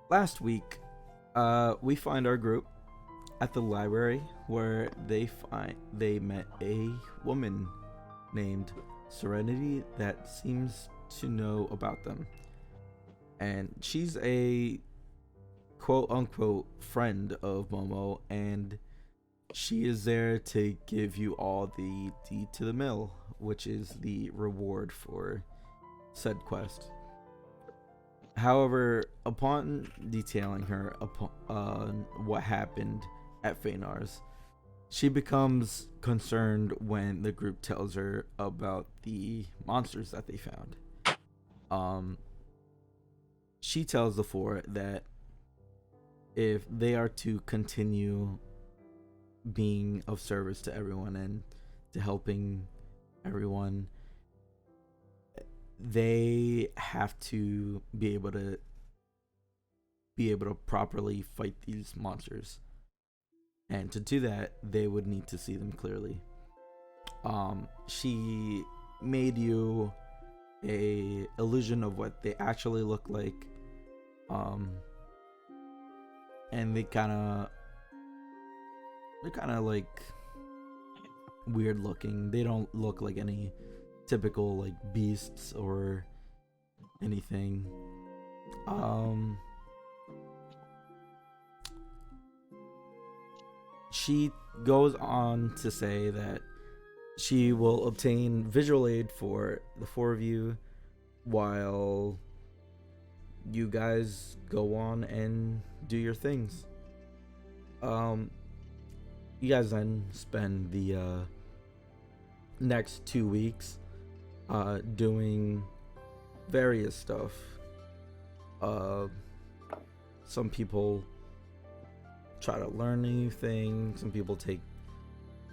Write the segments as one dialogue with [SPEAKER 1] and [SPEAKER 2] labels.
[SPEAKER 1] Last week, we find our group at the library where they met a woman named Serenity that seems to know about them, and she's a quote unquote friend of Momo, and she is there to give you all the deed to the mill, which is the reward for said quest. However, upon detailing her upon what happened at Feynar's, she becomes concerned when the group tells her about the monsters that they found. Um, she tells the four that if they are to continue being of service to everyone and to helping everyone, they have to be able to properly fight these monsters. And to do that, they would need to see them clearly. She made you a illusion of what they actually look like. Um, and they're kind of like weird looking. They don't look like any typical like beasts or anything. Um, she goes on to say that she will obtain visual aid for the four of you while you guys go on and do your things. Um, you guys then spend the next 2 weeks doing various stuff. Uh, some people try to learn a new thing. Some people take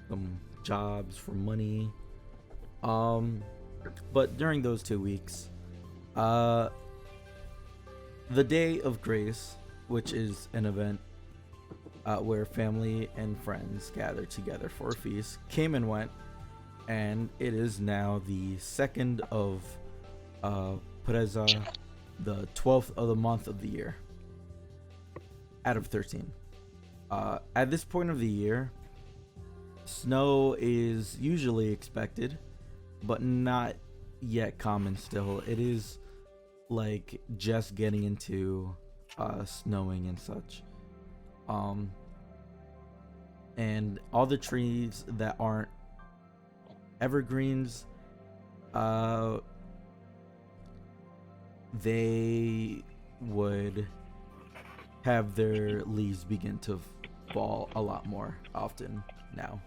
[SPEAKER 1] some jobs for money. But during those 2 weeks, the Day of Grace, which is an event where family and friends gather together for a feast, came and went, and it is now the 2nd of Preza, the 12th of the month of the year, out of 13. At this point of the year, snow is usually expected, but not yet common still. It is like just getting into snowing and such. And all the trees that aren't evergreens, they would have their leaves begin to fall a lot more often now.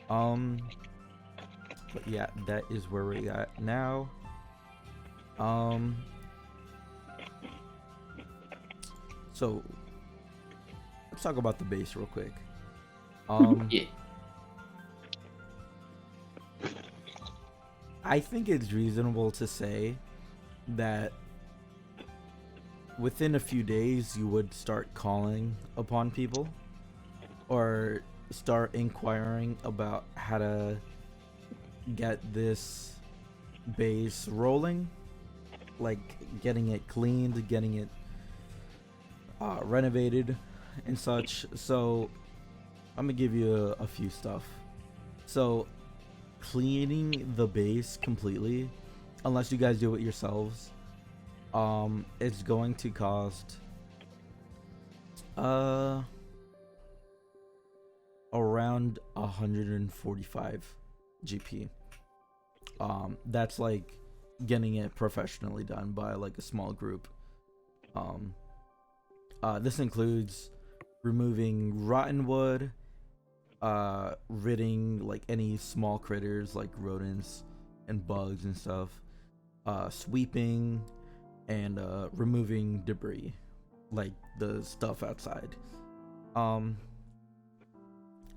[SPEAKER 1] Um, but yeah, that is where we at now. Um, so let's talk about the base real quick.
[SPEAKER 2] Yeah.
[SPEAKER 1] I think it's reasonable to say that within a few days you would start calling upon people or start inquiring about how to get this base rolling, like getting it cleaned, getting it renovated and such. So I'm gonna give you a few stuff. So cleaning the base completely, unless you guys do it yourselves, it's going to cost around 145 GP. That's like getting it professionally done by like a small group. Um, this includes removing rotten wood, ridding like any small critters like rodents and bugs and stuff, sweeping and removing debris like the stuff outside. Um,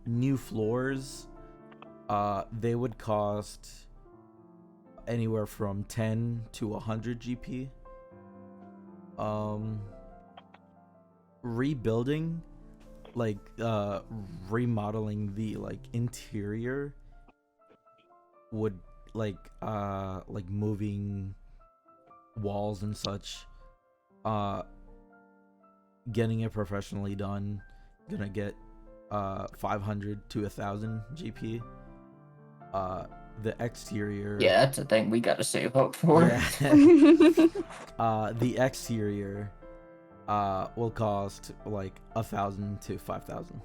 [SPEAKER 1] New floors, they would cost anywhere from 10 to 100 GP. Rebuilding, like remodeling the like interior would like moving walls and such, getting it professionally done, gonna get 500 to 1,000 GP. The exterior.
[SPEAKER 2] Yeah, that's a thing we gotta save up for.
[SPEAKER 1] Yeah. The exterior will cost like 1,000 to 5,000.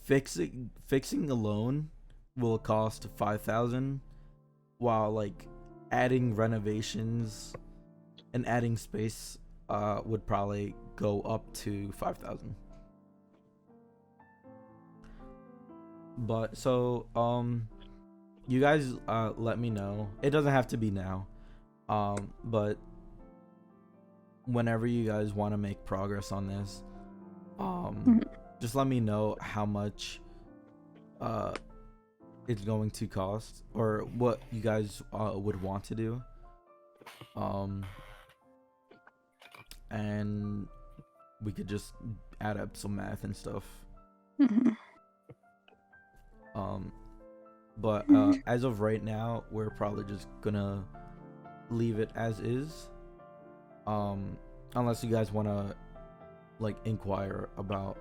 [SPEAKER 1] Fixing alone will cost 5,000, while like adding renovations and adding space would probably go up to 5,000. But so you guys let me know. It doesn't have to be now. But whenever you guys want to make progress on this, just let me know how much it's going to cost, or what you guys would want to do. And we could just add up some math and stuff. But as of right now, we're probably just gonna leave it as is. Unless you guys want to like inquire about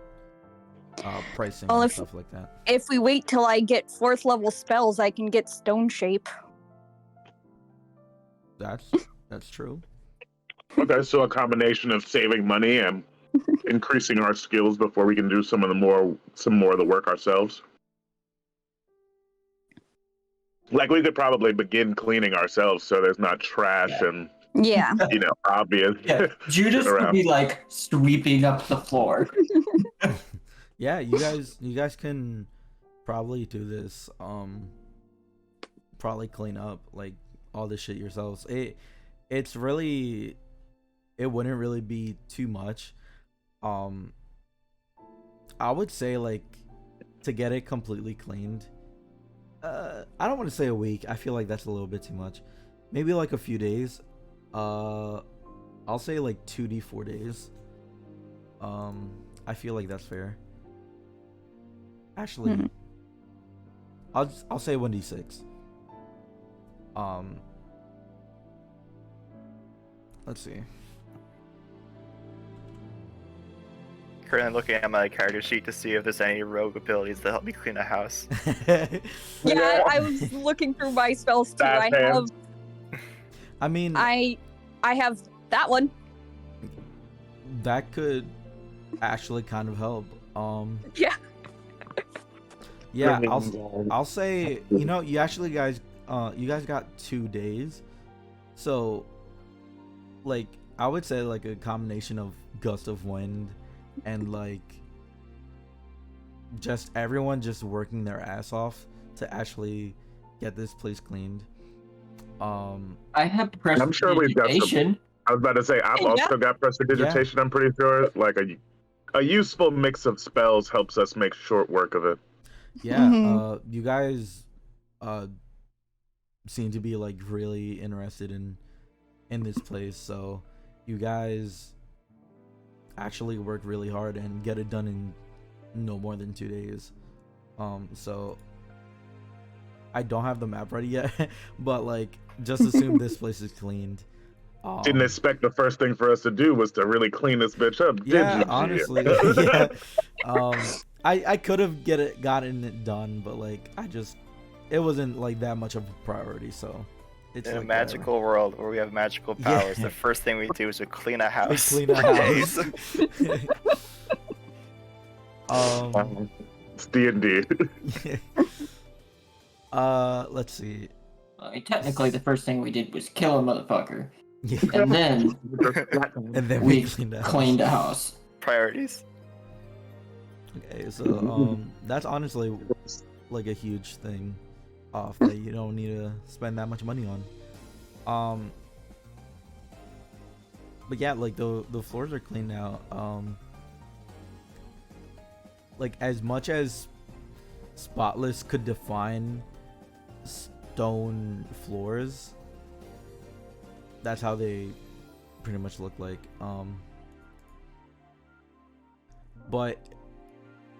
[SPEAKER 1] pricing and stuff like that.
[SPEAKER 3] If we wait till I get 4th level spells, I can get Stone Shape.
[SPEAKER 1] That's true.
[SPEAKER 4] Okay, so a combination of saving money and increasing our skills before we can do some more of the work ourselves. Like, we could probably begin cleaning ourselves so there's not trash and obvious.
[SPEAKER 2] Yeah, Judas would be like sweeping up the floor.
[SPEAKER 1] Yeah, you guys can probably do this. Probably clean up like all this shit yourselves. It's really, it wouldn't really be too much. I would say like to get it completely cleaned. I don't want to say a week. I feel like that's a little bit too much. Maybe like a few days. I'll say like 2d4 days. I feel like that's fair. Actually, I'll say 1d6. Let's see.
[SPEAKER 5] Currently looking at my character sheet to see if there's any rogue abilities to help me clean a house.
[SPEAKER 3] Yeah, I was looking through my spells too. I have that one.
[SPEAKER 1] That could actually kind of help.
[SPEAKER 3] Yeah.
[SPEAKER 1] Yeah, I'll say, you know, you guys got 2 days. So like I would say like a combination of gust of wind and like just everyone just working their ass off to actually get this place cleaned.
[SPEAKER 2] I have prestidigitation.
[SPEAKER 4] I'm sure we've got some. I was about to say I've also got prestidigitation. I'm pretty sure like a useful mix of spells helps us make short work of it.
[SPEAKER 1] Yeah, you guys seem to be like really interested in this place, so you guys actually work really hard and get it done in no more than 2 days. So I don't have the map ready yet, but like just assume this place is cleaned.
[SPEAKER 4] Didn't expect the first thing for us to do was to really clean this bitch up.
[SPEAKER 1] Yeah,
[SPEAKER 4] did you?
[SPEAKER 1] honestly. Yeah. I could have gotten it done, but like it wasn't like that much of a priority, so it's
[SPEAKER 5] in
[SPEAKER 1] like
[SPEAKER 5] a magical world where we have magical powers, the first thing we do is we clean a house.
[SPEAKER 1] We clean a house.
[SPEAKER 4] It's D&D.
[SPEAKER 1] Let's see.
[SPEAKER 2] Technically, the first thing we did was kill a motherfucker,
[SPEAKER 1] Yeah.
[SPEAKER 2] and then
[SPEAKER 1] we
[SPEAKER 2] cleaned a house.
[SPEAKER 5] Priorities.
[SPEAKER 1] Okay, so that's honestly like a huge thing that you don't need to spend that much money on. But yeah, like the floors are clean now. Like as much as Spotless could define stone floors, that's how they pretty much look like. But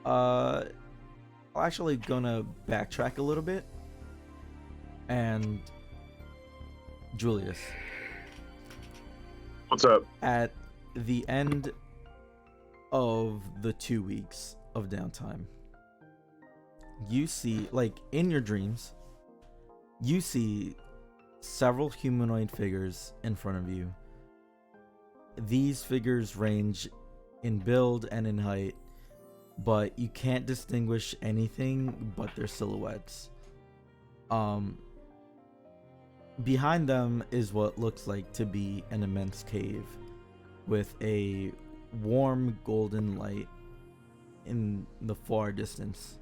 [SPEAKER 1] I'm actually gonna backtrack a little bit and Julius,
[SPEAKER 4] What's up?
[SPEAKER 1] at the end of the 2 weeks of downtime, you see, like, in your dreams, you see several humanoid figures in front of you. These figures range in build and in height, but you can't distinguish anything but their silhouettes. Behind them is what looks like to be an immense cave with a warm golden light in the far distance.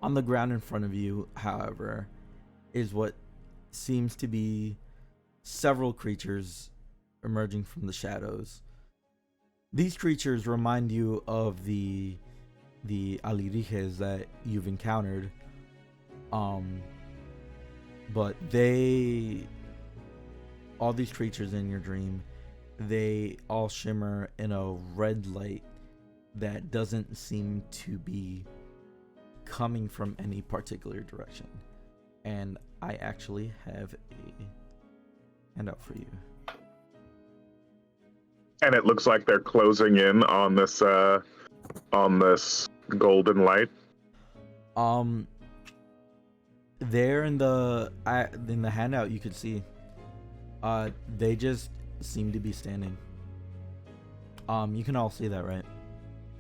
[SPEAKER 1] On the ground in front of you, however, is what seems to be several creatures emerging from the shadows. These creatures remind you of the alirijes that you've encountered, but all these creatures in your dream, they all shimmer in a red light that doesn't seem to be coming from any particular direction. And I actually have a handout for you.
[SPEAKER 4] And it looks like they're closing in on this golden light.
[SPEAKER 1] There in the handout you could see, they just seem to be standing. You can all see that, right?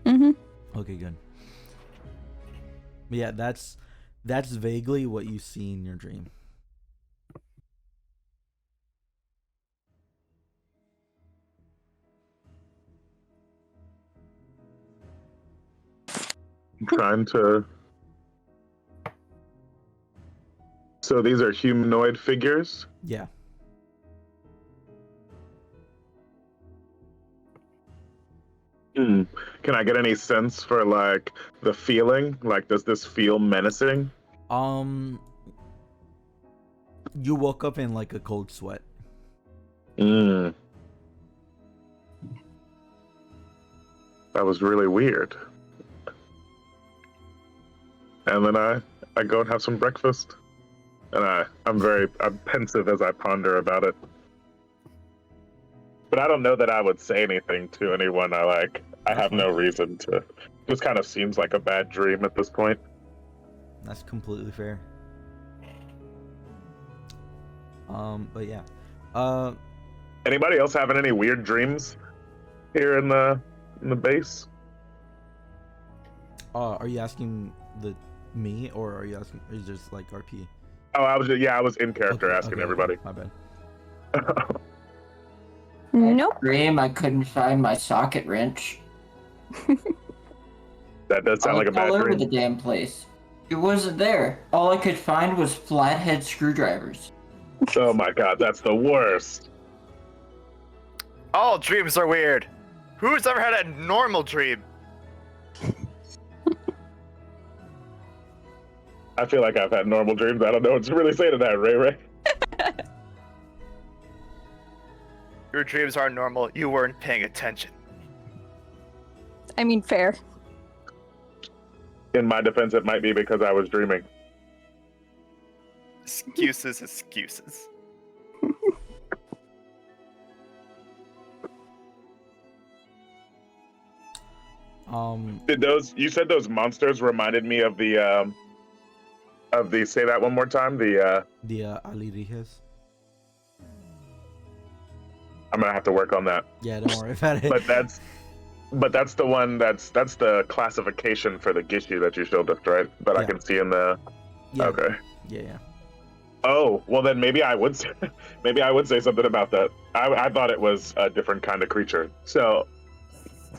[SPEAKER 3] Mm-hmm.
[SPEAKER 1] Okay, good. But yeah, that's vaguely what you see in your dream.
[SPEAKER 4] I'm trying to. So these are humanoid figures.
[SPEAKER 1] Yeah.
[SPEAKER 4] Can I get any sense for like the feeling? Like, does this feel menacing?
[SPEAKER 1] You woke up in like a cold sweat.
[SPEAKER 4] That was really weird. And then I go and have some breakfast. And I'm pensive as I ponder about it. But I don't know that I would say anything to anyone. I have no reason to. This kind of seems like a bad dream at this point.
[SPEAKER 1] That's completely fair. But yeah.
[SPEAKER 4] Anybody else having any weird dreams here in the base?
[SPEAKER 1] Are you asking me, or are you asking, is just like RP?
[SPEAKER 4] Oh, I was in character asking everybody.
[SPEAKER 1] Okay, my bad.
[SPEAKER 3] Nope.
[SPEAKER 2] Dream, I couldn't find my socket wrench.
[SPEAKER 4] That does sound like a bad
[SPEAKER 2] all over
[SPEAKER 4] dream.
[SPEAKER 2] the damn place. It wasn't there. All I could find was flathead screwdrivers.
[SPEAKER 4] Oh my god, that's the worst.
[SPEAKER 5] All dreams are weird. Who's ever had a normal dream?
[SPEAKER 4] I feel like I've had normal dreams. I don't know what to really say to that, Ray.
[SPEAKER 5] Your dreams are normal. You weren't paying attention.
[SPEAKER 3] I mean, fair.
[SPEAKER 4] In my defense, it might be because I was dreaming.
[SPEAKER 5] Excuses.
[SPEAKER 4] You said those monsters reminded me of the say that one more time, the
[SPEAKER 1] alirijes.
[SPEAKER 4] I'm gonna have to work on that.
[SPEAKER 1] Yeah, don't worry about it.
[SPEAKER 4] But that's the one that's the classification for the Gishu that you showed us, right? That
[SPEAKER 1] Yeah.
[SPEAKER 4] I can see in the.
[SPEAKER 1] Yeah.
[SPEAKER 4] Okay.
[SPEAKER 1] Yeah.
[SPEAKER 4] Oh, well then maybe I would say, something about that. I thought it was a different kind of creature. So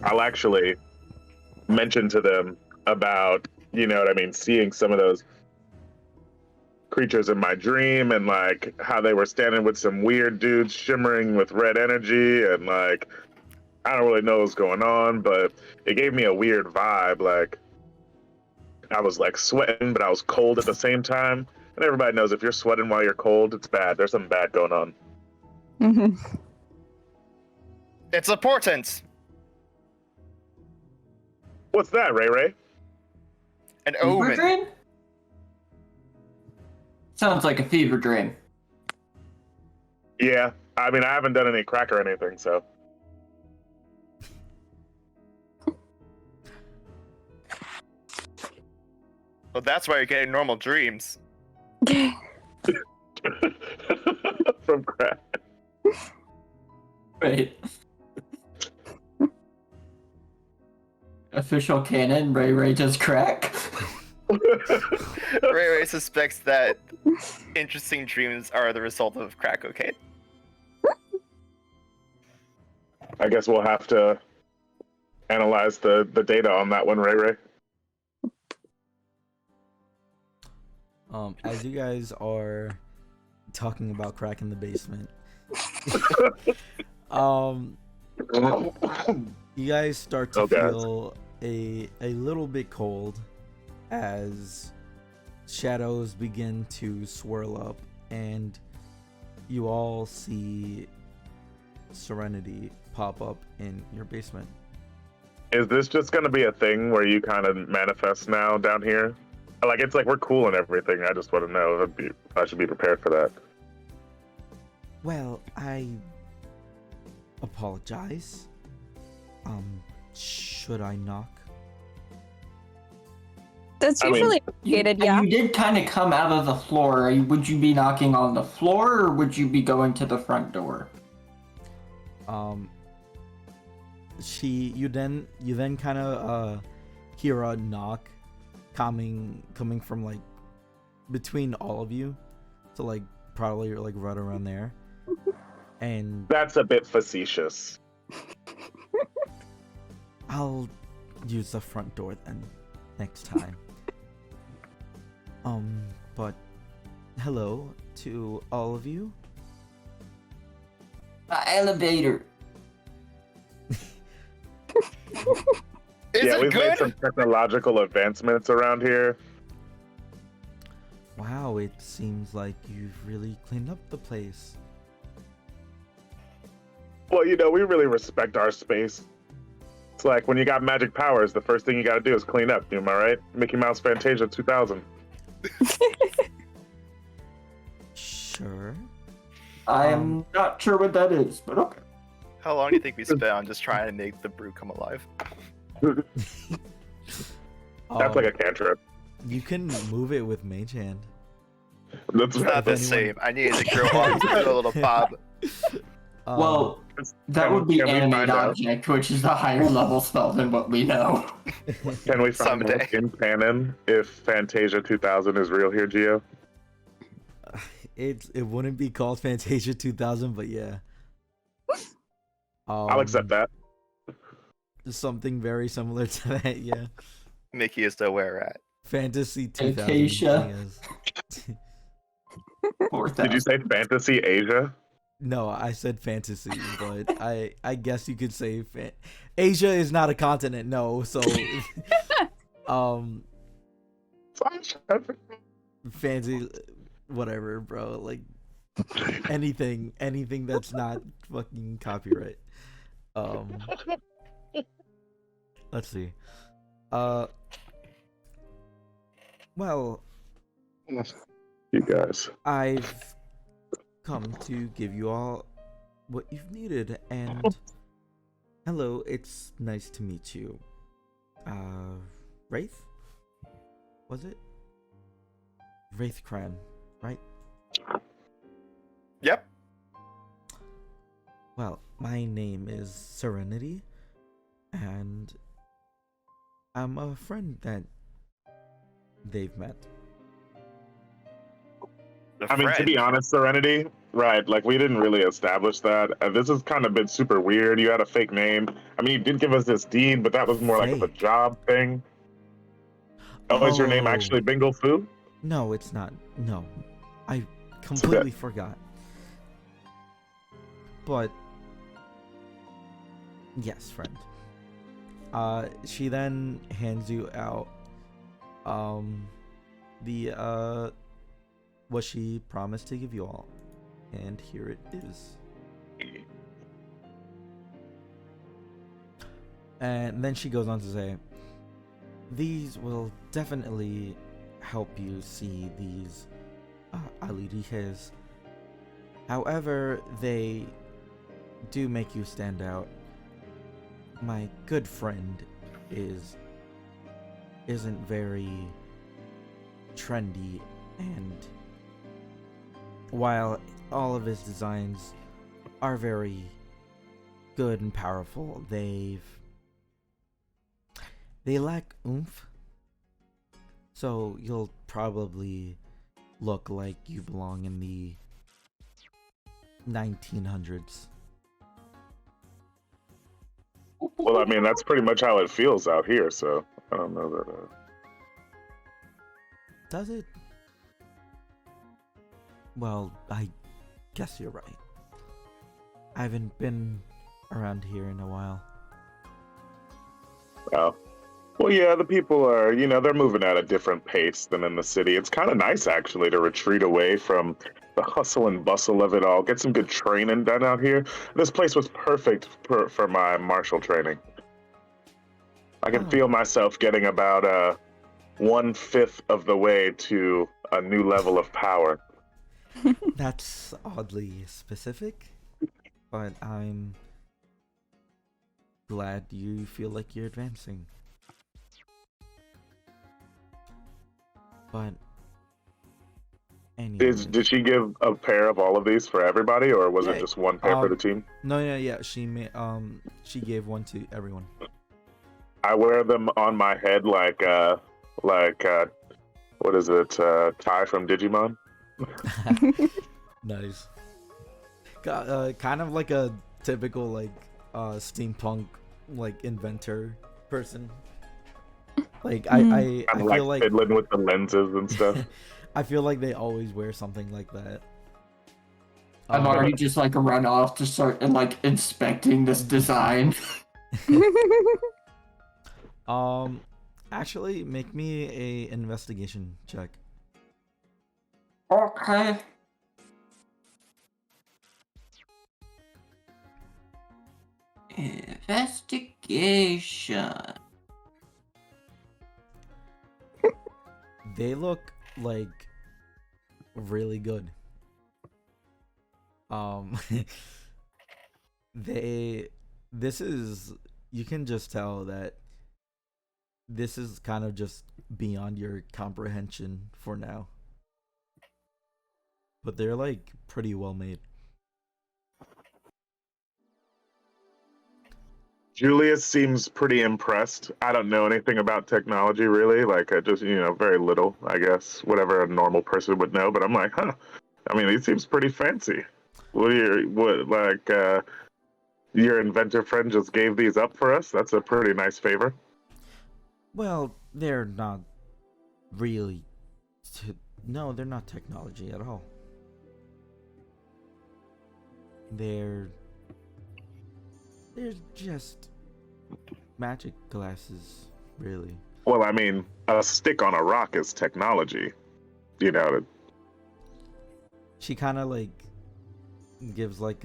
[SPEAKER 4] I'll actually mention to them about, you know what I mean, seeing some of those creatures in my dream, and like how they were standing with some weird dudes shimmering with red energy, and like I don't really know what's going on, but it gave me a weird vibe. Like I was like sweating, but I was cold at the same time. And everybody knows if you're sweating while you're cold, it's bad. There's something bad going on.
[SPEAKER 3] Mm-hmm.
[SPEAKER 5] It's a portent.
[SPEAKER 4] What's that, Ray?
[SPEAKER 5] An
[SPEAKER 2] Fever
[SPEAKER 5] omen.
[SPEAKER 2] dream? Sounds like a fever dream.
[SPEAKER 4] Yeah, I mean, I haven't done any crack or anything, so.
[SPEAKER 5] Well, that's why you're getting normal dreams.
[SPEAKER 4] From crack.
[SPEAKER 2] Wait. Official canon, Ray Ray does crack.
[SPEAKER 5] Ray Ray suspects that interesting dreams are the result of crack cocaine.
[SPEAKER 4] I guess we'll have to analyze the data on that one, Ray Ray.
[SPEAKER 1] As you guys are talking about crack in the basement, you guys start to feel a little bit cold as shadows begin to swirl up, and you all see Serenity pop up in your basement.
[SPEAKER 4] Is this just going to be a thing where you kind of manifest now down here? Like, it's like we're cool and everything. I just want to know if I should be prepared for that.
[SPEAKER 1] Well, I apologize. Should I knock?
[SPEAKER 3] That's
[SPEAKER 4] I mean,
[SPEAKER 3] usually appreciated, yeah.
[SPEAKER 2] You did kind of come out of the floor. Would you be knocking on the floor, or would you be going to the front door?
[SPEAKER 1] You then kind of hear a knock coming from like between all of you, so like probably like right around there, and
[SPEAKER 4] That's a bit facetious.
[SPEAKER 1] I'll use the front door then next time. But hello to all of you.
[SPEAKER 2] Elevator.
[SPEAKER 5] Is
[SPEAKER 4] Yeah,
[SPEAKER 5] it
[SPEAKER 4] we've made
[SPEAKER 5] good?
[SPEAKER 4] some technological advancements around here.
[SPEAKER 1] Wow, it seems like you've really cleaned up the place.
[SPEAKER 4] Well, you know, we really respect our space. It's like when you got magic powers, the first thing you got to do is clean up. Am I right? Mickey Mouse Fantasia 2000.
[SPEAKER 1] Sure.
[SPEAKER 2] I'm not sure what that is, but okay.
[SPEAKER 5] How long do you think we spent on just trying to make the brew come alive?
[SPEAKER 4] That's like a cantrip.
[SPEAKER 1] You can move it with Mage Hand.
[SPEAKER 4] That's
[SPEAKER 5] It's not the
[SPEAKER 1] anyone-
[SPEAKER 5] same. I needed to grow on to do a little pop.
[SPEAKER 2] Well, that would be
[SPEAKER 4] can we
[SPEAKER 2] animate
[SPEAKER 4] find out?
[SPEAKER 2] object, which is a higher level spell than what we know.
[SPEAKER 4] Can we find
[SPEAKER 5] Someday.
[SPEAKER 4] out in canon if Fantasia 2000 is real here, Gio?
[SPEAKER 1] it wouldn't be called Fantasia 2000, but yeah.
[SPEAKER 4] I'll accept that.
[SPEAKER 1] Something very similar to that, yeah.
[SPEAKER 5] Mickey is still where we're at.
[SPEAKER 1] Fantasy 2000.
[SPEAKER 2] Fantasia.
[SPEAKER 1] Yes.
[SPEAKER 4] Did you say Fantasy Asia?
[SPEAKER 1] No, I said fantasy, but I guess you could say Asia is not a continent, no. So fancy whatever, bro. Like anything that's not fucking copyright. Let's see. Well,
[SPEAKER 4] You guys.
[SPEAKER 1] I've come to give you all what you've needed, and hello, it's nice to meet you. Wraith? Was it? Wraith Cran, right?
[SPEAKER 5] Yep.
[SPEAKER 1] Well, my name is Serenity, and I'm a friend that they've met.
[SPEAKER 5] The
[SPEAKER 4] I mean, to
[SPEAKER 5] friend.
[SPEAKER 4] be honest, Serenity, right? Like, we didn't really establish that. This has kind of been super weird. You had a fake name. I mean, you did give us this deed, but that was more like of a
[SPEAKER 1] Fake?
[SPEAKER 4] job thing. Oh, is your name
[SPEAKER 1] Oh.
[SPEAKER 4] actually Bingo Foo?
[SPEAKER 1] No, it's not. No. I completely forgot. But yes, friend. She then hands you out the what she promised to give you all. And here it is. And then she goes on to say, these will definitely help you see these alirijes However, they do make you stand out. My good friend isn't very trendy, and while all of his designs are very good and powerful, they lack oomph. So you'll probably look like you belong in the 1900s.
[SPEAKER 4] Well, I mean, that's pretty much how it feels out here, so I don't know that.
[SPEAKER 1] Does it? Well, I guess you're right. I haven't been around here in a while.
[SPEAKER 4] Oh. Well, yeah, the people are, they're moving at a different pace than in the city. It's kind of nice, actually, to retreat away from the hustle and bustle of it all. Get some good training done out here. This place was perfect for my martial training. I can feel myself getting about 1/5 of the way to a new level of power.
[SPEAKER 1] That's oddly specific, but I'm glad you feel like you're advancing. But anyway,
[SPEAKER 4] Did she give a pair of all of these for everybody, or was it
[SPEAKER 1] Yeah,
[SPEAKER 4] just one pair for the team?
[SPEAKER 1] No, yeah. She gave one to everyone.
[SPEAKER 4] I wear them on my head like what is it? Ty from Digimon.
[SPEAKER 1] Nice. Kind of like a typical steampunk inventor person. I
[SPEAKER 4] I'm
[SPEAKER 1] feel like
[SPEAKER 4] fiddling with the lenses and stuff.
[SPEAKER 1] I feel like they always wear something like that.
[SPEAKER 2] I've already just run off to start inspecting this design.
[SPEAKER 1] Actually, make me a investigation check.
[SPEAKER 2] Okay. Investigation.
[SPEAKER 1] They look really good. You can just tell that this is kind of just beyond your comprehension for now. But they're pretty well made.
[SPEAKER 4] Julius seems pretty impressed. I don't know anything about technology really. I just, very little, I guess, whatever a normal person would know. But I'm like, huh. I mean, he seems pretty fancy. Your inventor friend just gave these up for us? That's a pretty nice favor.
[SPEAKER 1] Well, they're not really. No, they're not technology at all. They're just magic glasses, really.
[SPEAKER 4] Well, I mean, a stick on a rock is technology.
[SPEAKER 1] She kind of gives a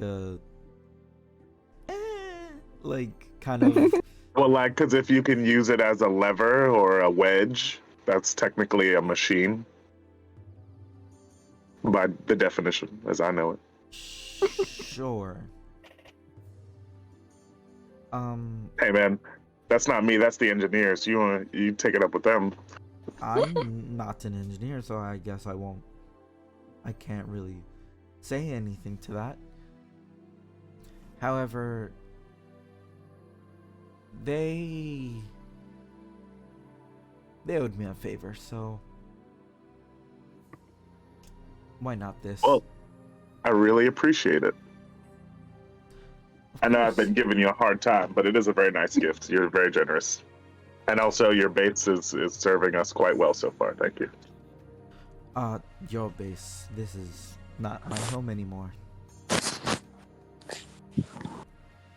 [SPEAKER 1] kind of
[SPEAKER 4] Well, because if you can use it as a lever or a wedge, that's technically a machine. By the definition, as I know it.
[SPEAKER 1] Sure.
[SPEAKER 4] Hey, man, that's not me. That's the engineers. You take it up with them.
[SPEAKER 1] I'm not an engineer, so I guess I can't really say anything to that. However, they owed me a favor, so why not this?
[SPEAKER 4] Well, I really appreciate it. I know I've been giving you a hard time, but it is a very nice gift. You're very generous. And also, your base is serving us quite well so far. Thank you.
[SPEAKER 1] Your base. This is not my home anymore.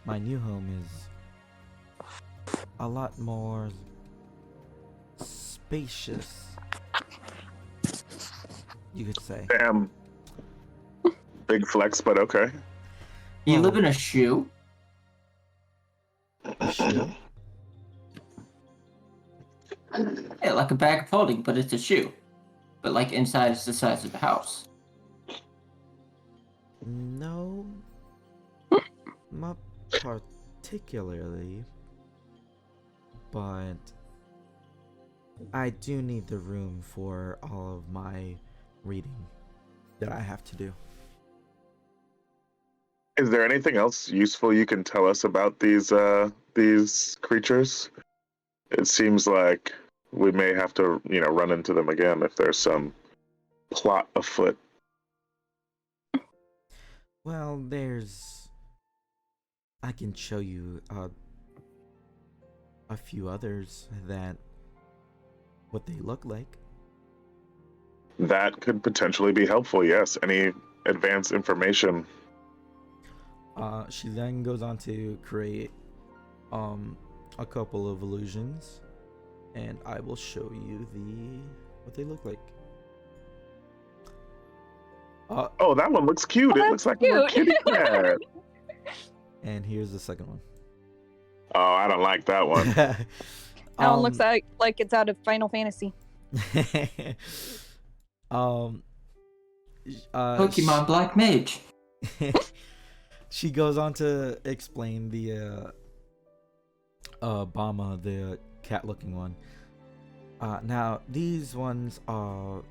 [SPEAKER 1] My new home is a lot more spacious, you could say.
[SPEAKER 4] Damn. Big flex, but okay.
[SPEAKER 2] You live in a shoe?
[SPEAKER 1] A shoe?
[SPEAKER 2] Yeah, like a bag of holding, but it's a shoe. But inside is the size of the house.
[SPEAKER 1] No, not particularly, but I do need the room for all of my reading that I have to do.
[SPEAKER 4] Is there anything else useful you can tell us about these creatures? It seems like we may have to, run into them again if there's some plot afoot.
[SPEAKER 1] Well, I can show you a few others that what they look like.
[SPEAKER 4] That could potentially be helpful, yes. Any advanced information?
[SPEAKER 1] She then goes on to create a couple of illusions, and I will show you what they look like.
[SPEAKER 4] Oh, that one looks cute.
[SPEAKER 3] Oh,
[SPEAKER 4] It
[SPEAKER 3] that's
[SPEAKER 4] looks like a little
[SPEAKER 3] cute.
[SPEAKER 4] kitty cat.
[SPEAKER 1] And here's the second one.
[SPEAKER 4] Oh, I don't like that one.
[SPEAKER 3] That one looks like it's out of Final Fantasy.
[SPEAKER 2] Pokemon Black Mage.
[SPEAKER 1] She goes on to explain the Bama, the cat-looking one. Now these ones are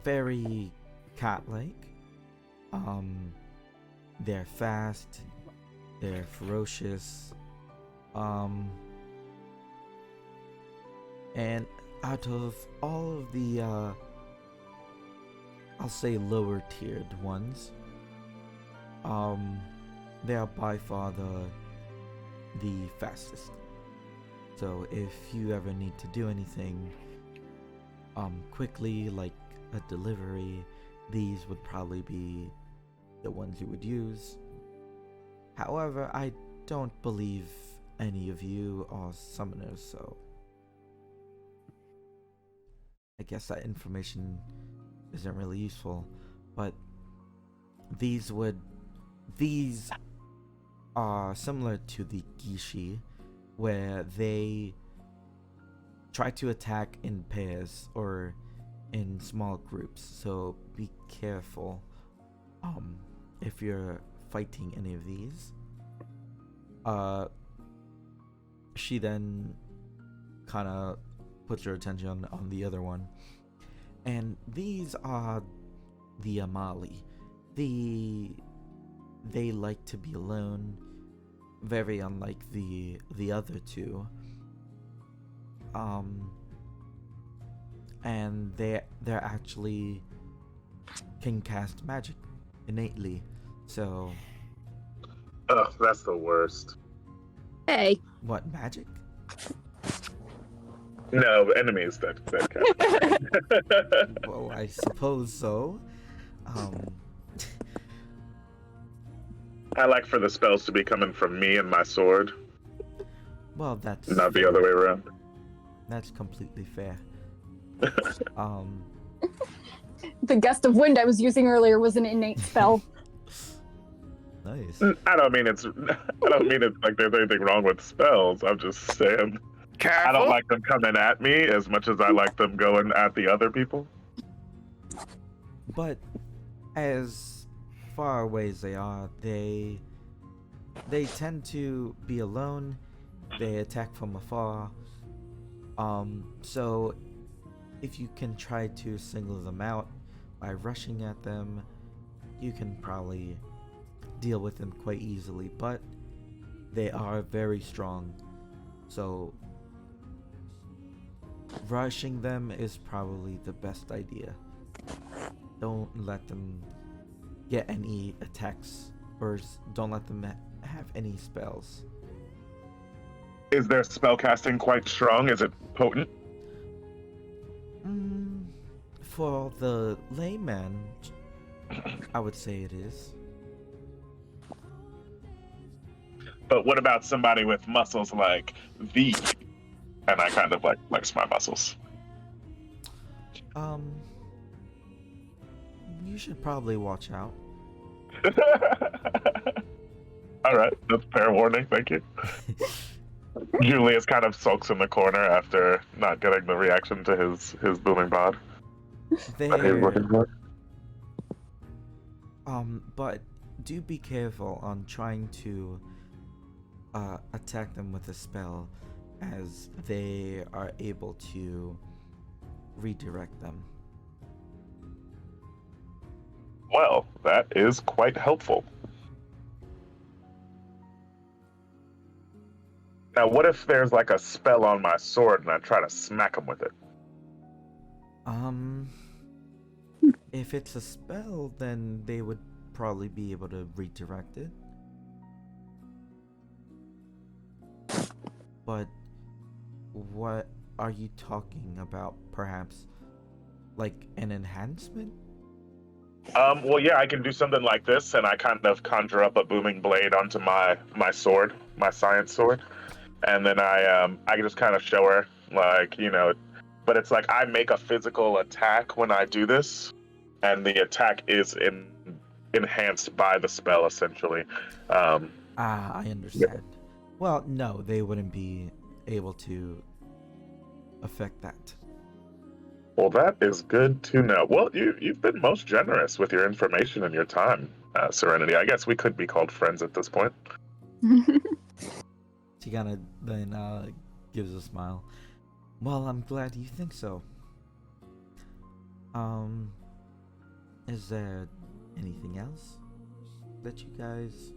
[SPEAKER 1] very cat-like. They're fast. They're ferocious. And out of all of the I'll say lower tiered ones, they are by far the fastest. So if you ever need to do anything quickly, like a delivery, these would probably be the ones you would use. However, I don't believe any of you are summoners, so I guess that information isn't really useful. But these are similar to the Gishi, where they try to attack in pairs or in small groups, so be careful if you're fighting any of these. She then kind of puts your attention on the other one, and these are the Amali. They like to be alone, very unlike the other two. And they're actually can cast magic innately. So
[SPEAKER 4] Ugh, that's the worst.
[SPEAKER 3] Hey.
[SPEAKER 1] what, magic?
[SPEAKER 4] No, enemies that cast.
[SPEAKER 1] Well, I suppose so.
[SPEAKER 4] I like for the spells to be coming from me and my sword,
[SPEAKER 1] Well, that's
[SPEAKER 4] not the other way around.
[SPEAKER 1] That's completely fair.
[SPEAKER 3] The gust of wind I was using earlier was an innate spell.
[SPEAKER 1] Nice.
[SPEAKER 4] I don't mean it's like there's anything wrong with spells. I'm just saying
[SPEAKER 5] Careful.
[SPEAKER 4] I don't like them coming at me as much as I like them going at the other people.
[SPEAKER 1] But as far away as they are, they tend to be alone. They attack from afar. So if you can try to single them out by rushing at them, you can probably deal with them quite easily, but they are very strong. So rushing them is probably the best idea. Don't let them get any attacks, or don't let them have any spells.
[SPEAKER 4] Is their spellcasting quite strong? Is it potent?
[SPEAKER 1] For the layman, I would say it is.
[SPEAKER 4] But what about somebody with muscles like thee? And I kind of likes my muscles.
[SPEAKER 1] You should probably watch out.
[SPEAKER 4] All right, that's fair warning. Thank you. Julius kind of sulks in the corner after not getting the reaction to his booming pod that he was looking for.
[SPEAKER 1] But do be careful on trying to attack them with a spell, as they are able to redirect them.
[SPEAKER 4] Well, that is quite helpful. Now, what if there's like a spell on my sword and I try to smack him with it?
[SPEAKER 1] If it's a spell, then they would probably be able to redirect it. But what are you talking about? Perhaps like an enhancement?
[SPEAKER 4] Well, yeah, I can do something like this, and I kind of conjure up a booming blade onto my sword, my science sword, and then I just kind of show her, like, but it's like I make a physical attack when I do this, and the attack is enhanced by the spell, essentially.
[SPEAKER 1] I understand. Well, no, they wouldn't be able to affect that.
[SPEAKER 4] Well, that is good to know. Well, you've been most generous with your information and your time, Serenity. I guess we could be called friends at this point.
[SPEAKER 1] She kind of then gives a smile. Well, I'm glad you think so. Is there anything else that you guys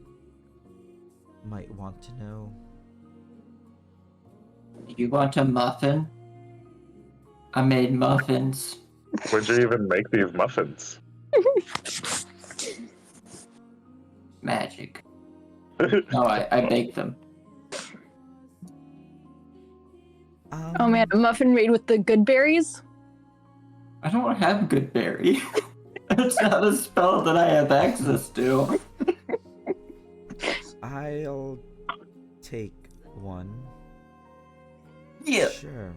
[SPEAKER 1] might want to know?
[SPEAKER 2] You want a muffin? I made muffins.
[SPEAKER 4] Where'd you even make these muffins?
[SPEAKER 2] Magic. No, I baked them.
[SPEAKER 3] Oh man, a muffin made with the good berries?
[SPEAKER 2] I don't have good berry. That's not a spell that I have access to.
[SPEAKER 1] I'll take one.
[SPEAKER 2] Yeah.
[SPEAKER 1] Sure.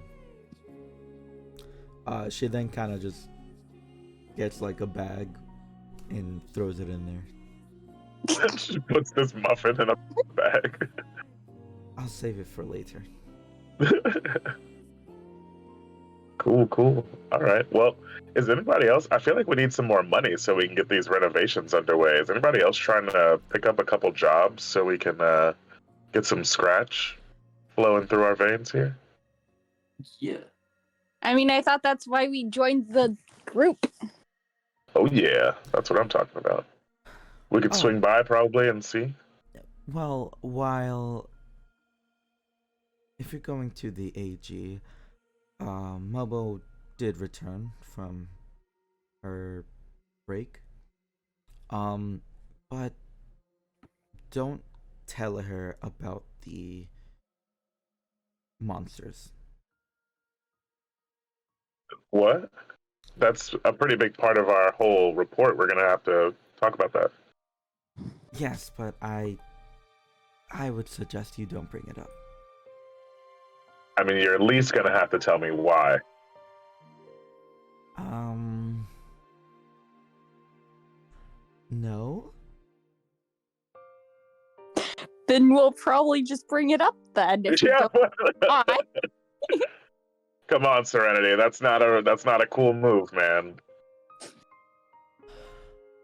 [SPEAKER 1] She then kind of just gets like a bag and throws it in there.
[SPEAKER 4] She puts this muffin in a bag.
[SPEAKER 1] I'll save it for later.
[SPEAKER 4] Cool. All right. Well, is anybody else? I feel like we need some more money so we can get these renovations underway. Is anybody else trying to pick up a couple jobs so we can get some scratch flowing through our veins here?
[SPEAKER 2] Yeah.
[SPEAKER 3] I mean, I thought that's why we joined the group.
[SPEAKER 4] Oh yeah, that's what I'm talking about. We could swing by probably and see.
[SPEAKER 1] Well, if you're going to the AG, Momo did return from her break. But don't tell her about the monsters.
[SPEAKER 4] What? That's a pretty big part of our whole report. We're gonna have to talk about that.
[SPEAKER 1] Yes, but I would suggest you don't bring it up.
[SPEAKER 4] I mean, you're at least gonna have to tell me why.
[SPEAKER 1] No?
[SPEAKER 3] Then we'll probably just bring it up then. If you
[SPEAKER 4] Yeah.
[SPEAKER 3] don't why.
[SPEAKER 4] Come on, Serenity. That's not a cool move, man.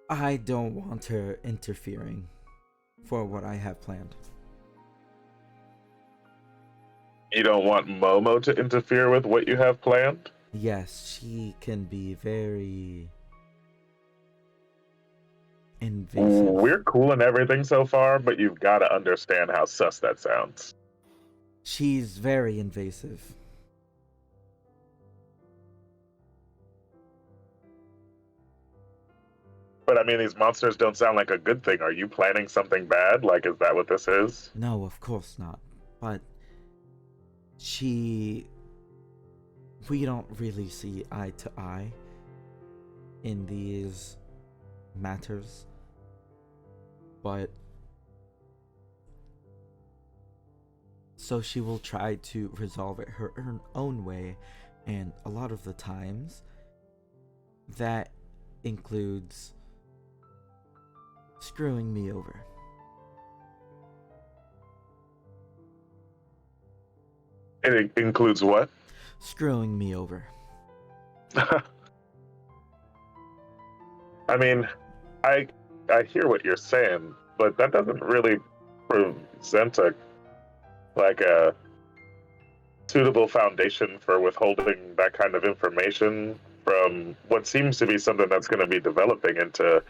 [SPEAKER 1] I don't want her interfering for what I have planned.
[SPEAKER 4] You don't want Momo to interfere with what you have planned?
[SPEAKER 1] Yes, she can be very invasive.
[SPEAKER 4] We're cool and everything so far, but you've got to understand how sus that sounds.
[SPEAKER 1] She's very invasive.
[SPEAKER 4] But I mean, these monsters don't sound like a good thing. Are you planning something bad? Like, is that what this is?
[SPEAKER 1] No, of course not. But we don't really see eye to eye in these matters. But so she will try to resolve it her own way, and a lot of the times that includes screwing me over.
[SPEAKER 4] It includes what?
[SPEAKER 1] Screwing me over.
[SPEAKER 4] I mean, I I hear what you're saying, but that doesn't really present a suitable foundation for withholding that kind of information from what seems to be something that's going to be developing into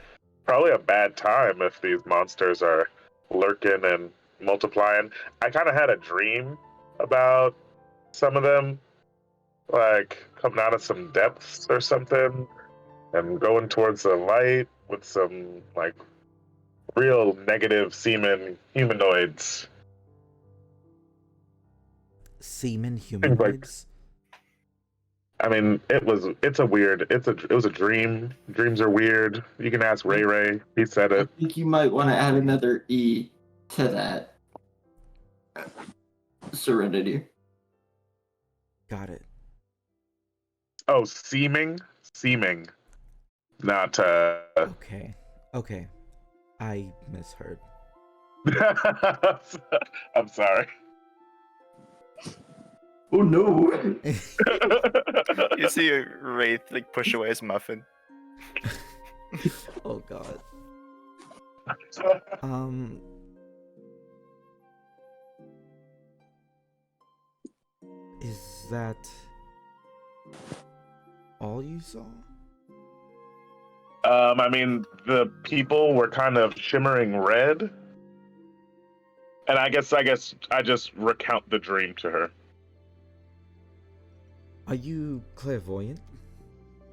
[SPEAKER 4] probably a bad time if these monsters are lurking and multiplying. I kind of had a dream about some of them, like coming out of some depths or something and going towards the light with some like real negative seeming humanoids.
[SPEAKER 1] Semen
[SPEAKER 4] Things like,
[SPEAKER 1] humanoids?
[SPEAKER 4] I mean, it was a dream. Dreams are weird. You can ask Ray Ray. He said
[SPEAKER 2] I
[SPEAKER 4] it.
[SPEAKER 2] think you might want to add another E to that. Serenity.
[SPEAKER 1] Got it.
[SPEAKER 4] Oh, seeming, not.
[SPEAKER 1] Okay. Okay. I misheard.
[SPEAKER 4] I'm sorry.
[SPEAKER 2] Oh no!
[SPEAKER 5] You see a wraith like push away his muffin.
[SPEAKER 1] Oh god. Is that all you saw?
[SPEAKER 4] I mean, the people were kind of shimmering red, and I guess I just recount the dream to her.
[SPEAKER 1] Are you clairvoyant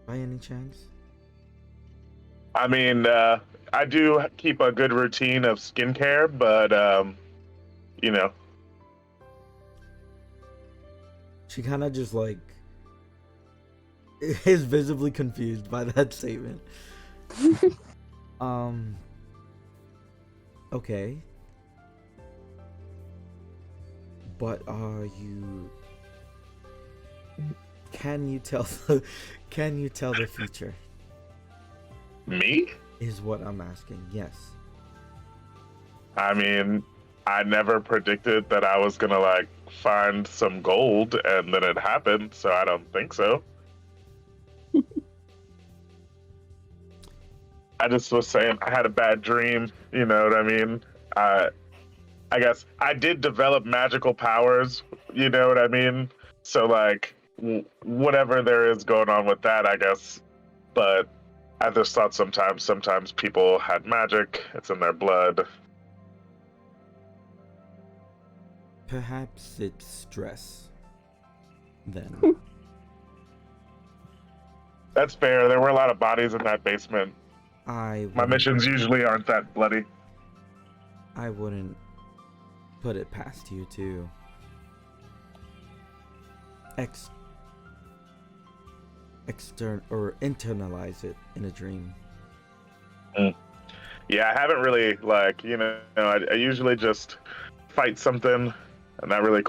[SPEAKER 1] by any chance?
[SPEAKER 4] I mean, I do keep a good routine of skincare, but you know,
[SPEAKER 1] She kind of just like is visibly confused by that statement. Okay. But are you can you tell the future?
[SPEAKER 4] me?
[SPEAKER 1] Is what I'm asking. Yes.
[SPEAKER 4] I mean, I never predicted that I was gonna like find some gold, and then it happened. So I don't think so. I just was saying I had a bad dream. You know what I mean? I I guess I did develop magical powers. You know what I mean? So like whatever there is going on with that, I guess. But I just thought sometimes people had magic. It's in their blood.
[SPEAKER 1] Perhaps it's stress. Then.
[SPEAKER 4] That's fair. There were a lot of bodies in that basement.
[SPEAKER 1] I
[SPEAKER 4] My
[SPEAKER 1] wouldn't,
[SPEAKER 4] missions usually aren't that bloody.
[SPEAKER 1] I wouldn't put it past you to internalize it in a dream.
[SPEAKER 4] Yeah, I haven't really like I usually just fight something, and that really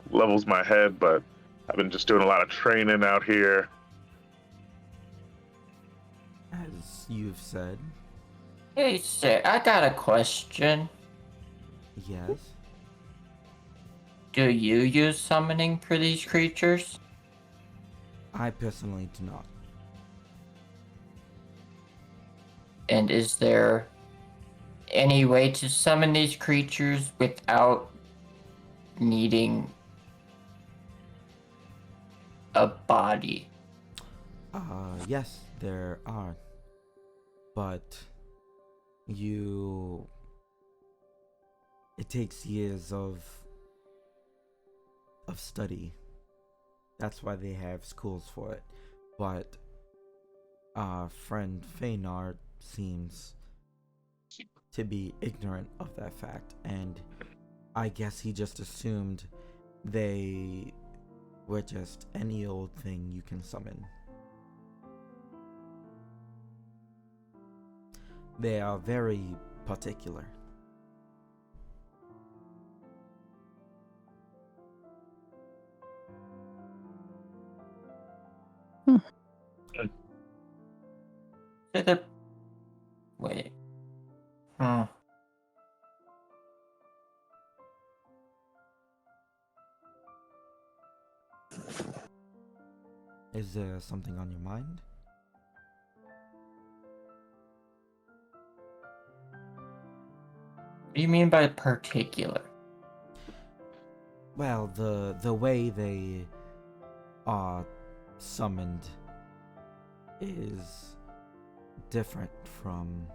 [SPEAKER 4] levels my head. But I've been just doing a lot of training out here.
[SPEAKER 1] As you've said,
[SPEAKER 2] Hey, sir, I got a question.
[SPEAKER 1] yes.
[SPEAKER 2] Do you use summoning for these creatures?
[SPEAKER 1] I personally do not.
[SPEAKER 2] And is there any way to summon these creatures without needing a body?
[SPEAKER 1] Yes, there are. But it takes years of study. That's why they have schools for it. But our friend Feynard seems to be ignorant of that fact, and I guess he just assumed they were just any old thing you can summon. They are very particular.
[SPEAKER 2] Wait. Hmm.
[SPEAKER 1] Is there something on your mind?
[SPEAKER 2] What do you mean by particular?
[SPEAKER 1] Well, the way they are summoned is different from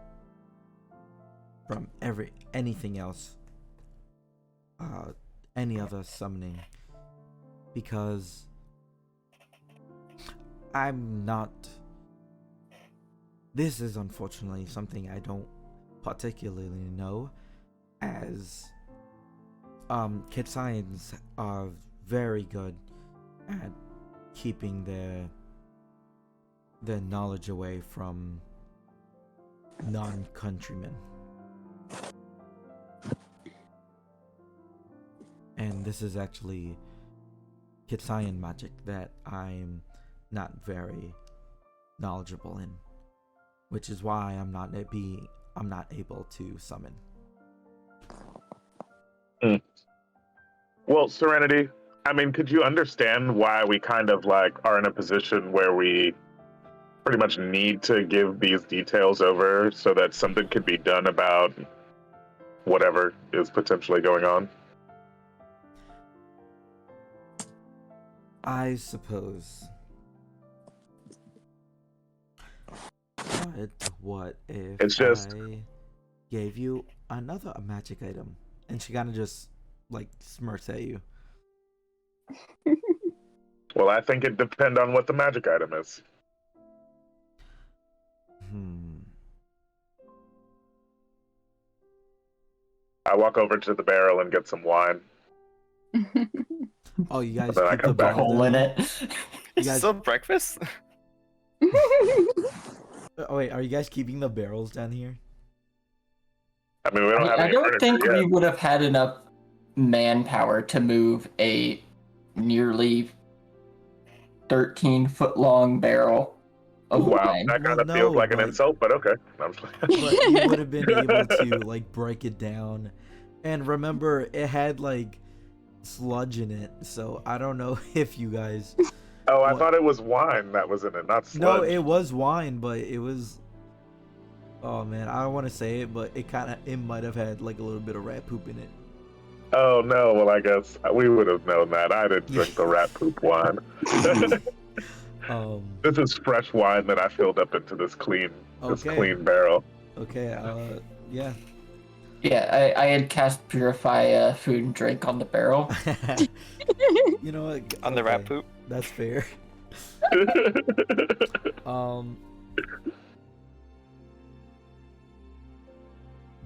[SPEAKER 1] anything else, any other summoning, because I'm not. This is unfortunately something I don't particularly know, as Kitsayans are very good at keeping their knowledge away from non-countrymen. And this is actually Kitsayan magic that I'm not very knowledgeable in, which is why I'm not able to summon.
[SPEAKER 4] Well, Serenity, I mean, could you understand why we kind of like are in a position where we pretty much need to give these details over so that something could be done about whatever is potentially going on?
[SPEAKER 1] I suppose. But what if
[SPEAKER 4] It's just-
[SPEAKER 1] I gave you another magic item? And she kind of just like smirks at you.
[SPEAKER 4] Well, I think it depends on what the magic item is. I walk over to the barrel and get some wine.
[SPEAKER 1] Oh, you guys
[SPEAKER 4] And then I
[SPEAKER 1] keep
[SPEAKER 4] come
[SPEAKER 1] the
[SPEAKER 4] back.
[SPEAKER 1] barrel
[SPEAKER 2] Hole in
[SPEAKER 1] down?
[SPEAKER 2] it.
[SPEAKER 1] You
[SPEAKER 5] Is
[SPEAKER 1] guys-
[SPEAKER 5] it still breakfast?
[SPEAKER 1] Oh wait, are you guys keeping the barrels down here?
[SPEAKER 4] I mean, we don't have
[SPEAKER 2] I
[SPEAKER 4] any
[SPEAKER 2] don't
[SPEAKER 4] furniture
[SPEAKER 2] think
[SPEAKER 4] yet.
[SPEAKER 2] we would have had enough manpower to move a nearly 13-foot long barrel of
[SPEAKER 4] Wow,
[SPEAKER 2] wine.
[SPEAKER 4] that kind
[SPEAKER 1] Well,
[SPEAKER 4] of feels
[SPEAKER 1] no,
[SPEAKER 4] like an
[SPEAKER 1] but-
[SPEAKER 4] insult, but okay. I'm just
[SPEAKER 1] But you would have been able to like break it down. And remember, it had like sludge in it, so I don't know if you guys.
[SPEAKER 4] Oh, I
[SPEAKER 1] What?
[SPEAKER 4] thought it was wine that was in it, not sludge.
[SPEAKER 1] No, it was wine, but it was. Oh man, I don't want to say it, but it might have had like a little bit of rat poop in it.
[SPEAKER 4] Oh no, well I guess we would have known that. I didn't drink the rat poop wine. This is fresh wine that I filled up into this clean barrel.
[SPEAKER 1] Okay, yeah.
[SPEAKER 2] Yeah, I had cast Purify food and drink on the barrel.
[SPEAKER 1] You know what?
[SPEAKER 5] On the rat poop?
[SPEAKER 1] That's fair.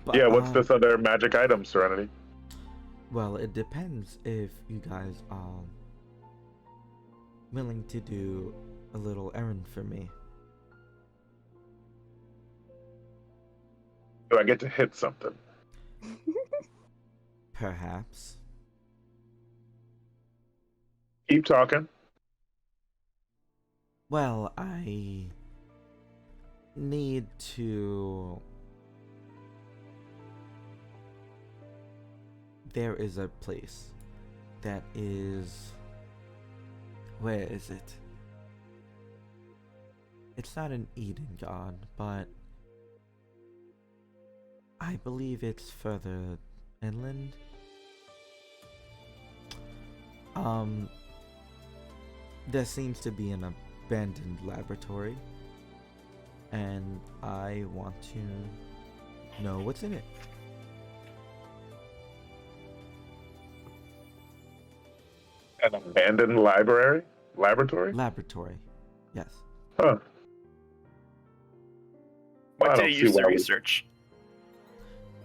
[SPEAKER 1] But,
[SPEAKER 4] Yeah, what's this other magic item, Serenity?
[SPEAKER 1] Well, it depends if you guys are willing to do a little errand for me.
[SPEAKER 4] Do I get to hit something?
[SPEAKER 1] Perhaps.
[SPEAKER 4] Keep talking.
[SPEAKER 1] Well, I need to. There is a place that is. Where is it? It's not an Eden God, but I believe it's further inland. There seems to be an abandoned laboratory, and I want to know what's in it.
[SPEAKER 4] An abandoned laboratory?
[SPEAKER 1] Laboratory, yes.
[SPEAKER 4] Huh. Well, I
[SPEAKER 5] What did
[SPEAKER 4] don't
[SPEAKER 5] it
[SPEAKER 4] see
[SPEAKER 5] use to
[SPEAKER 4] why we-
[SPEAKER 5] research?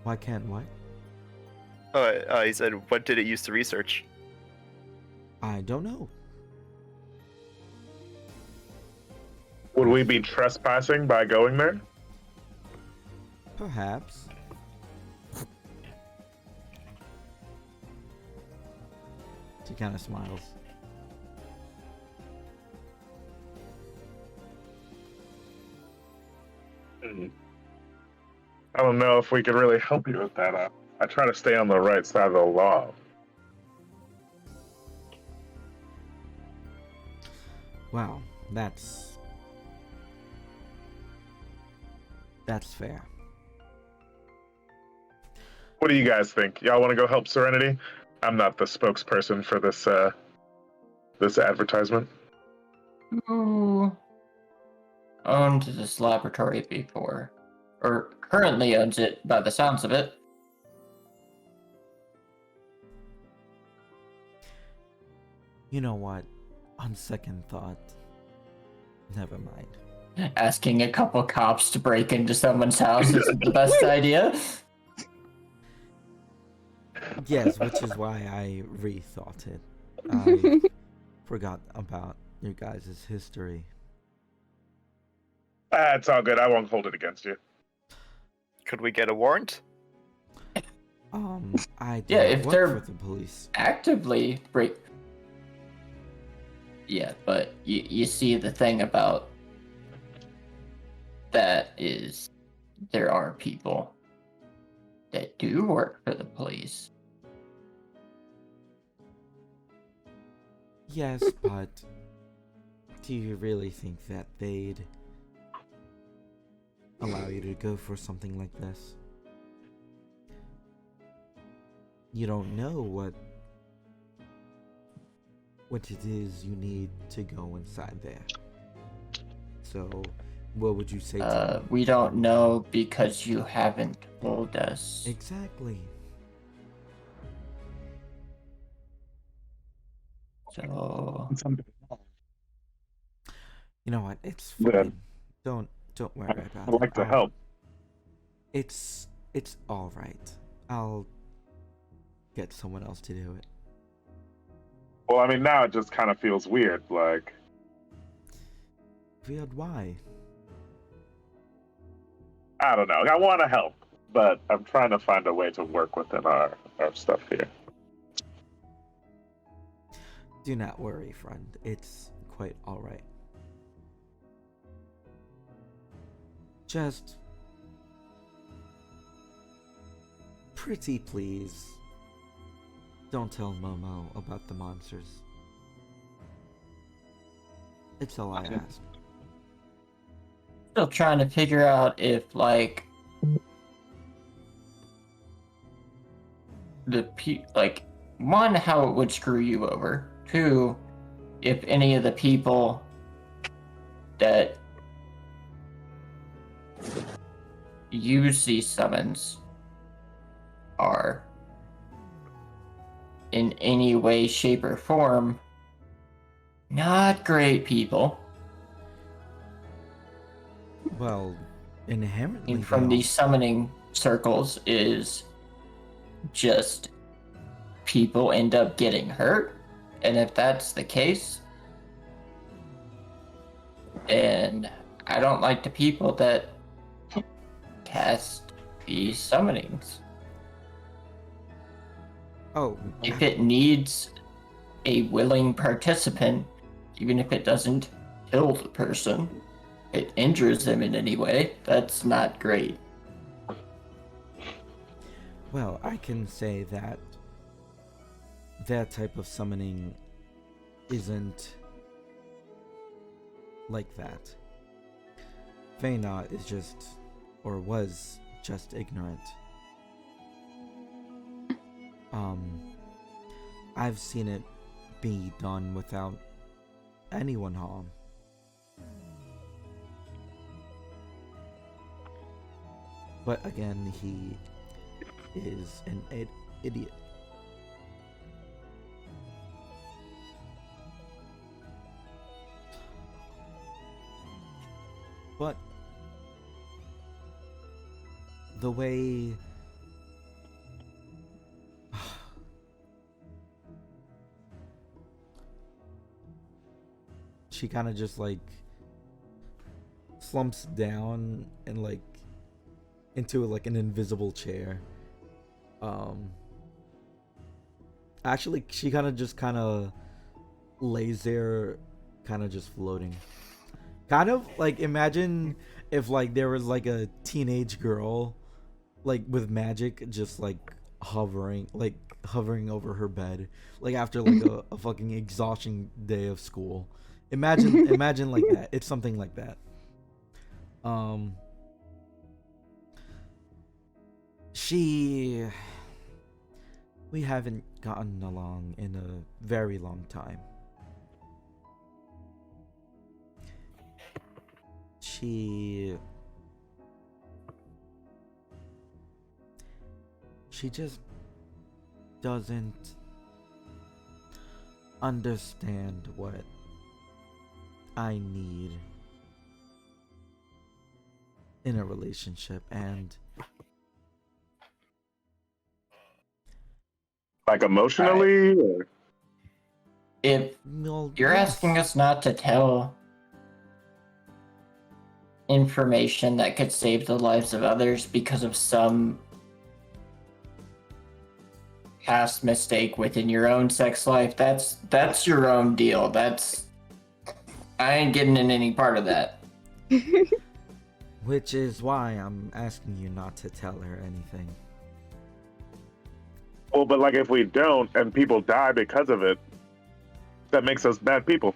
[SPEAKER 1] Why can't what?
[SPEAKER 5] He said, what did it use to research?
[SPEAKER 1] I don't know.
[SPEAKER 4] Would we be trespassing by going there?
[SPEAKER 1] Perhaps. She kind of smiles.
[SPEAKER 4] I don't know if we could really help you with that. I try to stay on the right side of the law.
[SPEAKER 1] Wow, that's fair.
[SPEAKER 4] What do you guys think? Y'all want to go help Serenity? I'm not the spokesperson for this advertisement.
[SPEAKER 2] Who owned this laboratory before? Or currently owns it by the sounds of it.
[SPEAKER 1] You know what? On second thought, never mind.
[SPEAKER 2] Asking a couple cops to break into someone's house isn't the best idea.
[SPEAKER 1] Yes, which is why I rethought it. I forgot about your guys' history.
[SPEAKER 4] It's all good. I won't hold it against you.
[SPEAKER 5] Could we get a warrant?
[SPEAKER 1] I
[SPEAKER 2] Yeah,
[SPEAKER 1] don't
[SPEAKER 2] if
[SPEAKER 1] work
[SPEAKER 2] they're-
[SPEAKER 1] for the police.
[SPEAKER 2] Actively break. Yeah, but you see the thing about that is there are people that do work for the police.
[SPEAKER 1] Yes, but do you really think that they'd allow you to go for something like this? You don't know what it is you need to go inside there. So, what would you say to them?
[SPEAKER 2] We don't know because you haven't told us.
[SPEAKER 1] Exactly.
[SPEAKER 2] So
[SPEAKER 1] You know what? It's
[SPEAKER 4] Yeah.
[SPEAKER 1] fine. Don't worry about
[SPEAKER 4] I'd
[SPEAKER 1] it.
[SPEAKER 4] like to help.
[SPEAKER 1] It's all right. I'll get someone else to do it.
[SPEAKER 4] Well, I mean, now it just kind of feels weird. Like,
[SPEAKER 1] Weird, why?
[SPEAKER 4] I don't know. I want to help, but I'm trying to find a way to work within our stuff here.
[SPEAKER 1] Do not worry, friend. It's quite all right. Just pretty please don't tell Momo about the monsters. It's all I ask.
[SPEAKER 2] still trying to figure out if like one, how it would screw you over. Two, if any of the people that use these summons are in any way, shape, or form not great people.
[SPEAKER 1] Well, inherently
[SPEAKER 2] And from
[SPEAKER 1] they
[SPEAKER 2] these summoning circles is just people end up getting hurt. And if that's the case, and I don't like the people that cast these summonings.
[SPEAKER 1] Oh,
[SPEAKER 2] If it needs a willing participant, even if it doesn't kill the person, it injures them in any way, that's not great.
[SPEAKER 1] well, I can say that that type of summoning isn't like that. Feyna is just, or was just ignorant. I've seen it be done without anyone harm. But again, he is an idiot. But the way she kind of just like slumps down and like into like an invisible chair. Actually, she kind of lays there, kind of just floating. Kind of like, imagine if like there was like a teenage girl like with magic just like hovering over her bed, like after like a fucking exhausting day of school. Imagine like that. It's something like that. We haven't gotten along in a very long time. She just doesn't understand what I need in a relationship, and
[SPEAKER 4] Like emotionally? Or...
[SPEAKER 2] If
[SPEAKER 1] well,
[SPEAKER 2] you're
[SPEAKER 1] yes.
[SPEAKER 2] asking us not to tell information that could save the lives of others because of some past mistake within your own sex life, that's your own deal. I ain't getting in any part of that.
[SPEAKER 1] Which is why I'm asking you not to tell her anything.
[SPEAKER 4] Well, but like if we don't and people die because of it, that makes us bad people.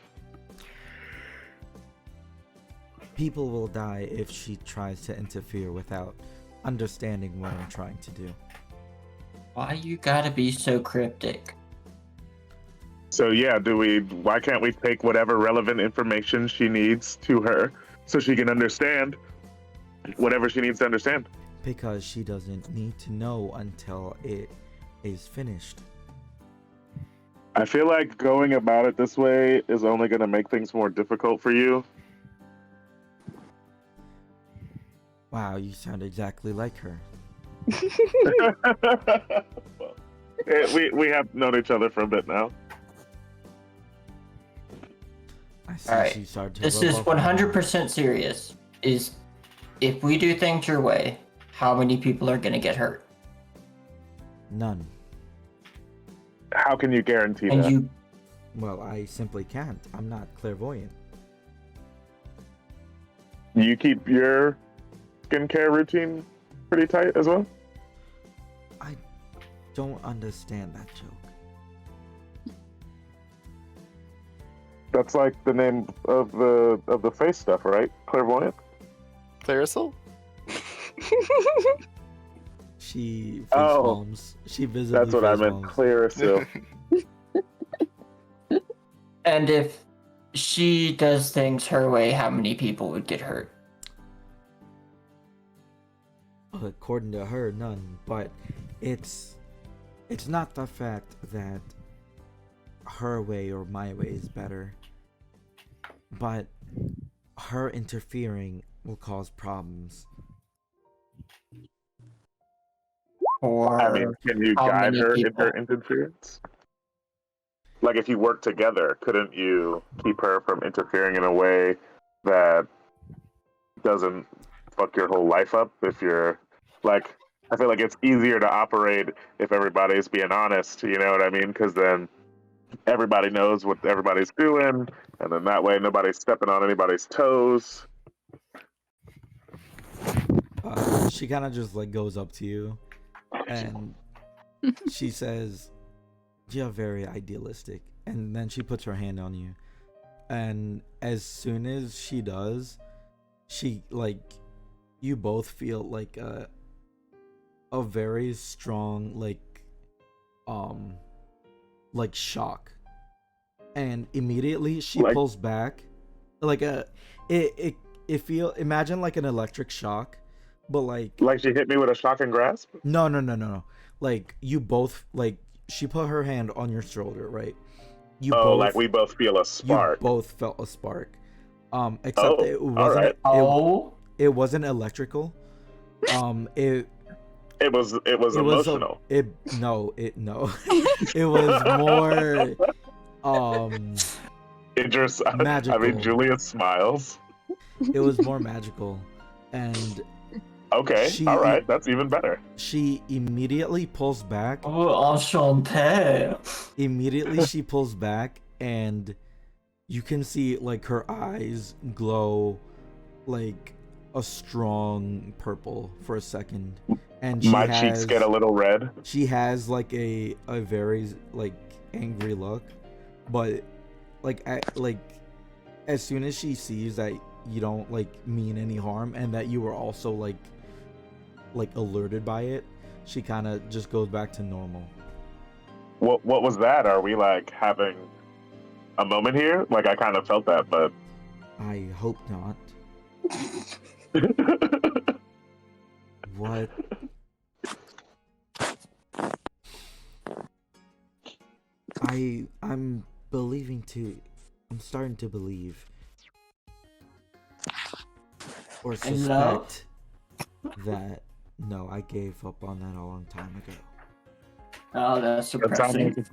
[SPEAKER 1] People will die if she tries to interfere without understanding what I'm trying to do.
[SPEAKER 2] Why you gotta be so cryptic?
[SPEAKER 4] So yeah, why can't we take whatever relevant information she needs to her so she can understand whatever she needs to understand?
[SPEAKER 1] Because she doesn't need to know until it is finished.
[SPEAKER 4] I feel like going about it this way is only going to make things more difficult for you.
[SPEAKER 1] Wow, you sound exactly like her.
[SPEAKER 4] Well, we have known each other for a bit now.
[SPEAKER 1] I see
[SPEAKER 2] Alright,
[SPEAKER 1] she started to
[SPEAKER 2] this
[SPEAKER 1] rub
[SPEAKER 2] is
[SPEAKER 1] off on me.
[SPEAKER 2] 100% serious. Is if we do things your way, how many people are gonna get hurt?
[SPEAKER 1] None.
[SPEAKER 4] How can you guarantee
[SPEAKER 2] And
[SPEAKER 4] that?
[SPEAKER 2] you
[SPEAKER 1] Well, I simply can't. I'm not clairvoyant.
[SPEAKER 4] You keep your skincare routine pretty tight as well?
[SPEAKER 1] I don't understand that joke.
[SPEAKER 4] That's like the name of the face stuff, right? Clairvoyant?
[SPEAKER 5] Clarisol?
[SPEAKER 1] She face
[SPEAKER 4] Oh,
[SPEAKER 1] palms. She visibly
[SPEAKER 4] That's what I
[SPEAKER 1] face
[SPEAKER 4] meant.
[SPEAKER 1] palms.
[SPEAKER 4] Clarisil.
[SPEAKER 2] and if she does things her way, how many people would get hurt?
[SPEAKER 1] According to her, none. But it's not the fact that her way or my way is better, but her interfering will cause problems.
[SPEAKER 2] Or
[SPEAKER 4] I mean, can you
[SPEAKER 2] how
[SPEAKER 4] guide
[SPEAKER 2] many
[SPEAKER 4] her in
[SPEAKER 2] people?
[SPEAKER 4] her interference? Like, if you work together, couldn't you keep her from interfering in a way that doesn't fuck your whole life up? If you're like, I feel like it's easier to operate if everybody's being honest. You know what I mean? Because then everybody knows what everybody's doing, and then that way nobody's stepping on anybody's toes.
[SPEAKER 1] She kind of just like goes up to you and she says, "You're very idealistic." And then she puts her hand on you. And as soon as she does, she like you both feel like a very strong like shock. And immediately she
[SPEAKER 4] Like-
[SPEAKER 1] pulls back like it feel imagine like an electric shock, but like
[SPEAKER 4] Like she hit me with a shocking grasp.
[SPEAKER 1] no. Like you both like she put her hand on your shoulder, right? You
[SPEAKER 4] Oh,
[SPEAKER 1] both
[SPEAKER 4] like we both feel a spark.
[SPEAKER 1] You both felt a spark. Except
[SPEAKER 4] Oh,
[SPEAKER 1] it
[SPEAKER 4] all
[SPEAKER 1] wasn't
[SPEAKER 4] right.
[SPEAKER 1] it wasn't electrical. It
[SPEAKER 4] It was emotional.
[SPEAKER 1] it was more
[SPEAKER 4] Idris, I
[SPEAKER 1] magical.
[SPEAKER 4] mean, Julia smiles.
[SPEAKER 1] It was more magical, and
[SPEAKER 4] Okay, all right, that's even better.
[SPEAKER 1] she immediately pulls back.
[SPEAKER 2] Oh, enchanté.
[SPEAKER 1] Immediately she pulls back, and you can see like her eyes glow like a strong purple for a second, and
[SPEAKER 4] My cheeks get a little red.
[SPEAKER 1] she has like a very like angry look, but like as soon as she sees that you don't like mean any harm and that you were also like alerted by it, she kind of just goes back to normal.
[SPEAKER 4] What was that? Are we like having a moment here? Like I kind of felt that, but
[SPEAKER 1] I hope not. What? I'm starting to believe or suspect that no, I gave up on that a long time ago.
[SPEAKER 2] Oh, that's depressing.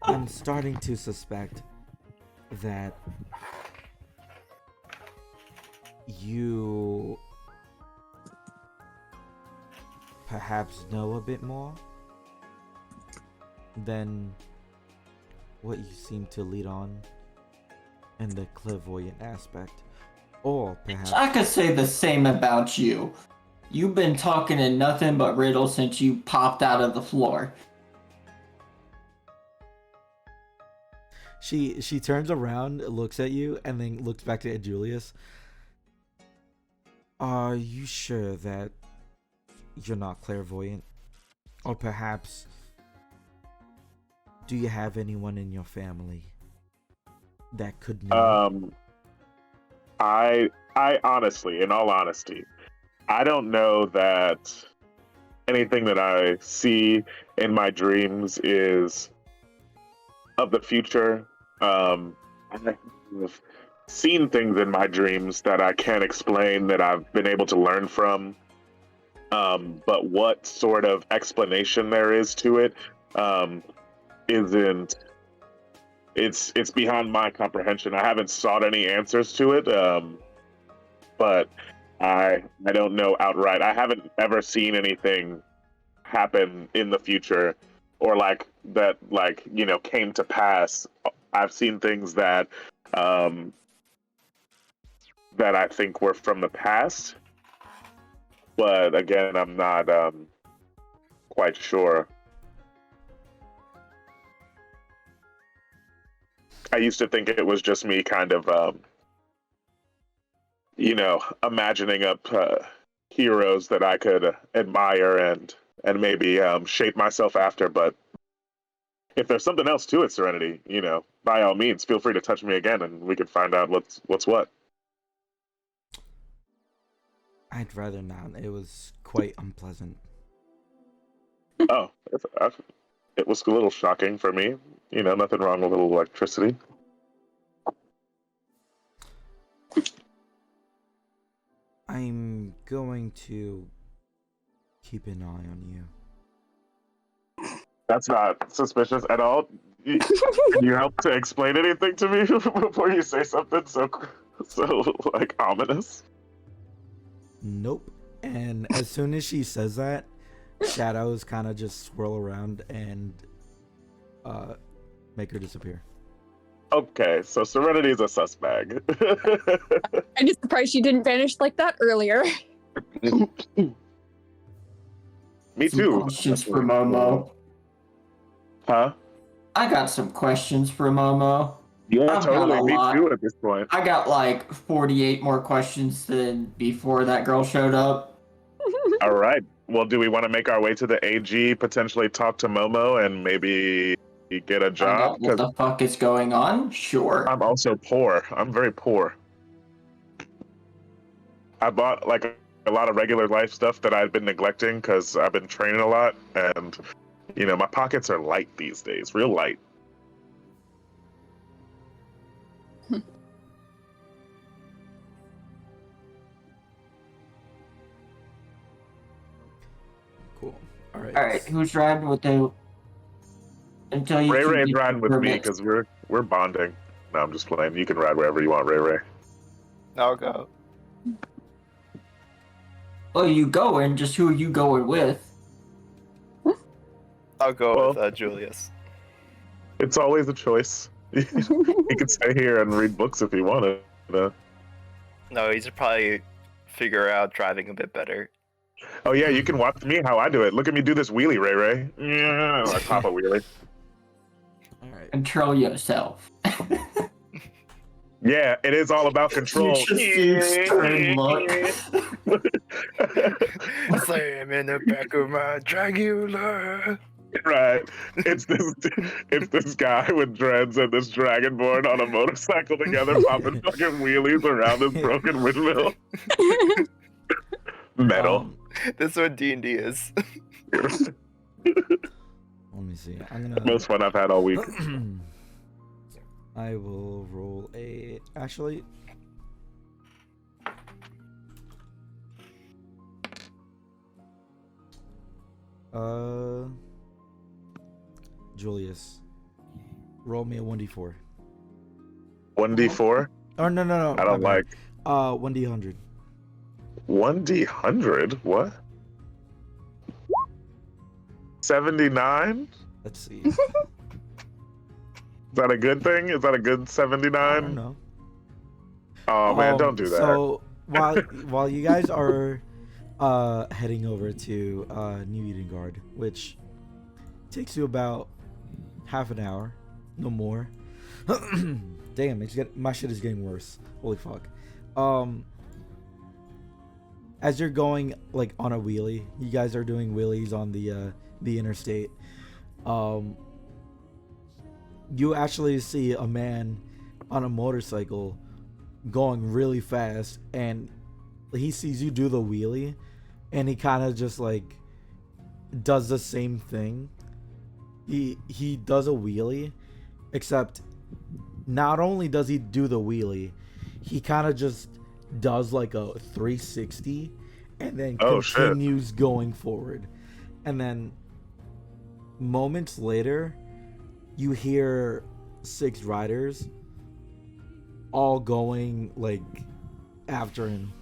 [SPEAKER 1] I'm starting to suspect that you perhaps know a bit more than what you seem to lead on in the clairvoyant aspect. Or perhaps
[SPEAKER 2] I could say the same about you. You've been talking in nothing but riddles since you popped out of the floor.
[SPEAKER 1] she turns around, looks at you, and then looks back to Julius. Are you sure that you're not clairvoyant? Or perhaps do you have anyone in your family that could know?
[SPEAKER 4] I honestly, in all honesty, I don't know that anything that I see in my dreams is of the future. I've seen things in my dreams that I can't explain, that I've been able to learn from. But what sort of explanation there is to it isn't. It's beyond my comprehension. I haven't sought any answers to it, but I don't know outright. I haven't ever seen anything happen in the future, or like that, like came to pass. I've seen things that that I think were from the past, but again, I'm not quite sure. I used to think it was just me kind of, imagining up heroes that I could admire and maybe shape myself after. But if there's something else to it, Serenity, by all means, feel free to touch me again, and we can find out what's what.
[SPEAKER 1] I'd rather not. It was quite unpleasant.
[SPEAKER 4] Oh, it was a little shocking for me. Nothing wrong with a little electricity.
[SPEAKER 1] I'm going to keep an eye on you.
[SPEAKER 4] That's not suspicious at all. Can you help to explain anything to me before you say something so like ominous?
[SPEAKER 1] Nope. And as soon as she says that, shadows kind of just swirl around and make her disappear.
[SPEAKER 4] Okay, so Serenity is a suspect.
[SPEAKER 3] I'm just surprised she didn't vanish like that earlier.
[SPEAKER 4] Me
[SPEAKER 2] Some
[SPEAKER 4] too.
[SPEAKER 2] questions for Momo.
[SPEAKER 4] Huh?
[SPEAKER 2] I got some questions for Momo.
[SPEAKER 4] Yeah,
[SPEAKER 2] I've
[SPEAKER 4] totally.
[SPEAKER 2] got a
[SPEAKER 4] Me
[SPEAKER 2] lot.
[SPEAKER 4] too at this point.
[SPEAKER 2] I got like 48 more questions than before that girl showed up.
[SPEAKER 4] All right. Well, do we want to make our way to the AG, potentially talk to Momo, and maybe get a
[SPEAKER 2] Find
[SPEAKER 4] job?
[SPEAKER 2] out what the fuck is going on? Sure.
[SPEAKER 4] I'm also poor. I'm very poor. I bought like a lot of regular life stuff that I've been neglecting because I've been training a lot, and my pockets are light these days, real light.
[SPEAKER 1] Cool. All right.
[SPEAKER 2] All right, who's riding with the? Until you
[SPEAKER 4] Ray
[SPEAKER 2] two
[SPEAKER 4] Ray's
[SPEAKER 2] get
[SPEAKER 4] riding
[SPEAKER 2] your
[SPEAKER 4] with me
[SPEAKER 2] permits.
[SPEAKER 4] because we're bonding. No, I'm just playing. You can ride wherever you want, Ray Ray.
[SPEAKER 5] I'll go.
[SPEAKER 2] Well, you going? Just who are you going with?
[SPEAKER 5] I'll go
[SPEAKER 4] Well-
[SPEAKER 5] with Julius.
[SPEAKER 4] It's always a choice. He could stay here and read books if he wanted.
[SPEAKER 5] No, he's probably figure out driving a bit better.
[SPEAKER 4] Oh yeah, you can watch me how I do it. Look at me do this wheelie, Ray Ray. Yeah, I pop a wheelie.
[SPEAKER 1] All right.
[SPEAKER 2] Control yourself.
[SPEAKER 4] Yeah, it is all about control.
[SPEAKER 2] You just see stern look.
[SPEAKER 5] Slam in the back of my Dragula.
[SPEAKER 4] Right. It's this guy with dreads and this dragonborn on a motorcycle together, popping fucking wheelies around this broken windmill. Metal.
[SPEAKER 5] This is what D&D is.
[SPEAKER 1] Let me see. I'm gonna.
[SPEAKER 4] Most fun I've had all week.
[SPEAKER 1] I will roll a. Actually. Julius, roll me a 1d4.
[SPEAKER 4] 1d4.
[SPEAKER 1] Oh no!
[SPEAKER 4] I don't like
[SPEAKER 1] 1d100.
[SPEAKER 4] 1d100. What? 79.
[SPEAKER 1] Let's see.
[SPEAKER 4] Is that a good thing? Is that a good
[SPEAKER 1] I
[SPEAKER 4] 79?
[SPEAKER 1] don't know.
[SPEAKER 4] Oh man, don't do that.
[SPEAKER 1] So while you guys are heading over to New Edengard, which takes you about half an hour, no more. Damn, my shit is getting worse. Holy fuck. As you're going like on a wheelie, you guys are doing wheelies on the interstate. You actually see a man on a motorcycle going really fast, and he sees you do the wheelie, and he kind of just like does the same thing. He does a wheelie, except not only does he do the wheelie, he kind of just does like a 360 and then continues going forward. And then moments later, you hear 6 riders all going like after him.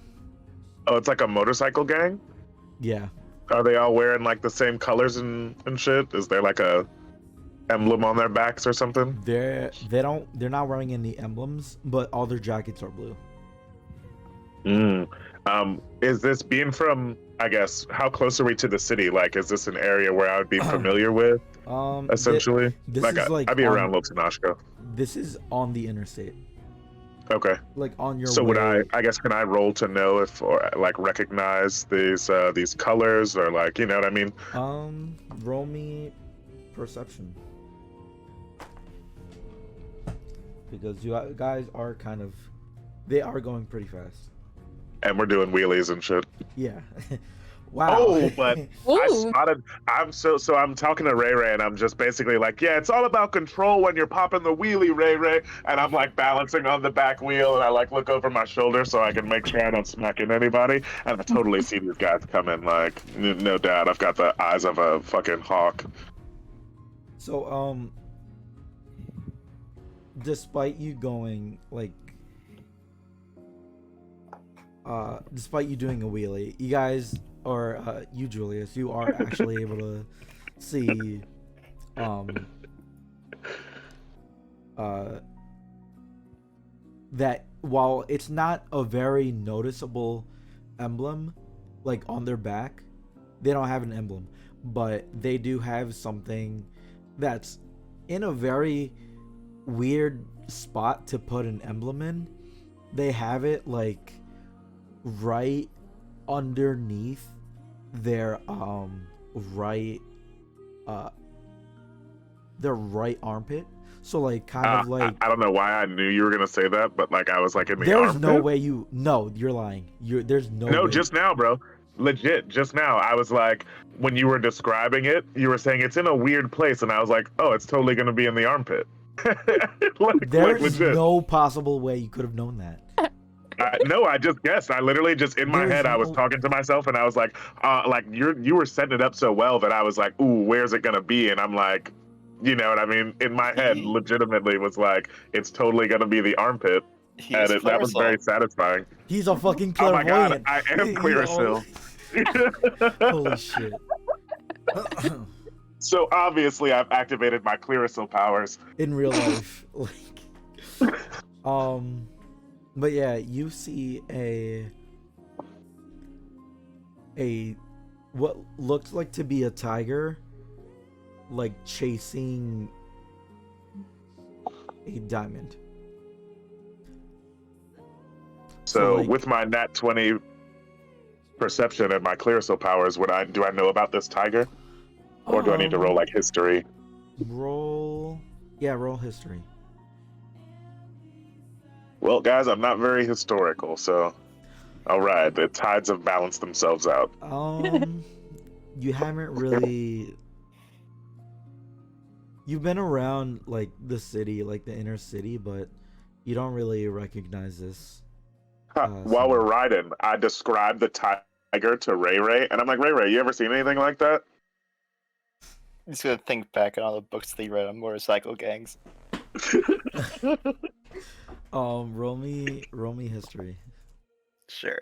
[SPEAKER 4] Oh, it's like a motorcycle gang?
[SPEAKER 1] Yeah.
[SPEAKER 4] Are they all wearing like the same colors and shit? Is there like a emblem on their backs or something?
[SPEAKER 1] They're not wearing any emblems, but all their jackets are blue.
[SPEAKER 4] Is this being from, I guess, how close are we to the city? Like, is this an area where I would be familiar with? Essentially,
[SPEAKER 1] this is like
[SPEAKER 4] I'd be around Lotinashko.
[SPEAKER 1] This is on the interstate.
[SPEAKER 4] Okay.
[SPEAKER 1] Like on your
[SPEAKER 4] So
[SPEAKER 1] way.
[SPEAKER 4] would I guess, can I roll to know if, or like recognize these colors, or like, you know what I mean?
[SPEAKER 1] Roll me perception. Because you guys are they are going pretty fast.
[SPEAKER 4] And we're doing wheelies and shit.
[SPEAKER 1] Yeah. Wow.
[SPEAKER 4] Oh, but I
[SPEAKER 3] Ooh.
[SPEAKER 4] spotted. I'm talking to Ray Ray, and I'm just basically like, yeah, it's all about control when you're popping the wheelie, Ray Ray. And I'm like balancing on the back wheel, and I like look over my shoulder so I can make sure I don't smack into anybody. And I totally see these guys coming. Like, no doubt, I've got the eyes of a fucking hawk.
[SPEAKER 1] So despite you going like despite you doing a wheelie, you guys, or you Julius, you are actually able to see that while it's not a very noticeable emblem like on their back, they don't have an emblem, but they do have something that's in a very weird spot to put an emblem in. They have it like right underneath their right armpit. So like kind of like
[SPEAKER 4] I don't know why I knew you were gonna say that, but like I was like in the
[SPEAKER 1] there's
[SPEAKER 4] armpit?
[SPEAKER 1] no way you're lying. There's no way.
[SPEAKER 4] Just now, bro. Legit, just now. I was like, when you were describing it, you were saying it's in a weird place, and I was like, oh, it's totally gonna be in the armpit.
[SPEAKER 1] There's
[SPEAKER 4] legit.
[SPEAKER 1] no possible way you could have known that.
[SPEAKER 4] No, I just guessed. I literally just in my
[SPEAKER 1] There's
[SPEAKER 4] head, I was
[SPEAKER 1] no-
[SPEAKER 4] talking to myself, and I was like you were setting it up so well that I was like, ooh, where's it gonna be? And I'm like, you know what I mean? In my head, legitimately was like, it's totally gonna be the armpit, and that was very satisfying.
[SPEAKER 1] He's a fucking
[SPEAKER 4] Oh my god,
[SPEAKER 1] clairvoyant.
[SPEAKER 4] I am clear still.
[SPEAKER 1] Holy shit.
[SPEAKER 4] So obviously, I've activated my Clearasil powers.
[SPEAKER 1] In real life, like, but yeah, you see a what looks like to be a tiger, like chasing a diamond.
[SPEAKER 4] So
[SPEAKER 1] like,
[SPEAKER 4] with my nat 20 perception and my clearasil powers, do I know about this tiger, or do I need to roll like history?
[SPEAKER 1] roll history.
[SPEAKER 4] Well, guys, I'm not very historical, so all right, the tides have balanced themselves out.
[SPEAKER 1] You haven't really. You've been around like the city, like the inner city, but you don't really recognize this.
[SPEAKER 4] While we're
[SPEAKER 1] Symbol.
[SPEAKER 4] riding, I described the tiger to Ray Ray, and I'm like, Ray Ray, you ever seen anything like that?
[SPEAKER 5] I'm just gonna think back on all the books that you read on motorcycle gangs.
[SPEAKER 1] Roll me history.
[SPEAKER 5] Sure.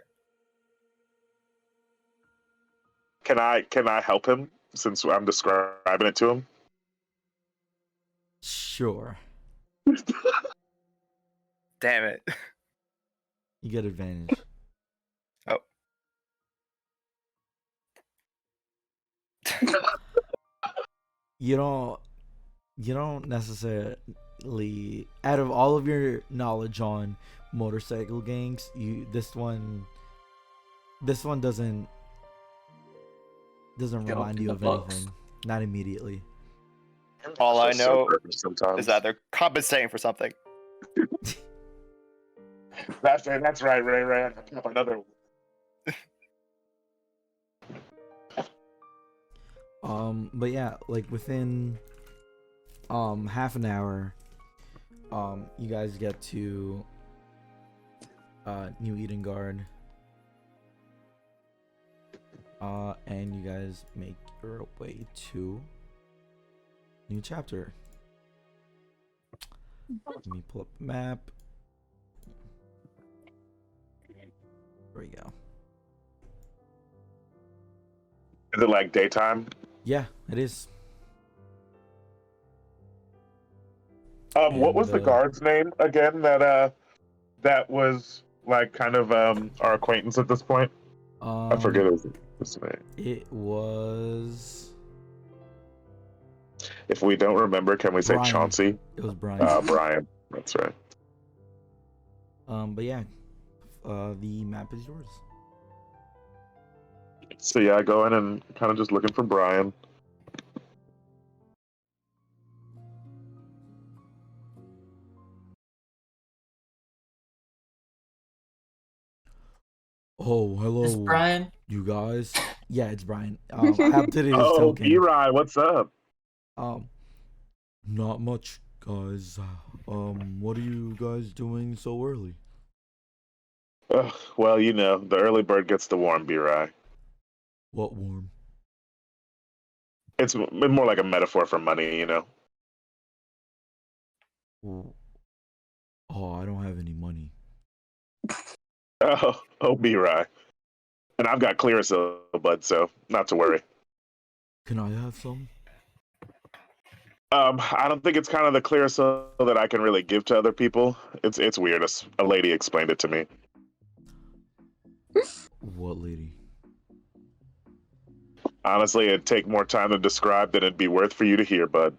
[SPEAKER 4] Can I help him since I'm describing it to him?
[SPEAKER 1] Sure.
[SPEAKER 5] Damn it.
[SPEAKER 1] You get advantage.
[SPEAKER 5] Oh.
[SPEAKER 1] You don't necessarily, out of all of your knowledge on motorcycle gangs, this one doesn't
[SPEAKER 2] Go
[SPEAKER 1] remind
[SPEAKER 2] to
[SPEAKER 1] you
[SPEAKER 2] the
[SPEAKER 1] of
[SPEAKER 2] books.
[SPEAKER 1] anything. Not immediately.
[SPEAKER 5] All I
[SPEAKER 4] So
[SPEAKER 5] know
[SPEAKER 4] perfect sometimes.
[SPEAKER 5] is that they're compensating for something.
[SPEAKER 4] That's right, Ray Ray. I can have another one.
[SPEAKER 1] But yeah, like within half an hour, you guys get to New Edengard. And you guys make your way to new chapter. Let me pull up the map. There we go.
[SPEAKER 4] Is it like daytime?
[SPEAKER 1] Yeah, it is.
[SPEAKER 4] What was the
[SPEAKER 1] And,
[SPEAKER 4] guard's name again? That was like kind of our acquaintance at this point. I forget his name.
[SPEAKER 1] It was
[SPEAKER 4] If we don't remember, can we say
[SPEAKER 1] Brian.
[SPEAKER 4] Chauncey?
[SPEAKER 1] It was Brian.
[SPEAKER 4] Brian. That's right.
[SPEAKER 1] But yeah, the map is yours.
[SPEAKER 4] So yeah, I go in and kind of just looking for Brian.
[SPEAKER 1] Oh, hello,
[SPEAKER 2] Is Brian?
[SPEAKER 1] you guys. Yeah, it's Brian. I updated his
[SPEAKER 4] Oh,
[SPEAKER 1] token.
[SPEAKER 4] Eli, what's up?
[SPEAKER 1] Not much, guys. What are you guys doing so early?
[SPEAKER 4] Well, you know, the early bird gets the worm, B-Rye.
[SPEAKER 1] What worm?
[SPEAKER 4] It's more like a metaphor for money, you know.
[SPEAKER 1] Oh, I don't have any money.
[SPEAKER 4] Oh, B-Rye. And I've got Clearasil, bud, so not to worry.
[SPEAKER 1] Can I have some?
[SPEAKER 4] I don't think it's kind of the Clearasil that I can really give to other people. It's weird. A lady explained it to me.
[SPEAKER 1] What lady?
[SPEAKER 4] Honestly, it'd take more time to describe than it'd be worth for you to hear, bud.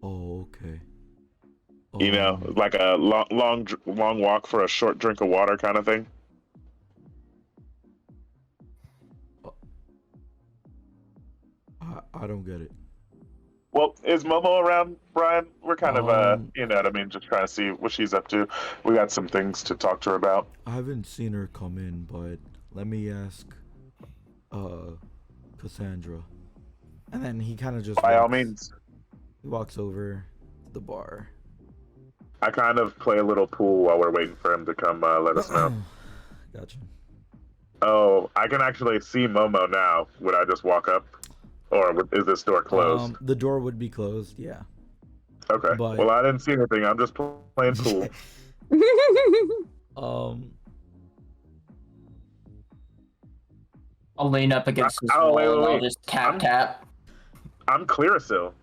[SPEAKER 1] Oh, okay.
[SPEAKER 4] You know, like a long walk for a short drink of water kind of thing.
[SPEAKER 1] I don't get it.
[SPEAKER 4] Well, is Momo around, Brian? We're kind of, you know what I mean, just trying to see what she's up to. We got some things to talk to her about.
[SPEAKER 1] I haven't seen her come in, but let me ask Cassandra. And then he kind of just
[SPEAKER 4] By all means.
[SPEAKER 1] He walks over to the bar.
[SPEAKER 4] I kind of play a little pool while we're waiting for him to come let us know.
[SPEAKER 1] Gotcha.
[SPEAKER 4] Oh, I can actually see Momo now. Would I just walk up? Or is this door closed?
[SPEAKER 1] The door would be closed, yeah.
[SPEAKER 4] Okay.
[SPEAKER 1] But...
[SPEAKER 4] Well, I didn't see anything. I'm just playing pool.
[SPEAKER 2] I'll lean up against this
[SPEAKER 4] Oh,
[SPEAKER 2] wall
[SPEAKER 4] wait,
[SPEAKER 2] and I'll
[SPEAKER 4] wait.
[SPEAKER 2] just tap.
[SPEAKER 4] I'm Clearasil.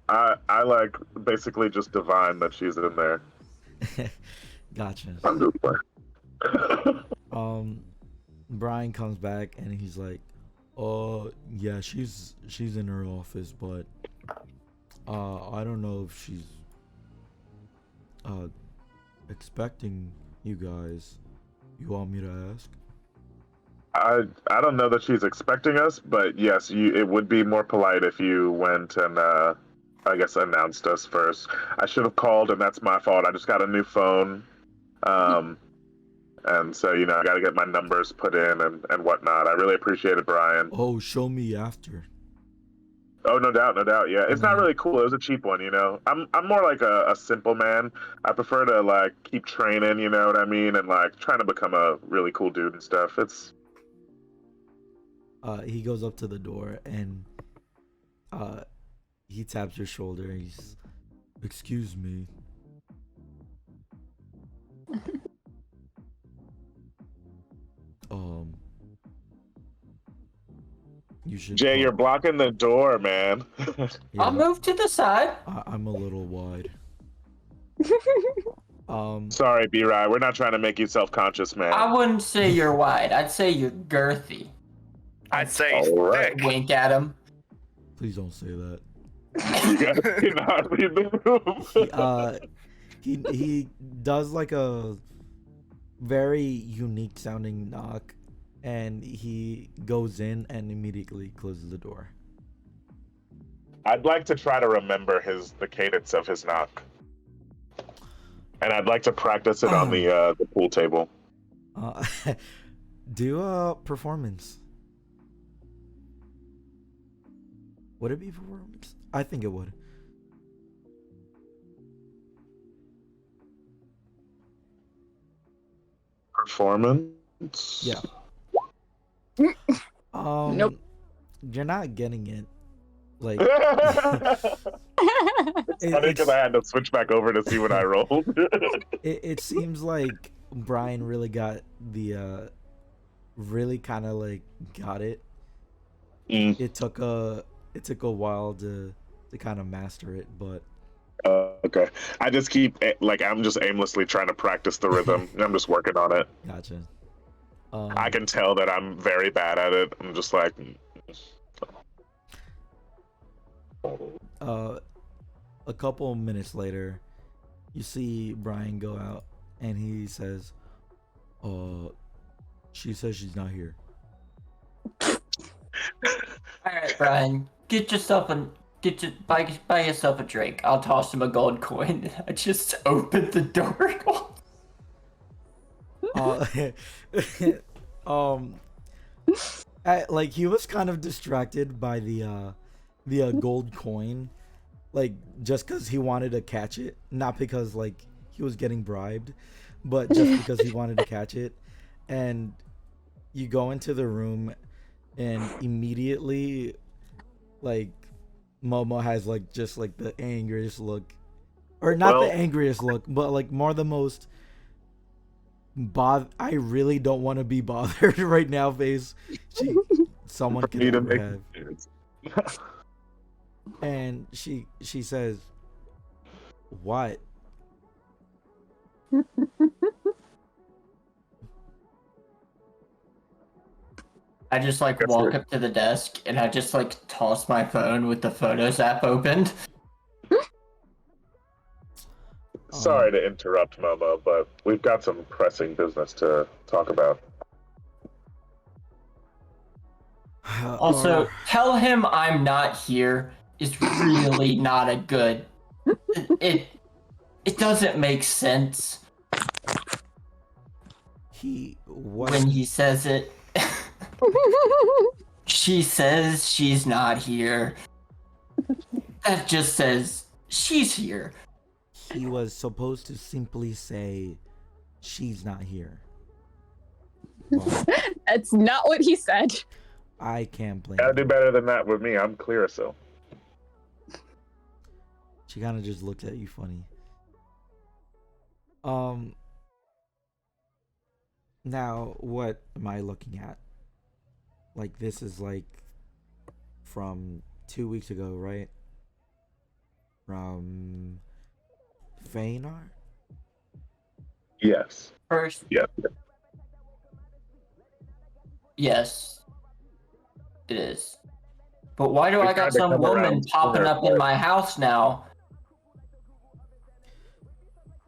[SPEAKER 4] I like basically just divine that she's in there.
[SPEAKER 1] Gotcha.
[SPEAKER 4] I'm just playing.
[SPEAKER 1] Brian comes back and he's like, yeah, she's in her office, but I don't know if she's expecting you guys. You want me to ask?
[SPEAKER 4] I don't know that she's expecting us, but yes, it would be more polite if you went and I guess announced us first. I should have called, and that's my fault. I just got a new phone, and so I got to get my numbers put in and whatnot. I really appreciate it, Brian.
[SPEAKER 1] Oh, show me after.
[SPEAKER 4] Oh, no doubt, no doubt. Yeah, it's not
[SPEAKER 1] Mhm.
[SPEAKER 4] really cool. It was a cheap one. I'm more like a simple man. I prefer to like keep training. You know what I mean, and like trying to become a really cool dude and stuff. It's
[SPEAKER 1] He goes up to the door and he taps your shoulder. He's, excuse me. Um, you should.
[SPEAKER 4] Jay, you're blocking the door, man.
[SPEAKER 2] I'll move to the side.
[SPEAKER 1] I'm a little wide.
[SPEAKER 4] Sorry, B-Rye. We're not trying to make you self-conscious, man.
[SPEAKER 2] I wouldn't say you're wide. I'd say you're girthy.
[SPEAKER 5] I'd say he's
[SPEAKER 4] All right.
[SPEAKER 5] thick.
[SPEAKER 2] Wink at him.
[SPEAKER 1] Please don't say that.
[SPEAKER 4] You guys cannot leave the room.
[SPEAKER 1] He does like a very unique sounding knock, and he goes in and immediately closes the door.
[SPEAKER 4] I'd like to try to remember the cadence of his knock, and I'd like to practice it on the pool table.
[SPEAKER 1] Do a performance. Would it be performance? I think it would.
[SPEAKER 4] Performance?
[SPEAKER 1] Yeah.
[SPEAKER 3] Nope.
[SPEAKER 1] You're not getting it. Like
[SPEAKER 4] It's funny because
[SPEAKER 1] it's-
[SPEAKER 4] I had to switch back over to see what I rolled.
[SPEAKER 1] it seems like Brian really got the really kind of like got it.
[SPEAKER 4] Mm.
[SPEAKER 1] It took a while to kind of master it, but
[SPEAKER 4] Okay. I just keep I'm just aimlessly trying to practice the rhythm. I'm just working on it.
[SPEAKER 1] gotcha.
[SPEAKER 4] I can tell that I'm very bad at it. I'm just like
[SPEAKER 1] a couple minutes later, you see Brian go out, and he says, she says she's not here."
[SPEAKER 2] Alright, Brian. Buy yourself a drink. I'll toss him a gold coin. I just opened the door.
[SPEAKER 1] Like he was kind of distracted by the gold coin, like just because he wanted to catch it, not because like he was getting bribed, but just because he wanted to catch it. And you go into the room, and immediately, like, Momo has like just like the angriest look, or not the angriest look, but like more the most I really don't want to be bothered right now face someone can
[SPEAKER 4] need to
[SPEAKER 1] ever
[SPEAKER 4] make
[SPEAKER 1] have. And she says, "What?"
[SPEAKER 2] I just like walk up to the desk and I just like toss my phone with the Photos app opened.
[SPEAKER 4] Sorry to interrupt, Momo, but we've got some pressing business to talk about.
[SPEAKER 2] Also, tell him I'm not here is really not a good. It doesn't make sense when he says it. She says she's not here. That just says she's here.
[SPEAKER 1] He was supposed to simply say, "She's not here." Well,
[SPEAKER 3] That's not what he said.
[SPEAKER 1] I can't blame
[SPEAKER 4] Gotta
[SPEAKER 1] her.
[SPEAKER 4] do better than that with me. I'm clear, so.
[SPEAKER 1] She kind of just looked at you funny. Now, what am I looking at? Like, this is like from 2 weeks ago, right? From Feynar?
[SPEAKER 4] Yes.
[SPEAKER 2] First,
[SPEAKER 4] Yeah.
[SPEAKER 2] yes, it is. But why do
[SPEAKER 4] We
[SPEAKER 2] I got
[SPEAKER 4] tried to
[SPEAKER 2] some
[SPEAKER 4] come
[SPEAKER 2] woman
[SPEAKER 4] around
[SPEAKER 2] popping
[SPEAKER 4] sooner,
[SPEAKER 2] up in
[SPEAKER 4] but-
[SPEAKER 2] my house now?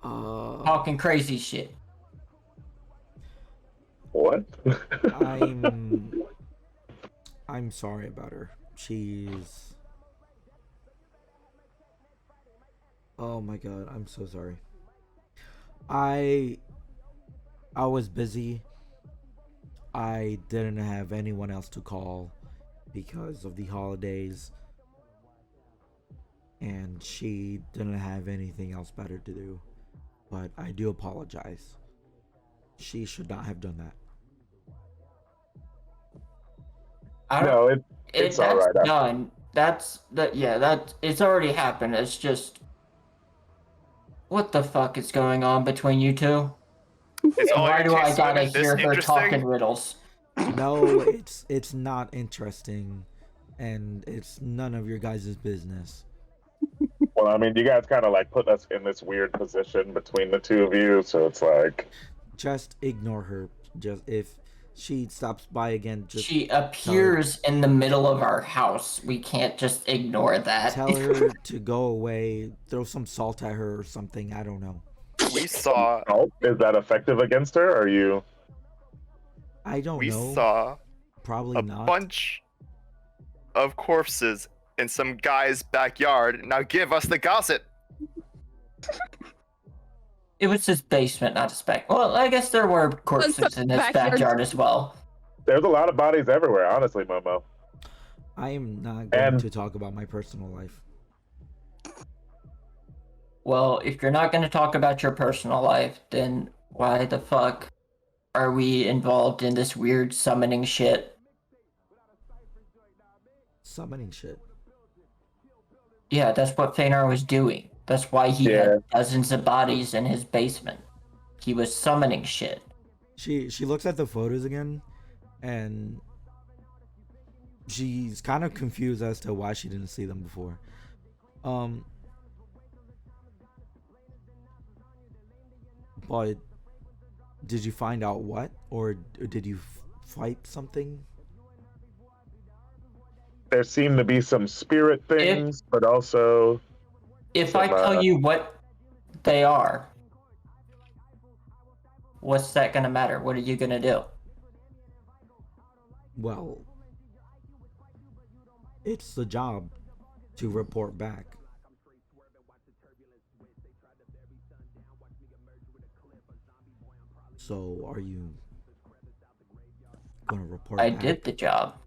[SPEAKER 2] talking crazy shit.
[SPEAKER 4] What?
[SPEAKER 1] I'm sorry about her. She's. Oh my god, I'm so sorry. I was busy. I didn't have anyone else to call because of the holidays, and she didn't have anything else better to do. But I do apologize. She should not have done that.
[SPEAKER 2] I don't.
[SPEAKER 4] No, it's all
[SPEAKER 2] That's
[SPEAKER 4] right.
[SPEAKER 2] done. That it's already happened. It's just, what the fuck is going on between you two?
[SPEAKER 5] Is all
[SPEAKER 2] Why
[SPEAKER 5] your
[SPEAKER 2] do
[SPEAKER 5] two
[SPEAKER 2] I gotta
[SPEAKER 5] swimming this
[SPEAKER 2] hear her talking
[SPEAKER 5] interesting?
[SPEAKER 2] riddles?
[SPEAKER 1] No, it's not interesting, and it's none of your guys' business.
[SPEAKER 4] Well, I mean, you guys kind of like put us in this weird position between the two of you, so it's like,
[SPEAKER 1] Just ignore her. Just if she stops by again, just
[SPEAKER 2] She appears in the middle of our house. We can't just ignore that.
[SPEAKER 1] tell her to go away. Throw some salt at her or something. I don't know.
[SPEAKER 5] We saw
[SPEAKER 4] oh, is that effective against her? Or are you?
[SPEAKER 1] I don't
[SPEAKER 5] we
[SPEAKER 1] know.
[SPEAKER 5] saw
[SPEAKER 1] Probably
[SPEAKER 5] a
[SPEAKER 1] not.
[SPEAKER 5] bunch of corpses in some guy's backyard. Now give us the gossip.
[SPEAKER 2] It was his basement, not his back. Well, I guess there were corpses in his backyard as well.
[SPEAKER 4] There's a lot of bodies everywhere, honestly, Momo.
[SPEAKER 1] I am not going
[SPEAKER 4] And-
[SPEAKER 1] to talk about my personal life.
[SPEAKER 2] Well, if you're not going to talk about your personal life, then why the fuck are we involved in this weird summoning shit?
[SPEAKER 1] Summoning shit.
[SPEAKER 2] Yeah, that's what Fenar was doing. That's why he had dozens of bodies in his basement. He was summoning shit.
[SPEAKER 1] She looks at the photos again, and she's kind of confused as to why she didn't see them before. But did you find out what, or did you fight something?
[SPEAKER 4] There seem to be some spirit things, but also.
[SPEAKER 2] If I tell you what they are, what's that gonna matter? What are you gonna do?
[SPEAKER 1] Well, it's the job to report back. So, are you gonna report
[SPEAKER 2] I
[SPEAKER 1] back?
[SPEAKER 2] did the job.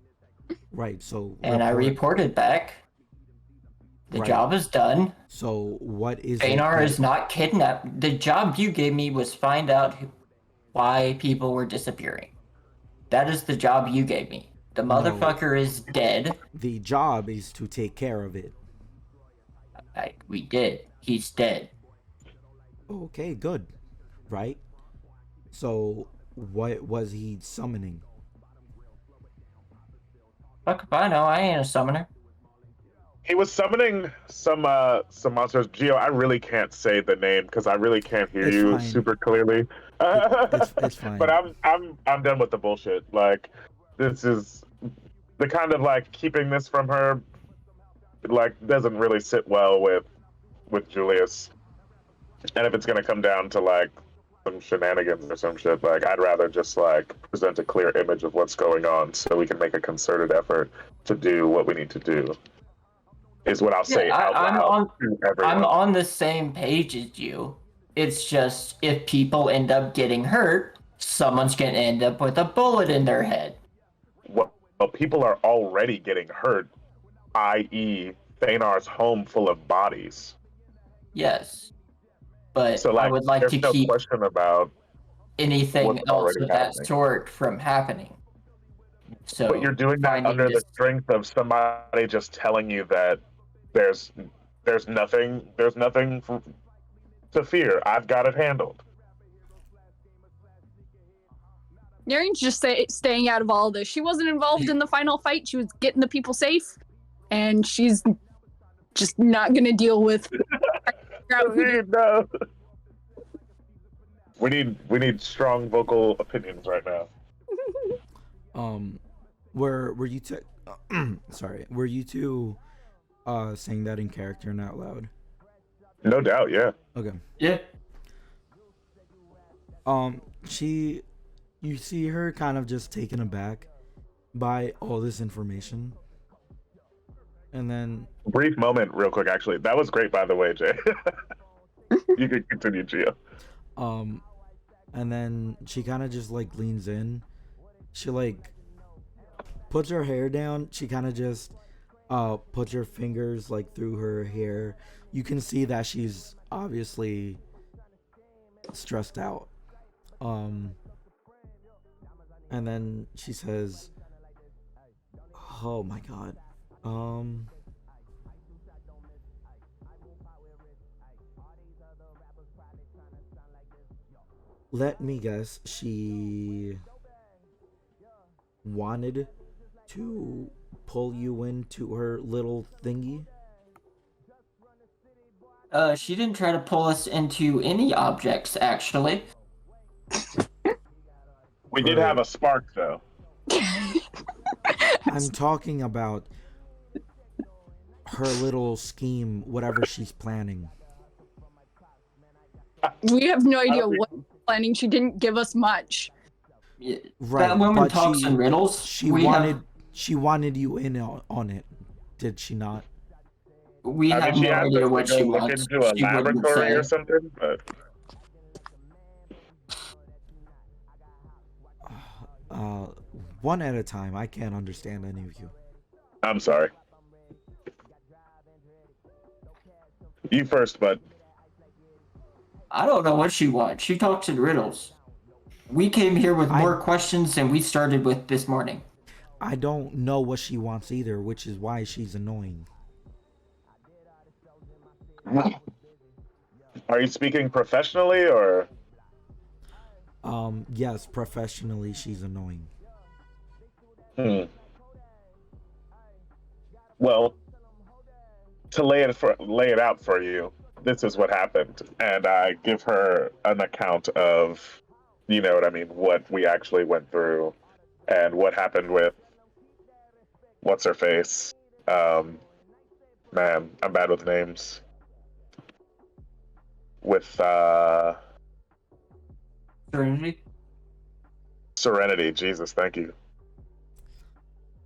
[SPEAKER 1] Right, so
[SPEAKER 2] And I reported back. The job is done.
[SPEAKER 1] So what is
[SPEAKER 2] Fenar is not kidnapped. The job you gave me was find out why people were disappearing. That is the job you gave me. The motherfucker is dead.
[SPEAKER 1] The job is to take care of it.
[SPEAKER 2] We did. He's dead.
[SPEAKER 1] Okay, good. Right? So what was he summoning?
[SPEAKER 2] Fuck if I know. I ain't a summoner.
[SPEAKER 4] He was summoning some monsters. Gio, I really can't say the name because I really can't hear you super clearly.
[SPEAKER 1] It's fine.
[SPEAKER 4] But I'm done with the bullshit. Like, this is the kind of like keeping this from her. Like, doesn't really sit well with Julius. And if it's gonna come down to like some shenanigans or some shit, like I'd rather just like present a clear image of what's going on so we can make a concerted effort to do what we need to do. Is what I'll say out loud to everyone.
[SPEAKER 2] I'm on the same page as you. It's just if people end up getting hurt, someone's gonna end up with a bullet in their head.
[SPEAKER 4] Well, people are already getting hurt, i.e., Thanar's home full of bodies.
[SPEAKER 2] Yes, but
[SPEAKER 4] so, like,
[SPEAKER 2] I would like to keep
[SPEAKER 4] question about
[SPEAKER 2] anything else of that sort from happening. So,
[SPEAKER 4] but you're doing that under the strength of somebody just telling you that there's nothing to fear. I've got it handled.
[SPEAKER 3] Narian's just staying out of all this. She wasn't involved in the final fight. She was getting the people safe, and she's just not gonna deal with.
[SPEAKER 4] No. We need strong vocal opinions right now.
[SPEAKER 1] Were you sorry, were you two saying that in character and out loud?
[SPEAKER 4] No doubt, yeah.
[SPEAKER 1] Okay.
[SPEAKER 2] Yeah.
[SPEAKER 1] She, you see her kind of just taken aback by all this information, and then
[SPEAKER 4] Brief moment, real quick. Actually, that was great, by the way, Jay. You could continue, Gio.
[SPEAKER 1] um, and then she kind of just like leans in. She like puts her hair down. She kind of just puts her fingers like through her hair. You can see that she's obviously stressed out. Um, and then she says, "Oh my god. Um, let me guess. She wanted to pull you into her little thingy."
[SPEAKER 2] She didn't try to pull us into any objects, actually.
[SPEAKER 4] We did have a spark, though.
[SPEAKER 1] I'm talking about her little scheme, whatever she's planning.
[SPEAKER 3] We have no idea
[SPEAKER 4] think-
[SPEAKER 3] what she's planning. She didn't give us much.
[SPEAKER 2] Yeah,
[SPEAKER 1] Right,
[SPEAKER 2] that woman
[SPEAKER 1] but
[SPEAKER 2] talks in riddles.
[SPEAKER 1] She wanted you in on it, did she not?
[SPEAKER 2] We
[SPEAKER 4] I
[SPEAKER 2] have
[SPEAKER 4] mean, she
[SPEAKER 2] no
[SPEAKER 4] asked
[SPEAKER 2] idea
[SPEAKER 4] us
[SPEAKER 2] what
[SPEAKER 4] to
[SPEAKER 2] she
[SPEAKER 4] go look
[SPEAKER 2] wants.
[SPEAKER 4] into a
[SPEAKER 2] She wouldn't
[SPEAKER 4] laboratory
[SPEAKER 2] say.
[SPEAKER 4] or something, but
[SPEAKER 1] Uh, one at a time. I can't understand any of you.
[SPEAKER 4] I'm sorry. You first, bud.
[SPEAKER 2] I don't know what she wants. She talks in riddles. We came here with more questions than we started with this morning.
[SPEAKER 1] I don't know what she wants either, which is why she's annoying.
[SPEAKER 4] Are you speaking professionally or?
[SPEAKER 1] Yes, professionally, she's annoying.
[SPEAKER 4] Well, to lay it out for you, this is what happened, and I give her an account of, you know what I mean, what we actually went through, and what happened with what's her face. Man, I'm bad with names. With
[SPEAKER 2] Serenity?
[SPEAKER 4] Serenity, Jesus, thank you.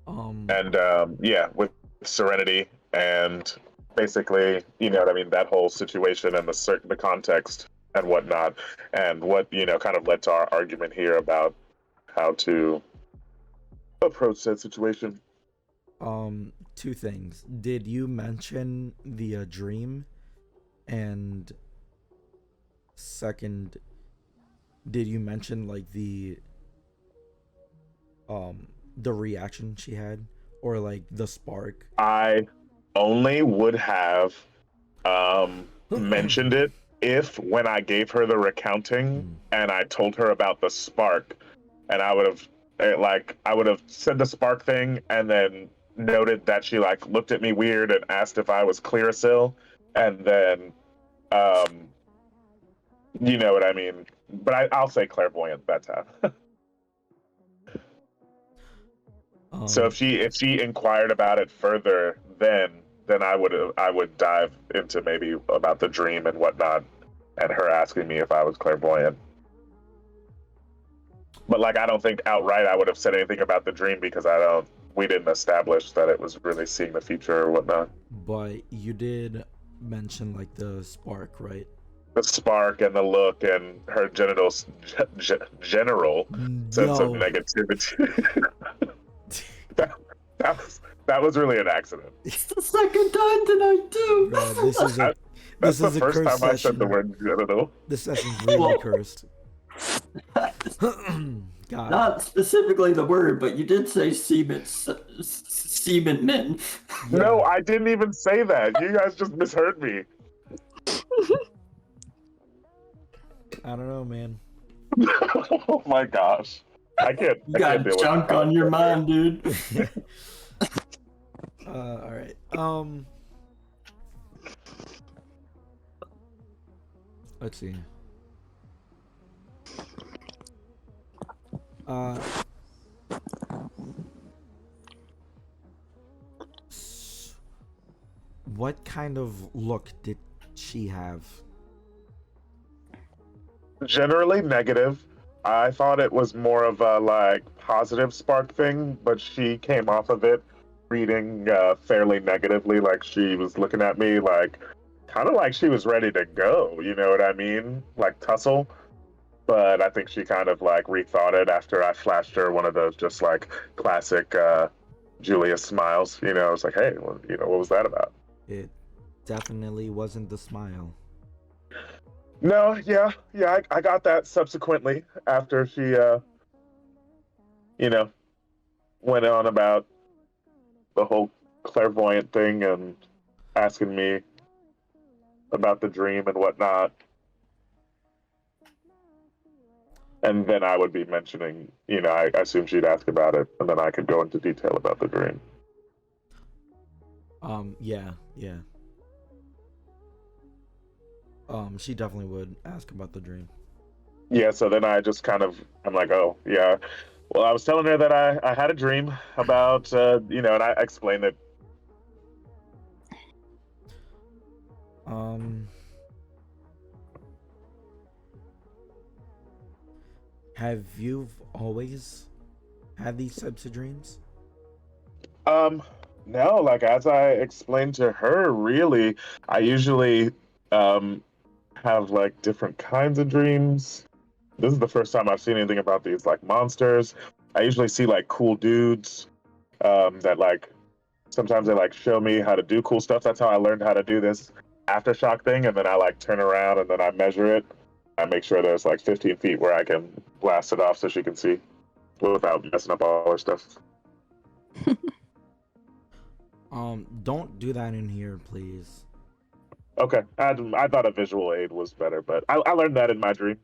[SPEAKER 4] And yeah, with Serenity, and basically, you know what I mean, that whole situation and the context and whatnot, and what, you know, kind of led to our argument here about how to approach that situation.
[SPEAKER 1] Two things. Did you mention the dream? And second, did you mention like the reaction she had, or like the spark?
[SPEAKER 4] I only would have mentioned it if, when I gave her the recounting and I told her about the spark, and I would have said the spark thing and then noted that she like looked at me weird and asked if I was Clearasil, and then you know what I mean. But I'll say clairvoyant that time. So if she inquired about it further, then I would dive into maybe about the dream and whatnot, and her asking me if I was clairvoyant. But like, I don't think outright I would have said anything about the dream because we didn't establish that it was really seeing the future or whatnot.
[SPEAKER 1] But you did mention like the spark, right?
[SPEAKER 4] The spark and the look and her general sense of negativity. that was really an accident.
[SPEAKER 2] It's the second time tonight, too.
[SPEAKER 1] Bro, this is a
[SPEAKER 4] That's
[SPEAKER 1] this
[SPEAKER 4] the
[SPEAKER 1] is a
[SPEAKER 4] first
[SPEAKER 1] cursed
[SPEAKER 4] time I said
[SPEAKER 1] session.
[SPEAKER 4] the word genital.
[SPEAKER 1] This session's really cursed. God.
[SPEAKER 2] Not specifically the word, but you did say semen men.
[SPEAKER 1] Yeah.
[SPEAKER 4] No, I didn't even say that. You guys just misheard me.
[SPEAKER 1] I don't know, man.
[SPEAKER 4] Oh my gosh. I can't.
[SPEAKER 2] You got
[SPEAKER 4] deal with
[SPEAKER 2] junk
[SPEAKER 4] that.
[SPEAKER 2] on your mind, dude.
[SPEAKER 1] All right. Let's see. What kind of look did she have?
[SPEAKER 4] Generally negative. I thought it was more of a like positive spark thing, but she came off of it reading fairly negatively. Like she was looking at me like kind of like she was ready to go. You know what I mean? Like tussle. But I think she kind of like rethought it after I flashed her one of those just like classic Julia smiles. You know, it's like, hey, well, you know, what was that about?
[SPEAKER 1] It definitely wasn't the smile.
[SPEAKER 4] No, yeah, I got that subsequently after she, you know, went on about the whole clairvoyant thing and asking me about the dream and whatnot. And then I would be mentioning, you know, I assume she'd ask about it, and then I could go into detail about the dream.
[SPEAKER 1] Yeah, yeah. She definitely would ask about the dream.
[SPEAKER 4] Yeah, so then I just kind of, I'm like, oh, yeah. Well, I was telling her that I had a dream about, you know, and I explained it.
[SPEAKER 1] Um, have you always had these types of dreams?
[SPEAKER 4] Um, no, like as I explained to her, really, I usually um have like different kinds of dreams. This is the first time I've seen anything about these like monsters. I usually see like cool dudes that like sometimes they like show me how to do cool stuff. That's how I learned how to do this aftershock thing, and then I like turn around and then I measure it. I make sure there's like 15 feet where I can blast it off so she can see without messing up all her stuff.
[SPEAKER 1] Don't do that in here, please.
[SPEAKER 4] Okay, I thought a visual aid was better, but I learned that in my dream.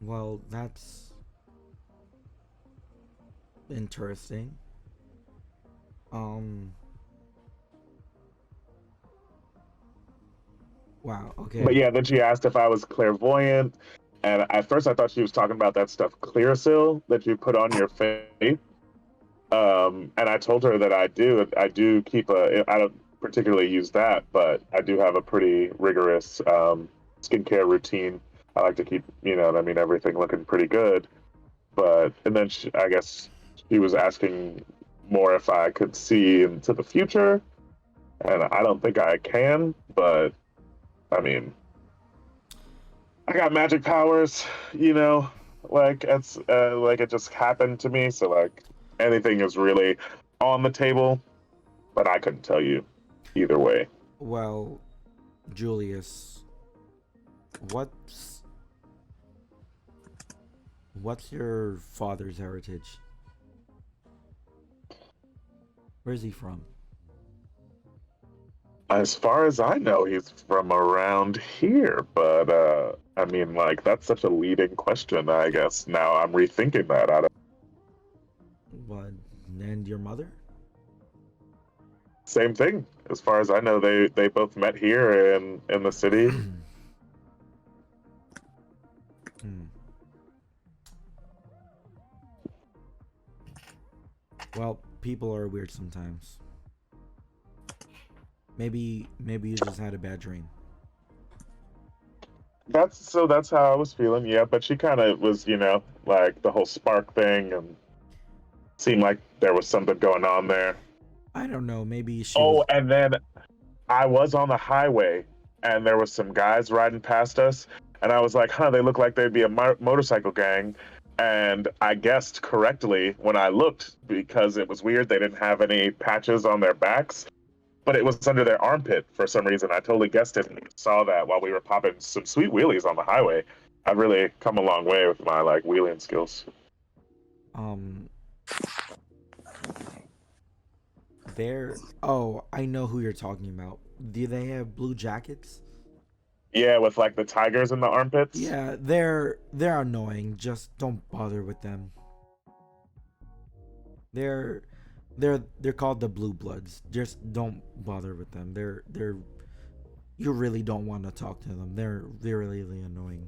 [SPEAKER 1] Well, that's interesting. Um, wow, okay.
[SPEAKER 4] But yeah, then she asked if I was clairvoyant, and at first I thought she was talking about that stuff Clearasil that you put on your face. And I told her that I do. I do keep a. I don't particularly use that, but I do have a pretty rigorous skincare routine. I like to keep, you know, what I mean, everything looking pretty good. But and then I guess she was asking more if I could see into the future, and I don't think I can. But I mean, I got magic powers, you know, like it just happened to me. So like anything is really on the table, but I couldn't tell you either way.
[SPEAKER 1] Well, Julius, what's what's your father's heritage? Where's he from?
[SPEAKER 4] As far as I know, he's from around here, but I mean, like that's such a leading question. I guess now I'm rethinking that. I don't.
[SPEAKER 1] What? And your mother?
[SPEAKER 4] Same thing. As far as I know, they both met here in the city.
[SPEAKER 1] Hmm. Well, people are weird sometimes. Maybe you just had a bad dream.
[SPEAKER 4] That's how I was feeling. Yeah, but she kind of was, you know, like the whole spark thing, and seemed like there was something going on there.
[SPEAKER 1] I don't know. Maybe she
[SPEAKER 4] Oh,
[SPEAKER 1] was.
[SPEAKER 4] and then I was on the highway, and there was some guys riding past us, and I was like, "Huh, they look like they'd be a motorcycle gang." And I guessed correctly when I looked because it was weird. They didn't have any patches on their backs, but it was under their armpit for some reason. I totally guessed it and saw that while we were popping some sweet wheelies on the highway. I've really come a long way with my like wheeling skills.
[SPEAKER 1] Um. They're. Oh, I know who you're talking about. Do they have blue jackets?
[SPEAKER 4] Yeah, with like the tigers in the armpits.
[SPEAKER 1] Yeah, they're annoying. Just don't bother with them. They're they're called the blue bloods. Just don't bother with them. They're you really don't want to talk to them. They're really annoying.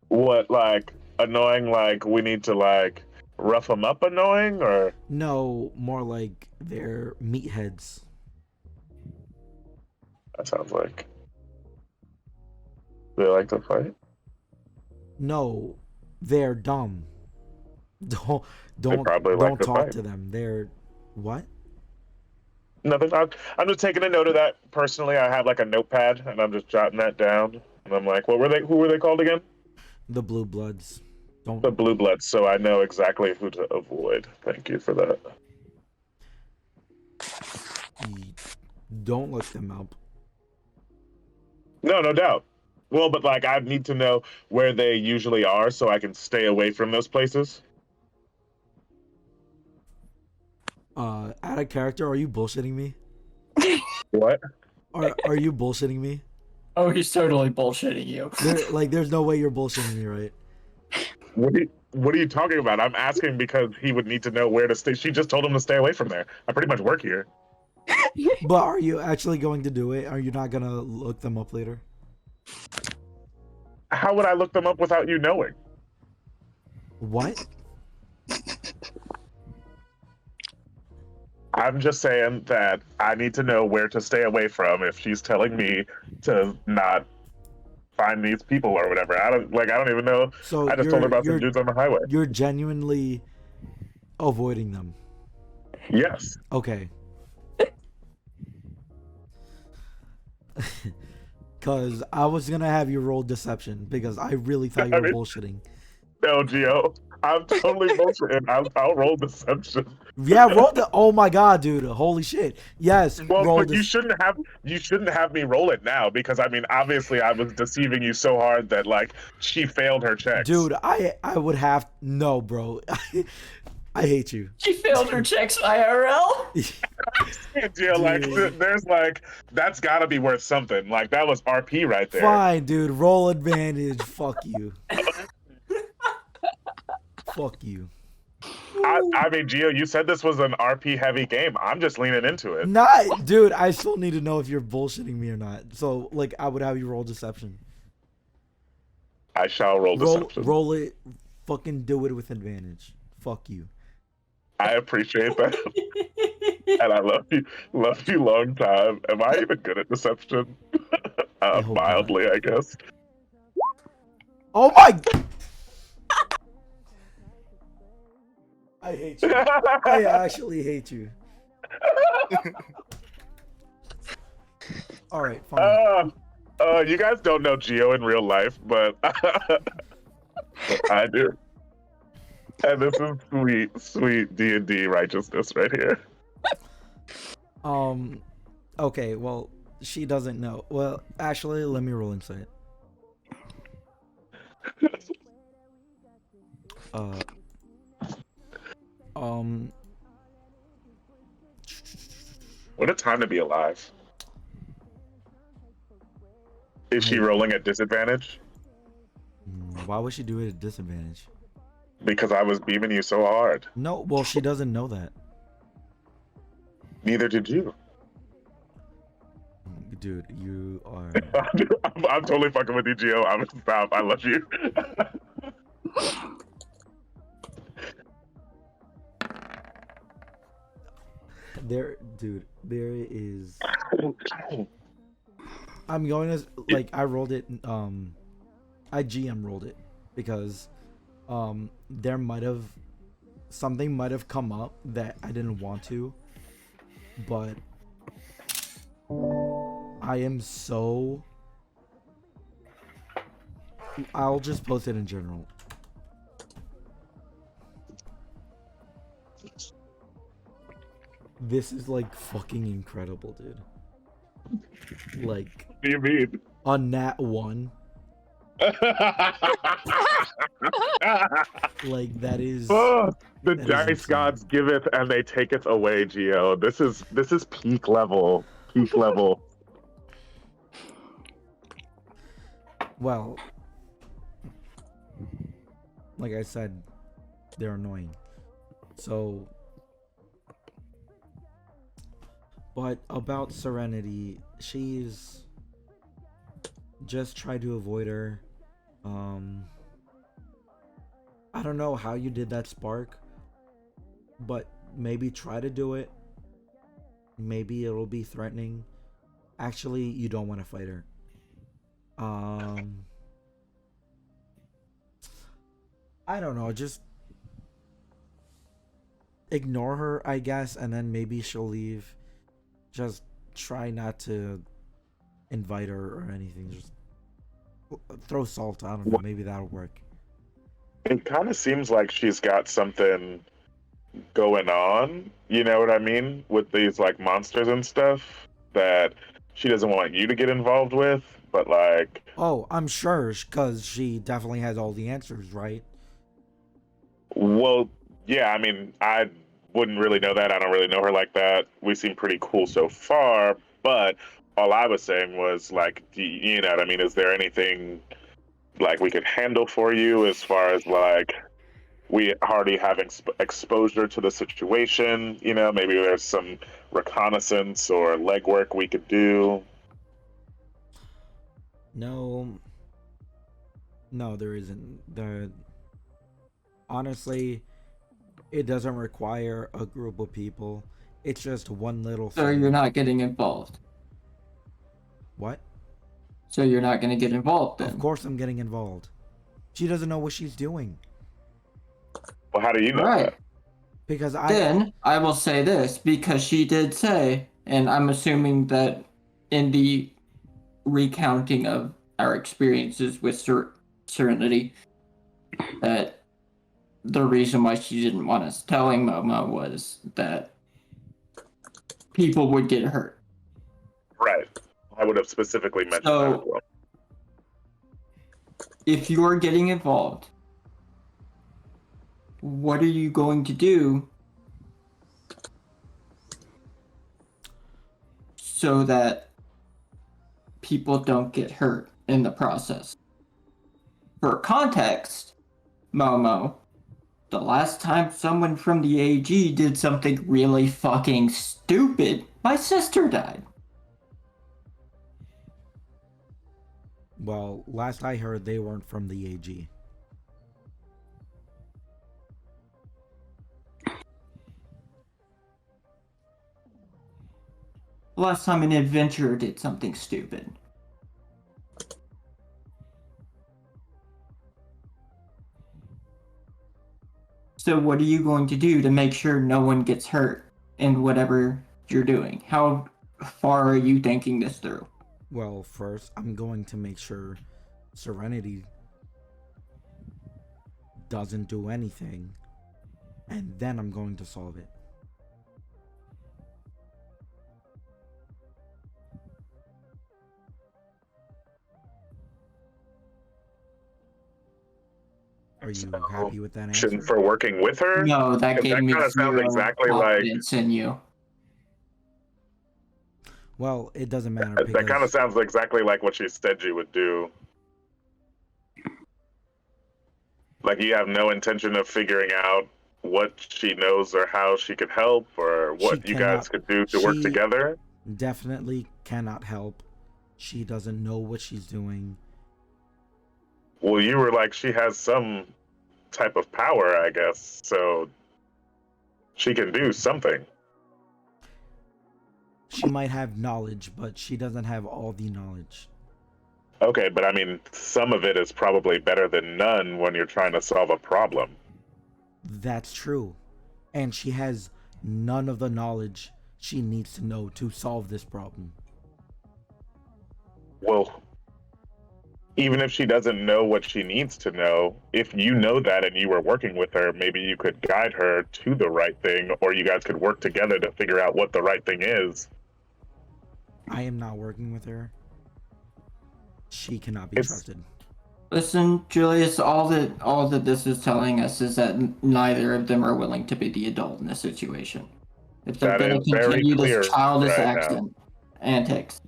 [SPEAKER 4] What like annoying? Like we need to like rough them up annoying or
[SPEAKER 1] No, more like they're meatheads.
[SPEAKER 4] that sounds like They like to fight.
[SPEAKER 1] No, they're dumb. Don't
[SPEAKER 4] They probably like
[SPEAKER 1] don't
[SPEAKER 4] to
[SPEAKER 1] talk
[SPEAKER 4] fight.
[SPEAKER 1] to them. They're what?
[SPEAKER 4] Nothing. I'm just taking a note of that. Personally, I have like a notepad, and I'm just jotting that down. And I'm like, what were they? Who were they called again?
[SPEAKER 1] The blue bloods. Don't
[SPEAKER 4] The Blue Bloods. So I know exactly who to avoid. Thank you for that.
[SPEAKER 1] don't look them up.
[SPEAKER 4] No, no doubt. Well, but like I need to know where they usually are so I can stay away from those places.
[SPEAKER 1] Out of character, are you bullshitting me?
[SPEAKER 4] What?
[SPEAKER 1] Are you bullshitting me?
[SPEAKER 2] Oh, he's totally bullshitting you.
[SPEAKER 1] There's no way you're bullshitting me, right?
[SPEAKER 4] What are you talking about? I'm asking because he would need to know where to stay. She just told him to stay away from there. I pretty much work here.
[SPEAKER 1] But are you actually going to do it? Are you not gonna look them up later?
[SPEAKER 4] How would I look them up without you knowing?
[SPEAKER 1] What?
[SPEAKER 4] I'm just saying that I need to know where to stay away from if she's telling me to not find these people or whatever. I don't even know.
[SPEAKER 1] So
[SPEAKER 4] I just told her about some dudes on the highway.
[SPEAKER 1] You're genuinely avoiding them.
[SPEAKER 4] Yes.
[SPEAKER 1] Okay. Cause I was gonna have you roll deception because I really thought you were bullshitting.
[SPEAKER 4] No, Gio. I'm totally bullshitting. I'll roll deception.
[SPEAKER 1] Yeah, roll the. Oh my god, dude! Holy shit! Yes,
[SPEAKER 4] Well,
[SPEAKER 1] roll
[SPEAKER 4] but you shouldn't have me roll it now because I mean, obviously, I was deceiving you so hard that like she failed her checks.
[SPEAKER 1] Dude, I would have no, bro. I hate you.
[SPEAKER 2] She failed her checks IRL.
[SPEAKER 4] Gio, like, there's like that's got to be worth something. Like that was RP right there.
[SPEAKER 1] Fine, dude. Roll advantage. Fuck you. Fuck you.
[SPEAKER 4] I mean, Gio, you said this was an RP heavy game. I'm just leaning into it.
[SPEAKER 1] Not, dude. I still need to know if you're bullshitting me or not. So, like, I would have you roll deception.
[SPEAKER 4] I shall roll deception.
[SPEAKER 1] Roll it. Fucking do it with advantage. Fuck you.
[SPEAKER 4] I appreciate that, and I love you long time. Am I even good at deception? Mildly, I guess.
[SPEAKER 1] Oh my! I hate you. I actually hate you. All right, fine.
[SPEAKER 4] You guys don't know Gio in real life, but I do. And this is sweet, sweet D&D righteousness right here.
[SPEAKER 1] Okay, well, she doesn't know. Well, actually, let me roll insight.
[SPEAKER 4] What a time to be alive. Is she rolling at disadvantage?
[SPEAKER 1] Why would she do it at disadvantage?
[SPEAKER 4] Because I was beaming you so hard.
[SPEAKER 1] No, well, she doesn't know that.
[SPEAKER 4] Neither did you.
[SPEAKER 1] Dude, you are...
[SPEAKER 4] I'm totally fucking with you, Gio. I'm gonna stop. I love you.
[SPEAKER 1] there is... I'm going to... Like, I rolled it... I GM rolled it. Because... there might have... Something might have come up that I didn't want to. But... I am so... I'll just post it in general. This is like fucking incredible, dude. Like...
[SPEAKER 4] What do you mean?
[SPEAKER 1] A nat 1. Like that is...
[SPEAKER 4] The dice gods giveth and they taketh away, Gio. This is peak level. Peak level.
[SPEAKER 1] Well, like I said, they're annoying. So, but about Serenity, she's just try to avoid her. I don't know how you did that spark, but maybe try to do it. Maybe it'll be threatening. Actually, you don't want to fight her. Um, I don't know. Just ignore her, I guess, and then maybe she'll leave. Just try not to invite her or anything. Just throw salt. I don't know. Maybe that'll work.
[SPEAKER 4] It kind of seems like she's got something going on, you know what I mean, with these like monsters and stuff that she doesn't want you to get involved with, but like,
[SPEAKER 1] Oh, I'm sure, because she definitely has all the answers, right?
[SPEAKER 4] well, yeah, I mean, I wouldn't really know that. I don't really know her like that. We seem pretty cool so far, but all I was saying was like, you know what I mean? Is there anything like we could handle for you as far as like we already have exposure to the situation? You know, maybe there's some reconnaissance or legwork we could do.
[SPEAKER 1] No, no, there isn't. Honestly, it doesn't require a group of people. It's just one little
[SPEAKER 2] So
[SPEAKER 1] thing.
[SPEAKER 2] you're not getting involved.
[SPEAKER 1] What?
[SPEAKER 2] So you're not going to get involved then.
[SPEAKER 1] Of course I'm getting involved. She doesn't know what she's doing.
[SPEAKER 4] Well, how do you know
[SPEAKER 2] Right.
[SPEAKER 4] that?
[SPEAKER 1] Because
[SPEAKER 2] Then I will say this, because she did say, and I'm assuming that in the recounting of our experiences with Serenity, that the reason why she didn't want us telling Momo was that people would get hurt.
[SPEAKER 4] Right. I would have specifically mentioned that as
[SPEAKER 2] So
[SPEAKER 4] well.
[SPEAKER 2] if you're getting involved, what are you going to do so that people don't get hurt in the process? For context, Momo, the last time someone from the AG did something really fucking stupid, my sister died.
[SPEAKER 1] Well, last I heard, they weren't from the AG.
[SPEAKER 2] Last time an adventurer did something stupid. So what are you going to do to make sure no one gets hurt in whatever you're doing? How far are you thinking this through?
[SPEAKER 1] Well, first, I'm going to make sure Serenity doesn't do anything, and then I'm going to solve it. Are you
[SPEAKER 4] So,
[SPEAKER 1] happy with that answer?
[SPEAKER 4] for working with her?
[SPEAKER 2] No, that
[SPEAKER 4] 'Cause
[SPEAKER 2] gave
[SPEAKER 4] that
[SPEAKER 2] me
[SPEAKER 4] kind of sounds
[SPEAKER 2] zero
[SPEAKER 4] exactly like
[SPEAKER 2] confidence in you.
[SPEAKER 1] Well, it doesn't matter
[SPEAKER 4] that kind of
[SPEAKER 1] because
[SPEAKER 4] sounds exactly like what she said you would do. Like you have no intention of figuring out what she knows or how she could help or
[SPEAKER 1] she
[SPEAKER 4] what you guys
[SPEAKER 1] cannot.
[SPEAKER 4] could do to work
[SPEAKER 1] She
[SPEAKER 4] together.
[SPEAKER 1] definitely cannot help. She doesn't know what she's doing.
[SPEAKER 4] Well, you were like, she has some type of power, I guess, so she can do something.
[SPEAKER 1] She might have knowledge, but she doesn't have all the knowledge.
[SPEAKER 4] Okay, but I mean, some of it is probably better than none when you're trying to solve a problem.
[SPEAKER 1] That's true. And she has none of the knowledge she needs to know to solve this problem.
[SPEAKER 4] Well, even if she doesn't know what she needs to know, if you know that and you were working with her, maybe you could guide her to the right thing, or you guys could work together to figure out what the right thing is.
[SPEAKER 1] I am not working with her. She cannot be trusted.
[SPEAKER 2] Listen, Julius, all that this is telling us is that neither of them are willing to be the adult in this situation. If they're
[SPEAKER 4] That
[SPEAKER 2] going
[SPEAKER 4] is
[SPEAKER 2] to
[SPEAKER 4] very
[SPEAKER 2] continue
[SPEAKER 4] clear
[SPEAKER 2] this childish
[SPEAKER 4] right now.
[SPEAKER 2] antics,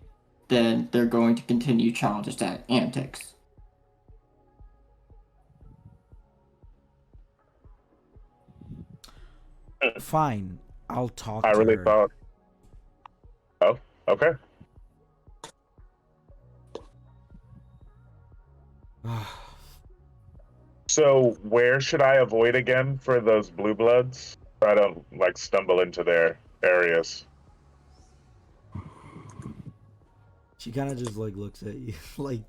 [SPEAKER 2] then they're going to continue childish antics.
[SPEAKER 1] Fine. I'll talk
[SPEAKER 4] I
[SPEAKER 1] to
[SPEAKER 4] really
[SPEAKER 1] her.
[SPEAKER 4] thought. Oh, okay. So, where should I avoid again for those blue bloods? So I don't like stumble into their areas.
[SPEAKER 1] She kind of just like looks at you like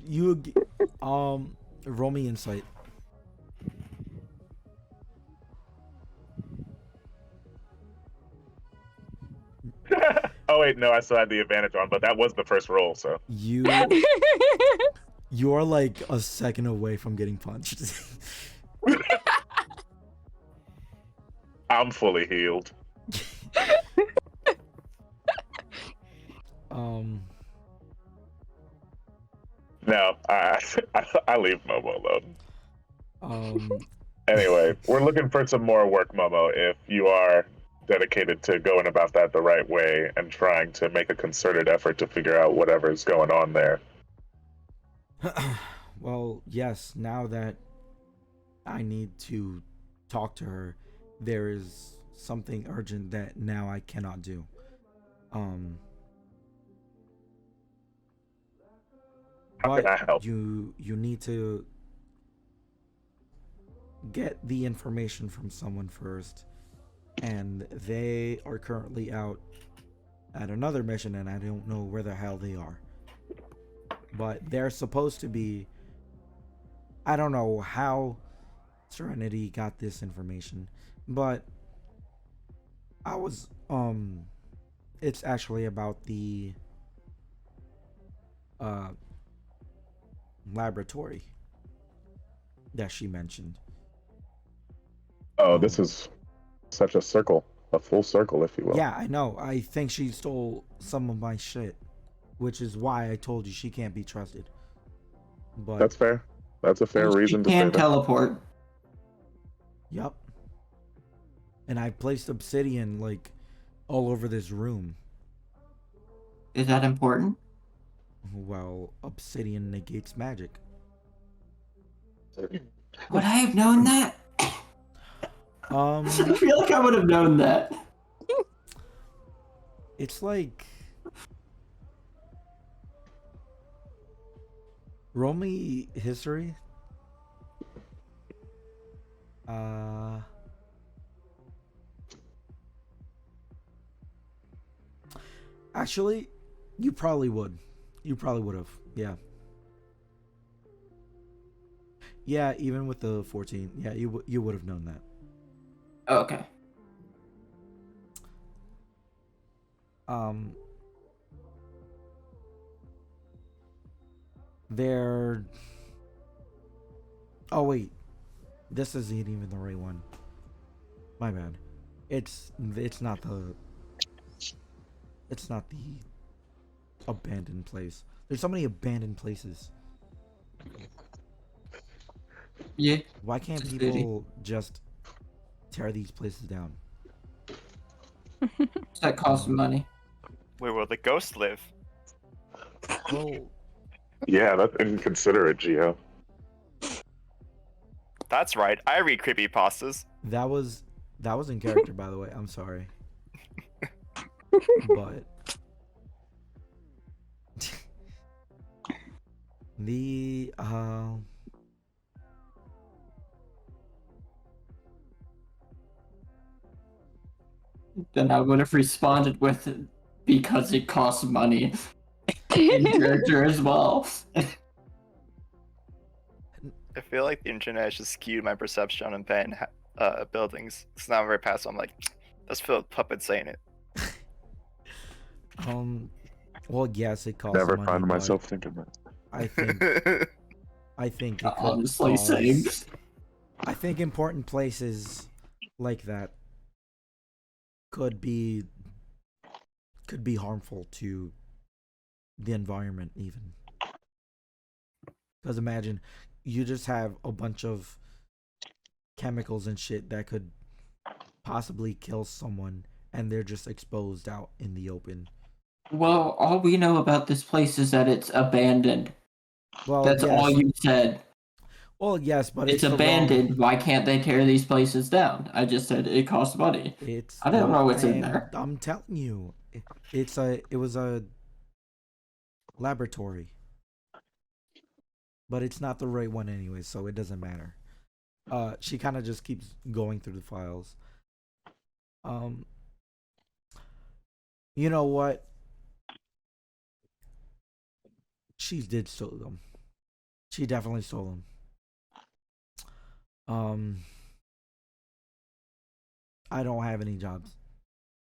[SPEAKER 1] you roll me insight.
[SPEAKER 4] Oh wait, no, I still had the advantage on, but that was the first roll, so
[SPEAKER 1] You're like a second away from getting punched.
[SPEAKER 4] I'm fully healed.
[SPEAKER 1] um
[SPEAKER 4] No, I leave Momo alone.
[SPEAKER 1] um
[SPEAKER 4] Anyway, we're looking for some more work, Momo. If you are dedicated to going about that the right way and trying to make a concerted effort to figure out whatever's going on there.
[SPEAKER 1] well, yes, now that I need to talk to her, there is something urgent that now I cannot do. Um
[SPEAKER 4] How can
[SPEAKER 1] but
[SPEAKER 4] I help?
[SPEAKER 1] you need to get the information from someone first, and they are currently out at another mission, and I don't know where the hell they are. But they're supposed to be. I don't know how Serenity got this information, but I was it's actually about the uh laboratory that she mentioned.
[SPEAKER 4] Oh,
[SPEAKER 1] Um,
[SPEAKER 4] this is such a circle, a full circle, if you will.
[SPEAKER 1] yeah, I know. I think she stole some of my shit, which is why I told you she can't be trusted. But
[SPEAKER 4] That's fair. That's a fair
[SPEAKER 2] She
[SPEAKER 4] reason to say
[SPEAKER 2] can
[SPEAKER 4] that.
[SPEAKER 2] teleport.
[SPEAKER 1] yup. And I placed obsidian like all over this room.
[SPEAKER 2] Is that important?
[SPEAKER 1] Well, obsidian negates magic.
[SPEAKER 2] Would I have known that? I
[SPEAKER 1] Um,
[SPEAKER 2] feel like I would have known that.
[SPEAKER 1] it's like roll me history. Uh, actually, you probably would. You probably would have. Yeah. Yeah, even with the 14. Yeah, you would have known that.
[SPEAKER 2] Okay.
[SPEAKER 1] Um, they're. Oh wait, this isn't even the right one. My bad. It's not the. It's not the abandoned place. There's so many abandoned places.
[SPEAKER 2] Yeah.
[SPEAKER 1] Why can't
[SPEAKER 2] Just
[SPEAKER 1] people just tear these places down?
[SPEAKER 2] That costs money.
[SPEAKER 5] Where will the ghosts live?
[SPEAKER 1] Well,
[SPEAKER 4] Yeah, that's inconsiderate, Geo.
[SPEAKER 5] That's right. I read creepypastas.
[SPEAKER 1] that was in character, by the way. I'm sorry, but the
[SPEAKER 2] Then I would have responded with because it costs money in character as well.
[SPEAKER 5] I feel like the internet has just skewed my perception on abandoned buildings. It's not very passive. I'm like, that's filled with puppets saying it.
[SPEAKER 1] well, yes, it costs
[SPEAKER 4] Never
[SPEAKER 1] money,
[SPEAKER 4] find
[SPEAKER 1] but
[SPEAKER 4] myself thinking that.
[SPEAKER 1] I think it could
[SPEAKER 2] Honestly
[SPEAKER 1] cause,
[SPEAKER 2] saying.
[SPEAKER 1] I think important places like that could be harmful to the environment even. Because imagine you just have a bunch of chemicals and shit that could possibly kill someone, and they're just exposed out in the open.
[SPEAKER 2] Well, all we know about this place is that it's abandoned.
[SPEAKER 1] Well,
[SPEAKER 2] That's all
[SPEAKER 1] yes.
[SPEAKER 2] you said.
[SPEAKER 1] Well, yes, but
[SPEAKER 2] It's
[SPEAKER 1] it's the
[SPEAKER 2] abandoned.
[SPEAKER 1] wrong.
[SPEAKER 2] Why can't they tear these places down? I just said it costs money.
[SPEAKER 1] It's
[SPEAKER 2] I don't
[SPEAKER 1] well,
[SPEAKER 2] know what's in there.
[SPEAKER 1] I'm telling you, it was a laboratory, but it's not the right one anyway, so it doesn't matter. She kind of just keeps going through the files. Um, you know what? she did steal them. She definitely stole them. I don't have any jobs.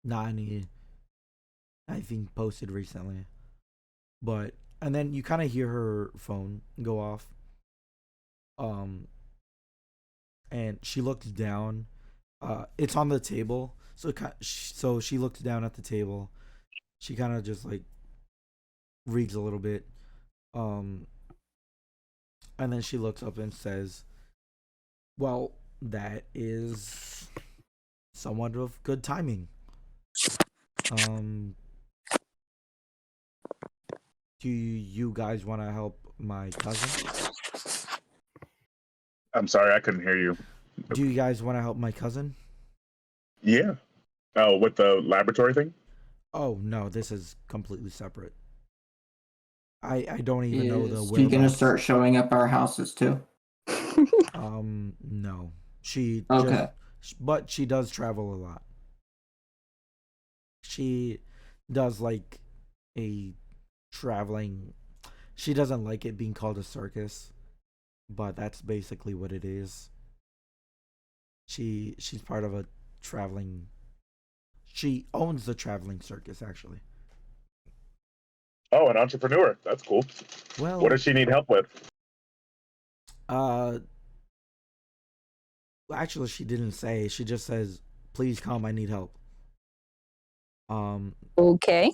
[SPEAKER 1] Not any. I think posted recently. But and then you kind of hear her phone go off. And she looks down. It's on the table, so she looks down at the table. She kind of just like reads a little bit, and then she looks up and says, "Well, that is somewhat of good timing. Um, do you guys want to help my cousin?
[SPEAKER 4] I'm sorry, I couldn't hear you.
[SPEAKER 1] Do you guys want to help my cousin?
[SPEAKER 4] Yeah. Oh, with the laboratory thing?
[SPEAKER 1] Oh no, this is completely separate. I don't even know the
[SPEAKER 2] Is she gonna
[SPEAKER 1] whereabouts.
[SPEAKER 2] start showing up our houses too?
[SPEAKER 1] No. She
[SPEAKER 2] Okay.
[SPEAKER 1] but she does travel a lot. She does like a traveling. She doesn't like it being called a circus, but that's basically what it is. She's part of a traveling. She owns the traveling circus actually.
[SPEAKER 4] Oh, an entrepreneur. That's cool.
[SPEAKER 1] Well,
[SPEAKER 4] What does she need help with?
[SPEAKER 1] uh, actually, she didn't say. She just says, "Please come. I need help."
[SPEAKER 3] Okay.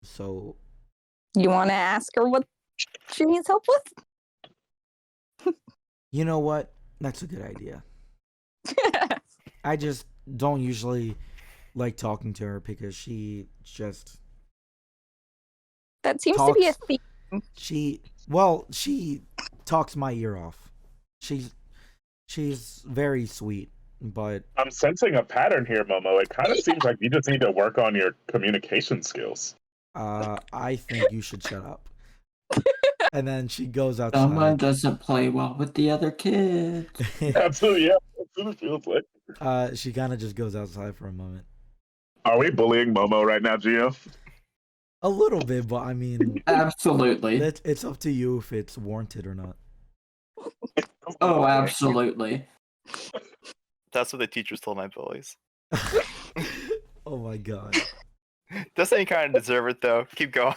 [SPEAKER 1] So
[SPEAKER 3] You want to ask her what she needs help with?
[SPEAKER 1] you know what? That's a good idea. I just don't usually like talking to her because she just
[SPEAKER 3] That seems to be a
[SPEAKER 1] talks.
[SPEAKER 3] theme.
[SPEAKER 1] She talks my ear off. She's very sweet, but
[SPEAKER 4] I'm sensing a pattern here, Momo. It kind of seems like you just need to work on your communication skills.
[SPEAKER 1] I think you should shut up. And then she goes
[SPEAKER 2] Someone
[SPEAKER 1] outside.
[SPEAKER 2] doesn't play well with the other kids.
[SPEAKER 4] Absolutely, yeah. That's what it feels like.
[SPEAKER 1] She kind of just goes outside for a moment.
[SPEAKER 4] Are we bullying Momo right now, Gio?
[SPEAKER 1] A little bit, but I mean,
[SPEAKER 2] Absolutely.
[SPEAKER 1] it's up to you if it's warranted or not.
[SPEAKER 2] Oh, absolutely.
[SPEAKER 5] That's what the teachers told my bullies.
[SPEAKER 1] Oh my god.
[SPEAKER 5] Doesn't he kind of deserve it though? Keep going.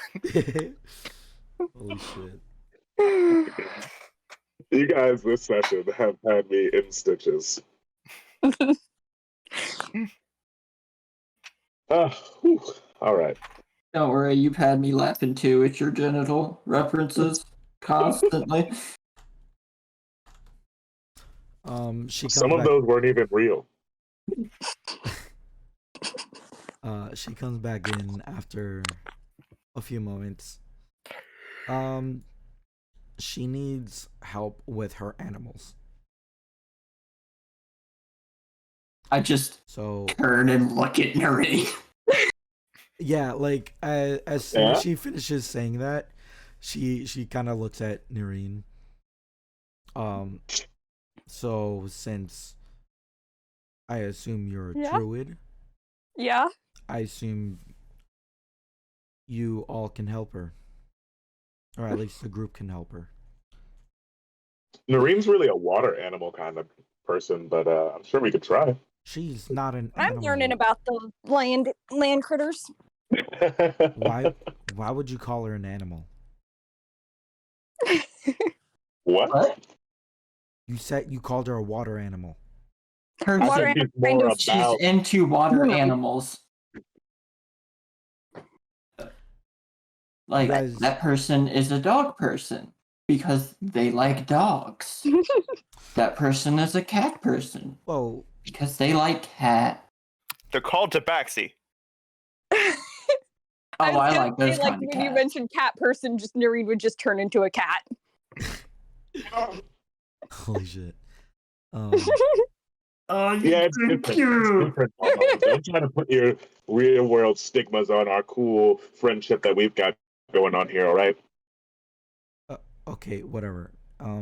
[SPEAKER 1] Holy shit.
[SPEAKER 4] You guys this session have had me in stitches. Whew. All right.
[SPEAKER 2] Don't worry, you've had me laughing too at your genital references constantly.
[SPEAKER 1] She comes
[SPEAKER 4] Some of
[SPEAKER 1] back.
[SPEAKER 4] those weren't even real.
[SPEAKER 1] She comes back in after a few moments. She needs help with her animals.
[SPEAKER 2] I just
[SPEAKER 1] So
[SPEAKER 2] turn and look at Nuri.
[SPEAKER 1] yeah, like as soon as she finishes saying that, she kind of looks at Noreen. So since I assume you're a druid,
[SPEAKER 3] Yeah.
[SPEAKER 1] I assume you all can help her, or at least the group can help her.
[SPEAKER 4] Noreen's really a water animal kind of person, but I'm sure we could try.
[SPEAKER 1] She's not an
[SPEAKER 3] I'm
[SPEAKER 1] animal.
[SPEAKER 3] learning about the land critters.
[SPEAKER 1] Why would you call her an animal?
[SPEAKER 4] What?
[SPEAKER 1] You said you called her a water animal.
[SPEAKER 2] Her
[SPEAKER 4] I
[SPEAKER 3] Water
[SPEAKER 4] think he's
[SPEAKER 3] kind
[SPEAKER 4] more
[SPEAKER 3] of-
[SPEAKER 2] she's
[SPEAKER 4] about.
[SPEAKER 2] into water
[SPEAKER 3] No.
[SPEAKER 2] animals. Like,
[SPEAKER 1] guys-
[SPEAKER 2] that person is a dog person because they like dogs. That person is a cat person
[SPEAKER 1] Well,
[SPEAKER 2] because they like cat.
[SPEAKER 5] They're called tabaxi.
[SPEAKER 2] Oh, I
[SPEAKER 3] was gonna
[SPEAKER 2] like those
[SPEAKER 3] say, like
[SPEAKER 2] kind of
[SPEAKER 3] when you
[SPEAKER 2] cats.
[SPEAKER 3] mentioned cat person, just Noreen would just turn into a cat.
[SPEAKER 1] holy shit.
[SPEAKER 2] Oh,
[SPEAKER 4] Yeah, it's different. It's different. Momo. Don't try to put your real world stigmas on our cool friendship that we've got going on here, all right?
[SPEAKER 1] Okay, whatever.
[SPEAKER 2] Yo,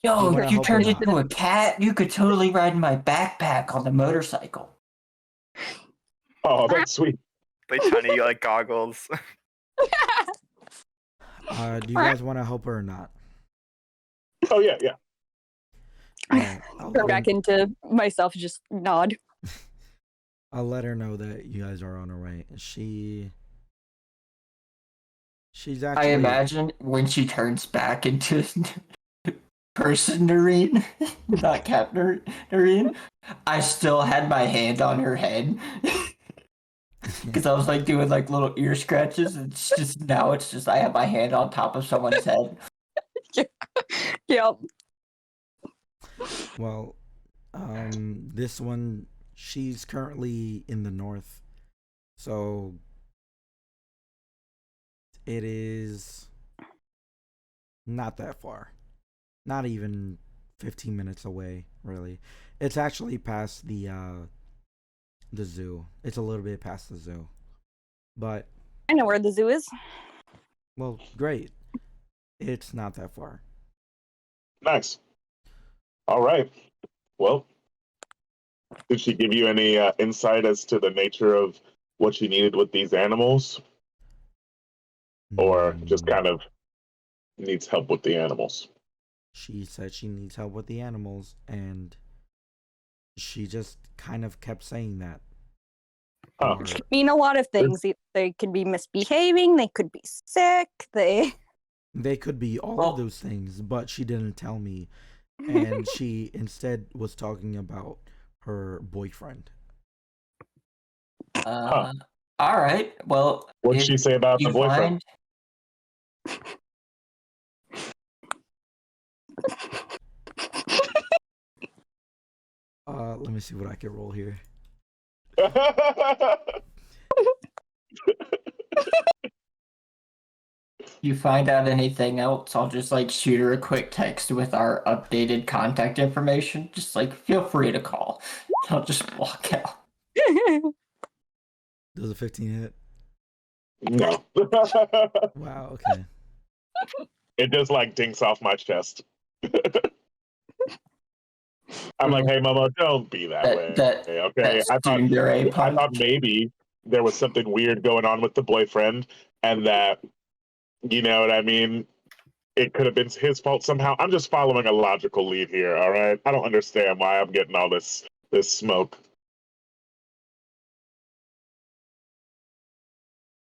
[SPEAKER 1] wanna
[SPEAKER 2] if you
[SPEAKER 1] help
[SPEAKER 2] turned
[SPEAKER 1] her out.
[SPEAKER 2] into a cat, you could totally ride in my backpack on the motorcycle.
[SPEAKER 4] Oh, that's sweet.
[SPEAKER 5] Like tiny like goggles.
[SPEAKER 1] Do you guys want to help her or not?
[SPEAKER 4] Oh yeah, yeah.
[SPEAKER 1] Alright, I'll
[SPEAKER 3] Turn
[SPEAKER 1] let
[SPEAKER 3] back
[SPEAKER 1] her,
[SPEAKER 3] into myself, just nod.
[SPEAKER 1] I'll let her know that you guys are on her way. She's
[SPEAKER 2] I
[SPEAKER 1] actually
[SPEAKER 2] imagine when she turns back into person Noreen, not Captain Noreen, I still had my hand on her head. Because I was like doing like little ear scratches, and it's just now it's just I have my hand on top of someone's head.
[SPEAKER 3] Yep.
[SPEAKER 1] well, this one she's currently in the north, so it is not that far. Not even 15 minutes away, really. It's actually past the zoo. It's a little bit past the zoo. But
[SPEAKER 3] I know where the zoo is.
[SPEAKER 1] well, great. It's not that far.
[SPEAKER 4] Nice. All right. Well, did she give you any insight as to the nature of what she needed with these animals, or just
[SPEAKER 1] Mm,
[SPEAKER 4] kind of needs help with the animals?
[SPEAKER 1] she said she needs help with the animals, and she just kind of kept saying that.
[SPEAKER 4] Huh.
[SPEAKER 1] Or
[SPEAKER 3] Mean a lot of things. They could be misbehaving. They could be sick. They.
[SPEAKER 1] they could be all of
[SPEAKER 2] Well,
[SPEAKER 1] those things, but she didn't tell me. And she instead was talking about her boyfriend.
[SPEAKER 4] Huh.
[SPEAKER 2] All right. Well,
[SPEAKER 4] What did
[SPEAKER 2] if
[SPEAKER 4] she say about the
[SPEAKER 2] you
[SPEAKER 4] boyfriend?
[SPEAKER 2] find
[SPEAKER 1] Let me see what I can roll here.
[SPEAKER 2] out anything else, I'll just like shoot her a quick text with our updated contact information. Just like feel free to call. I'll just walk out.
[SPEAKER 1] Does a 15 hit?
[SPEAKER 4] No.
[SPEAKER 1] Wow, okay.
[SPEAKER 4] It just like dinks off my chest. I'm like, hey, Momo, don't be that way. Okay.
[SPEAKER 2] That stingray
[SPEAKER 4] I thought
[SPEAKER 2] punch.
[SPEAKER 4] maybe there was something weird going on with the boyfriend, and that, you know what I mean? It could have been his fault somehow. I'm just following a logical lead here. All right. I don't understand why I'm getting all this smoke.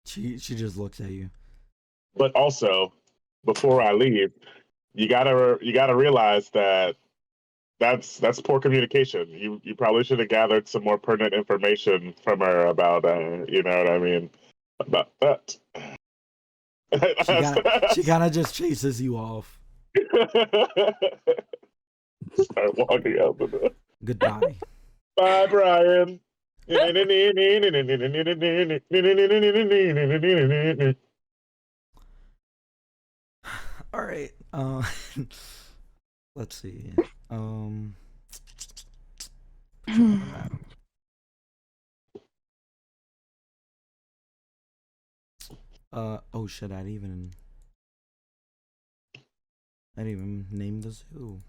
[SPEAKER 1] She just looks at you.
[SPEAKER 4] But also, before I leave, you gotta realize that that's poor communication. You probably should have gathered some more pertinent information from her about you know what I mean, about that.
[SPEAKER 1] She kind of just chases you off.
[SPEAKER 4] Start walking out the door.
[SPEAKER 1] Goodbye.
[SPEAKER 4] Bye, Brian.
[SPEAKER 1] All right. Let's see. Um, check on the map. Oh shit! I didn't even name the zoo.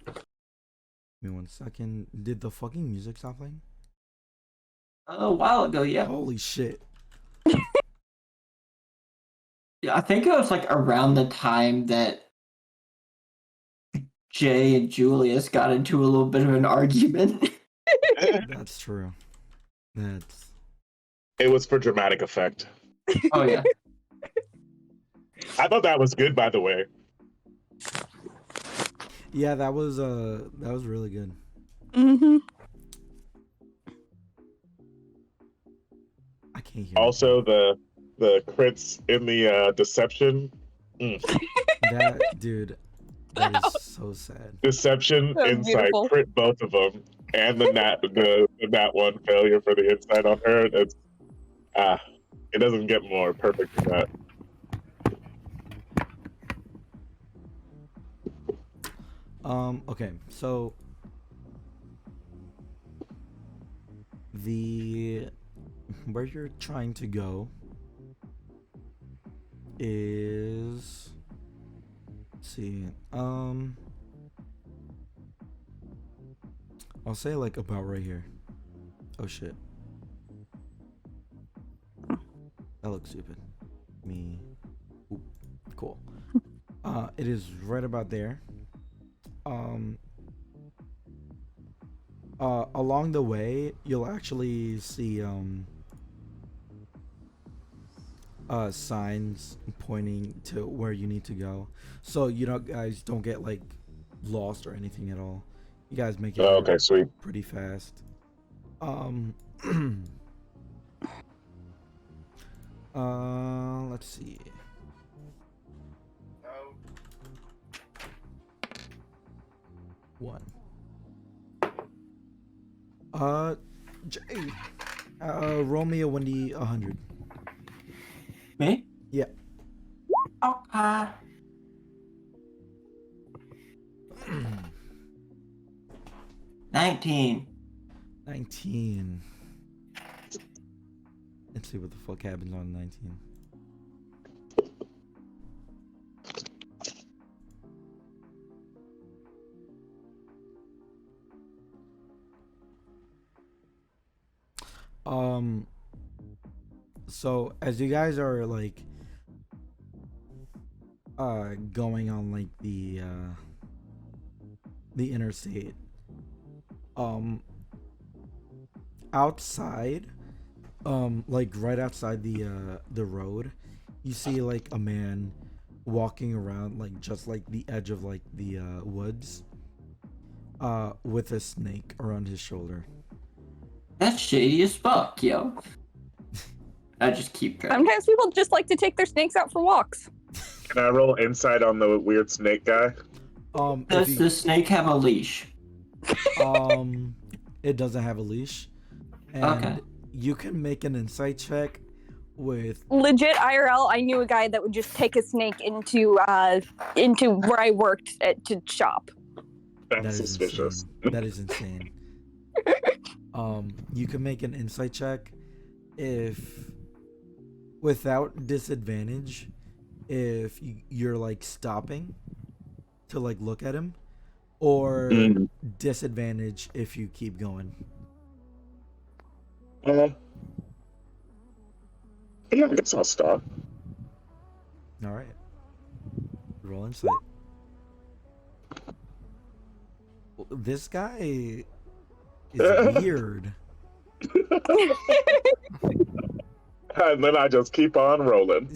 [SPEAKER 1] Give me 1 second. Did the fucking music stop playing?
[SPEAKER 2] A while ago, yeah.
[SPEAKER 1] Holy shit!
[SPEAKER 2] Yeah, I think it was like around the time that Jay and Julius got into a little bit of an argument.
[SPEAKER 1] That's true. That's
[SPEAKER 4] It was for dramatic effect.
[SPEAKER 2] Oh yeah.
[SPEAKER 4] I thought that was good, by the way.
[SPEAKER 1] yeah. That was really good.
[SPEAKER 3] Mm-hmm.
[SPEAKER 1] I can't hear.
[SPEAKER 4] Also, the crits in the deception.
[SPEAKER 1] That dude. That is so sad.
[SPEAKER 4] Deception,
[SPEAKER 3] That was
[SPEAKER 4] insight,
[SPEAKER 3] beautiful.
[SPEAKER 4] crit both of them, and the nat one failure for the insight on her. It's it doesn't get more perfect than that.
[SPEAKER 1] Okay, so the where you're trying to go is, let's see, I'll say like about right here. Oh shit. That looks stupid. Me. Oop. Cool. It is right about there. Along the way, you'll actually see signs pointing to where you need to go, so you know, guys, don't get like lost or anything at all. You guys make it
[SPEAKER 4] Oh,
[SPEAKER 1] there
[SPEAKER 4] okay, sweet.
[SPEAKER 1] pretty fast. Let's see. One. Jay, roll me a Wendy 100.
[SPEAKER 2] Me?
[SPEAKER 1] Yeah.
[SPEAKER 2] Okay. 19.
[SPEAKER 1] 19. Let's see what the fuck happens on 19. So as you guys are like going on like the interstate, outside, like right outside the road, you see like a man walking around like just like the edge of like the woods, with a snake around his shoulder.
[SPEAKER 2] That's shady as fuck, yo. I just keep track.
[SPEAKER 3] Sometimes people just like to take their snakes out for walks.
[SPEAKER 4] Can I roll insight on the weird snake guy?
[SPEAKER 1] If
[SPEAKER 2] Does
[SPEAKER 1] you,
[SPEAKER 2] the snake have a leash?
[SPEAKER 1] it doesn't have a leash, and
[SPEAKER 2] Okay.
[SPEAKER 1] you can make an insight check with
[SPEAKER 3] Legit IRL, I knew a guy that would just take a snake into where I worked to shop.
[SPEAKER 4] That's
[SPEAKER 1] that is
[SPEAKER 4] suspicious.
[SPEAKER 1] insane. That is insane. You can make an insight check if without disadvantage if you're like stopping to like look at him, or disadvantage if you keep going.
[SPEAKER 4] Yeah, I guess I'll stop.
[SPEAKER 1] All right. Roll insight. This guy is weird.
[SPEAKER 4] And then I just keep on rolling.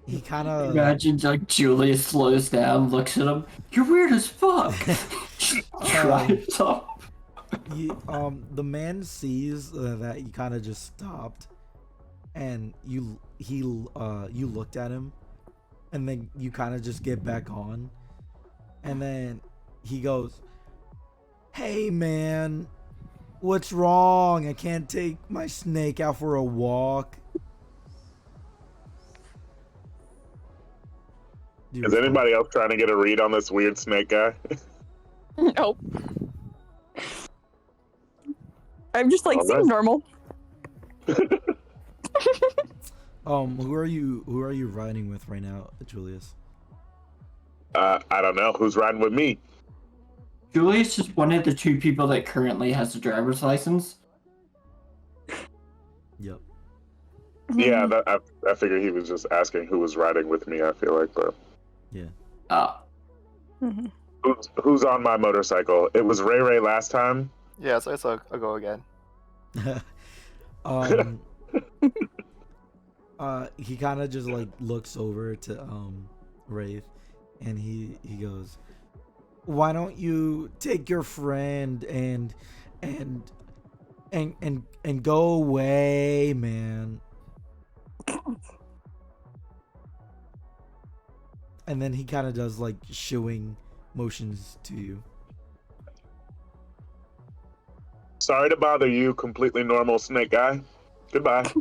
[SPEAKER 1] He kind of
[SPEAKER 2] Imagine like Julius slows down, looks at him. You're weird as fuck. Drives up.
[SPEAKER 1] the man sees that you kind of just stopped, and you looked at him, and then you kind of just get back on, and then he goes, "Hey man, what's wrong? I can't take my snake out for a walk."
[SPEAKER 4] Is anybody else trying to get a read on this weird snake guy?
[SPEAKER 3] Nope. I'm just like,
[SPEAKER 4] Oh,
[SPEAKER 3] seems
[SPEAKER 4] that's-
[SPEAKER 3] normal.
[SPEAKER 1] Who are you riding with right now, Julius?
[SPEAKER 4] I don't know. Who's riding with me?
[SPEAKER 2] Julius is one of the two people that currently has a driver's license.
[SPEAKER 1] Yep.
[SPEAKER 4] Yeah, I figured he was just asking who was riding with me, I feel like, but
[SPEAKER 1] Yeah.
[SPEAKER 3] Mhm.
[SPEAKER 4] who's on my motorcycle? It was Ray Ray last time.
[SPEAKER 5] Yeah, so I'll go again.
[SPEAKER 1] He kind of just like looks over to Wraith, and he goes, "Why don't you take your friend and go away, man?" And then he kind of does like shooing motions to you.
[SPEAKER 4] Sorry to bother you, completely normal snake guy. Goodbye.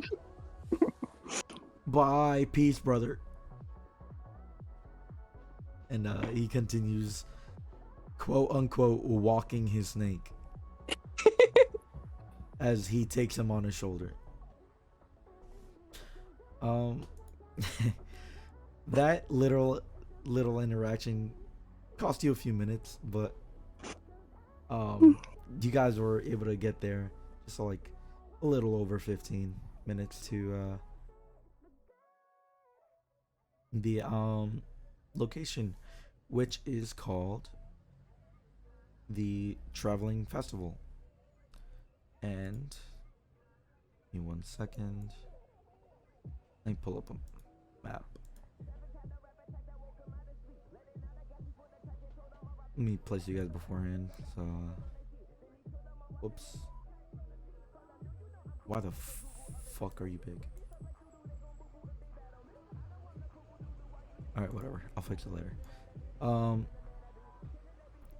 [SPEAKER 1] Bye, peace, brother. And he continues, quote unquote, walking his snake as he takes him on his shoulder. That little interaction cost you a few minutes, but You guys were able to get there just like a little over 15 minutes to the location, which is called the Traveling Festival. And give me 1 second. Let me pull up a map. Let me place you guys beforehand. So, whoops. Why the fuck are you big? Alright, whatever. I'll fix it later.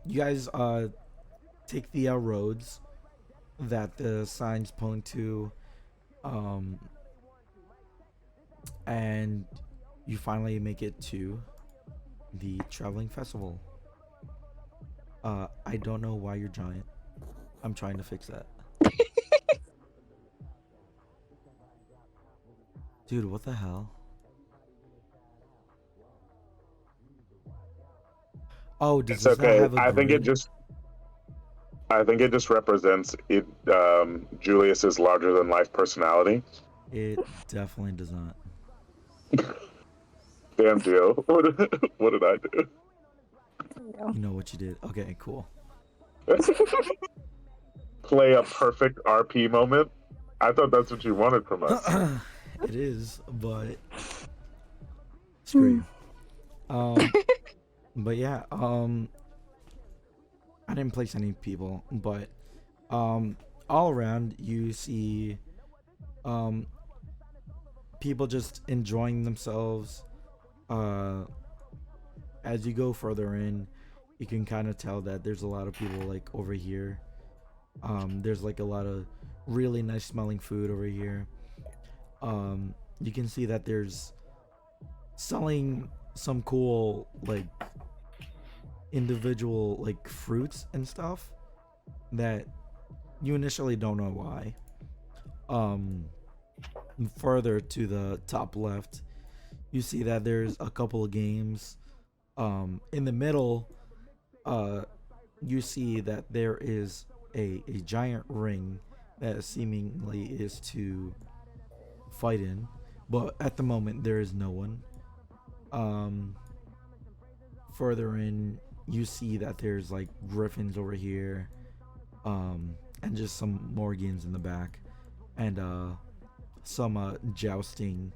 [SPEAKER 1] You guys take the roads that the signs point to, and you finally make it to the Traveling Festival. I don't know why you're giant. I'm trying to fix that. Dude, what the hell? Oh, does
[SPEAKER 4] It's
[SPEAKER 1] this not
[SPEAKER 4] okay.
[SPEAKER 1] have a
[SPEAKER 4] I think it
[SPEAKER 1] grid?
[SPEAKER 4] just represents it. Julius's larger than life personality.
[SPEAKER 1] It definitely does not.
[SPEAKER 4] Damn, Gio. What did I do?
[SPEAKER 1] You know what you did. Okay, cool.
[SPEAKER 4] Play a perfect RP moment. I thought that's what you wanted from us.
[SPEAKER 1] It is, but screw you. But yeah, I didn't place any people, but all around you see people just enjoying themselves. As you go further in, you can kind of tell that there's a lot of people like over here. There's like a lot of really nice smelling food over here. You can see that there's selling some cool like individual like fruits and stuff that you initially don't know why. Further to the top left, you see that there's a couple of games. In the middle, you see that there is a giant ring that seemingly is to fight in, but at the moment there is no one. Further in, you see that there's like griffins over here, and just some Morgans in the back, and some jousting,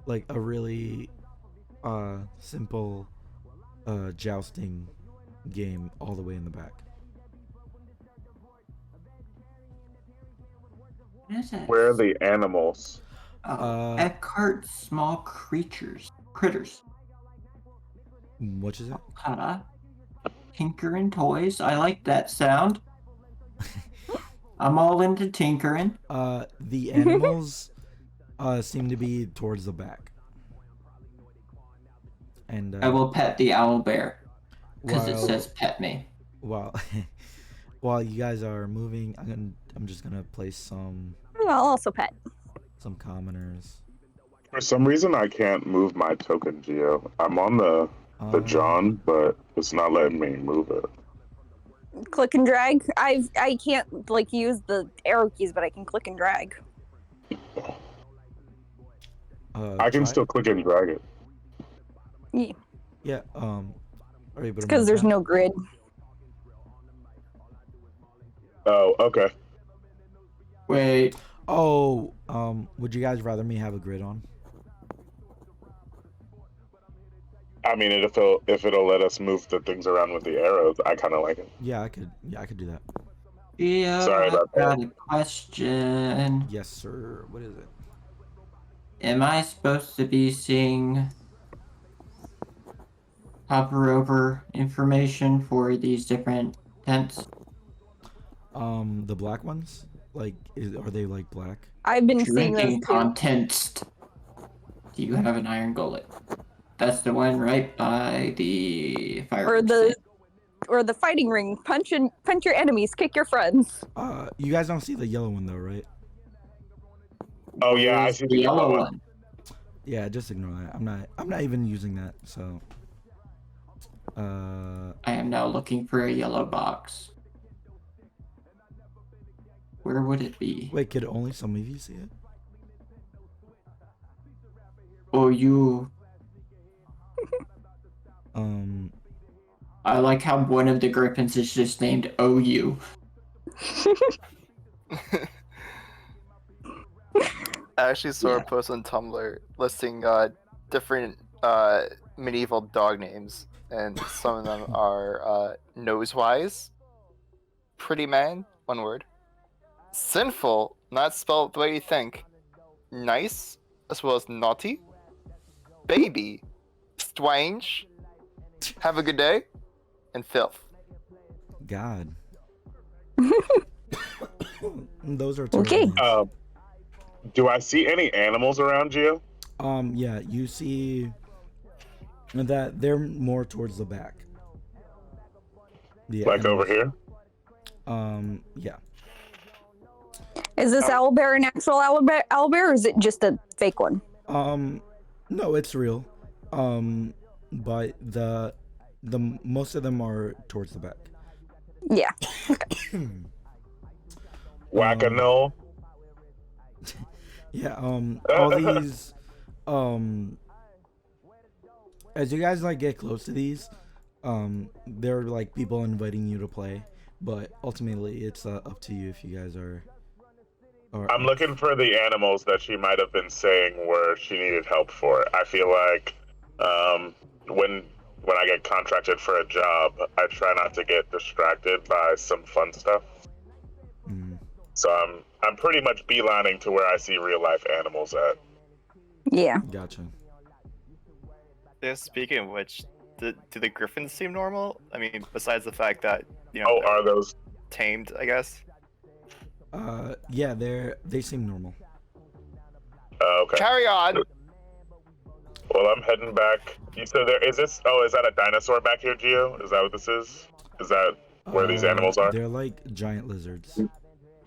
[SPEAKER 1] like a really simple jousting game all the way in the back.
[SPEAKER 2] What is that?
[SPEAKER 4] Where are the animals?
[SPEAKER 2] Eckhart small critters.
[SPEAKER 1] What is it?
[SPEAKER 2] Tinkering toys. I like that sound. I'm all into tinkering.
[SPEAKER 1] The animals seem to be towards the back. And
[SPEAKER 2] I will pet the owl bear because it
[SPEAKER 1] while-
[SPEAKER 2] says pet me.
[SPEAKER 1] while while you guys are moving, I'm just gonna place some
[SPEAKER 3] I'll also pet.
[SPEAKER 1] commoners.
[SPEAKER 4] For some reason, I can't move my token, Geo. I'm on the John, but it's not letting me move it.
[SPEAKER 3] Click and drag. I can't like use the arrow keys, but I can click and drag.
[SPEAKER 4] I can
[SPEAKER 1] try
[SPEAKER 4] still
[SPEAKER 1] it?
[SPEAKER 4] click and drag it.
[SPEAKER 3] Yeah,
[SPEAKER 1] Yeah. Are you able to
[SPEAKER 3] because
[SPEAKER 1] move
[SPEAKER 3] there's
[SPEAKER 1] that?
[SPEAKER 3] no grid.
[SPEAKER 4] Oh, okay.
[SPEAKER 2] Wait,
[SPEAKER 1] Oh, would you guys rather me have a grid on?
[SPEAKER 4] I mean, if it'll let us move the things around with the arrows, I kind of like it.
[SPEAKER 1] Yeah, I could do that.
[SPEAKER 2] yeah,
[SPEAKER 4] Sorry
[SPEAKER 2] I've
[SPEAKER 4] about
[SPEAKER 2] got a question.
[SPEAKER 1] Yes, sir. What is it?
[SPEAKER 2] Am I supposed to be seeing hover over information for these different tents?
[SPEAKER 1] The black ones? Like, are they like black?
[SPEAKER 3] I've been seeing those
[SPEAKER 2] Drinking
[SPEAKER 3] too.
[SPEAKER 2] contents. Do you have an iron gullet? That's the one right by the fireworks.
[SPEAKER 3] Or the fighting ring. Punch your enemies, kick your friends.
[SPEAKER 1] You guys don't see the yellow one though, right?
[SPEAKER 4] Oh yeah, I
[SPEAKER 2] Where's
[SPEAKER 4] see
[SPEAKER 2] the yellow one.
[SPEAKER 1] Yeah, just ignore that. I'm not even using that. So,
[SPEAKER 2] I am now looking for a yellow box. Where would it be?
[SPEAKER 1] Wait, could only some of you see it?
[SPEAKER 2] Oh, you. I like how one of the griffins is just named OU.
[SPEAKER 5] I actually saw
[SPEAKER 2] Yeah.
[SPEAKER 5] a post on Tumblr listing different medieval dog names, and some of them are Nosewise, Pretty Man, one word, Sinful, not spelled the way you think, Nice, as well as Naughty, Baby, Strange, Have a Good Day, and Filth.
[SPEAKER 1] God. Those are
[SPEAKER 3] Okay.
[SPEAKER 1] terrible names.
[SPEAKER 4] Do I see any animals around you?
[SPEAKER 1] Yeah, you see that they're more towards the back. The
[SPEAKER 4] Like over
[SPEAKER 1] animals.
[SPEAKER 4] here?
[SPEAKER 1] Yeah.
[SPEAKER 3] Is this owlbear an actual owlbear, or is it just a fake one?
[SPEAKER 1] No, it's real. But the most of them are towards the back.
[SPEAKER 3] Yeah.
[SPEAKER 4] Whack-a-no.
[SPEAKER 1] Yeah, all these, as you guys like get close to these, they're like people inviting you to play, but ultimately it's up to you if you guys are
[SPEAKER 4] I'm looking for the animals that she might have been saying where she needed help for. I feel like when I get contracted for a job, I try not to get distracted by some fun stuff. So I'm pretty much beelining to where I see real life animals at.
[SPEAKER 3] Yeah.
[SPEAKER 1] Gotcha.
[SPEAKER 5] Yeah, speaking of which, do the griffins seem normal? I mean, besides the fact that
[SPEAKER 4] Oh,
[SPEAKER 5] they're
[SPEAKER 4] are those?
[SPEAKER 5] tamed, I guess.
[SPEAKER 1] Yeah, they seem normal.
[SPEAKER 4] Okay.
[SPEAKER 5] Carry on.
[SPEAKER 4] Well, I'm heading back. So there is this. Oh, is that a dinosaur back here, Gio? Is that what this is? Is that where these animals are?
[SPEAKER 1] They're like giant lizards.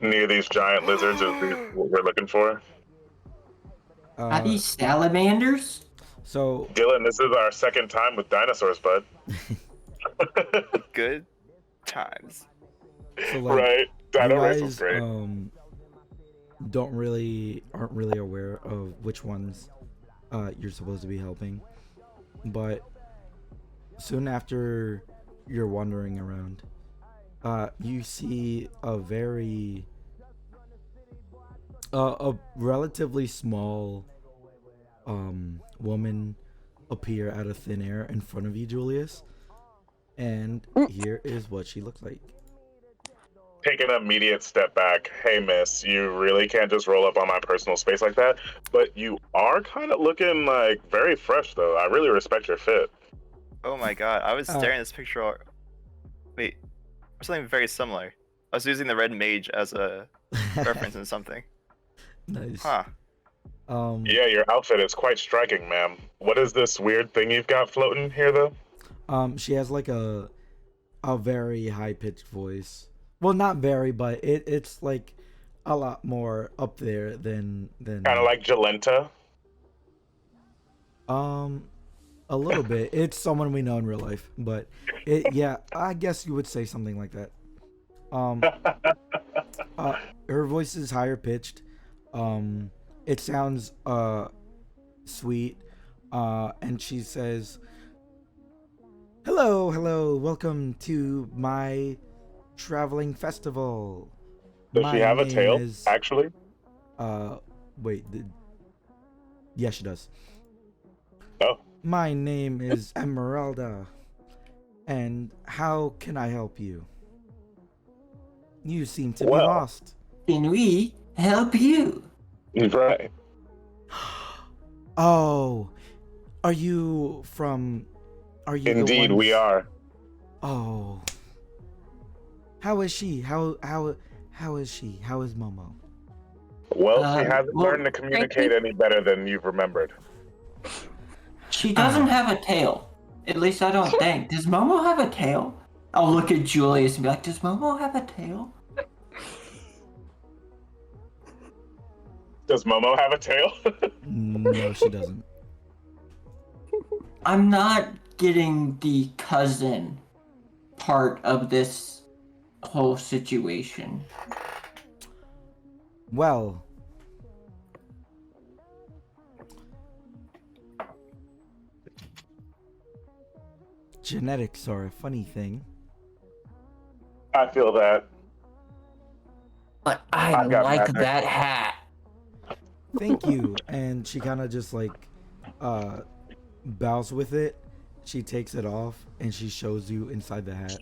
[SPEAKER 4] Near these giant lizards is what we're looking for.
[SPEAKER 2] Are these salamanders?
[SPEAKER 1] So
[SPEAKER 4] Dylan, this is our second time with dinosaurs, bud.
[SPEAKER 5] Good times.
[SPEAKER 1] so like
[SPEAKER 4] Right?
[SPEAKER 1] you
[SPEAKER 4] Dino Race was
[SPEAKER 1] guys
[SPEAKER 4] great.
[SPEAKER 1] aren't really aware of which ones you're supposed to be helping, but soon after you're wandering around, you see a relatively small woman appear out of thin air in front of you, Julius, and here is what she looks like.
[SPEAKER 4] Take an immediate step back. Hey, miss, you really can't just roll up on my personal space like that. But you are kind of looking like very fresh, though. I really respect your fit.
[SPEAKER 5] Oh my god, I was staring at this picture. Wait, something very similar. I was using the red mage as a reference in something.
[SPEAKER 1] Nice.
[SPEAKER 5] Huh.
[SPEAKER 4] Yeah, your outfit is quite striking, ma'am. What is this weird thing you've got floating here, though?
[SPEAKER 1] She has like a very high pitched voice. Well, not very, but it's like a lot more up there than
[SPEAKER 4] Kind of like Jalenta.
[SPEAKER 1] a little bit. It's someone we know in real life, but yeah, I guess you would say something like that. Her voice is higher pitched. It sounds sweet. And she says, hello, welcome to my traveling festival.
[SPEAKER 4] Does
[SPEAKER 1] My
[SPEAKER 4] she have a
[SPEAKER 1] name
[SPEAKER 4] tail,
[SPEAKER 1] is-
[SPEAKER 4] actually?
[SPEAKER 1] Wait, yeah, she does.
[SPEAKER 4] Oh.
[SPEAKER 1] My name is Emeralda, and how can I help you? You seem to be
[SPEAKER 4] Well.
[SPEAKER 1] lost.
[SPEAKER 2] Can we help you?
[SPEAKER 4] Right.
[SPEAKER 1] Oh, are you the
[SPEAKER 4] Indeed, we
[SPEAKER 1] ones-
[SPEAKER 4] are.
[SPEAKER 1] Oh. How is she? How is she? How is Momo?
[SPEAKER 4] Well, she hasn't
[SPEAKER 2] well,
[SPEAKER 4] learned to communicate any better than you've remembered.
[SPEAKER 2] She doesn't have a tail. At least I don't think. Does Momo have a tail? I'll look at Julius and be like, does Momo have a tail?
[SPEAKER 4] Does Momo have a tail?
[SPEAKER 1] No, she doesn't.
[SPEAKER 2] I'm not getting the cousin part of this whole situation.
[SPEAKER 1] Well, genetics are a funny thing.
[SPEAKER 4] I feel that.
[SPEAKER 2] But I
[SPEAKER 4] I've got
[SPEAKER 2] like
[SPEAKER 4] magic.
[SPEAKER 2] that hat.
[SPEAKER 1] Thank you. And she kind of just like bows with it. She takes it off and she shows you inside the hat.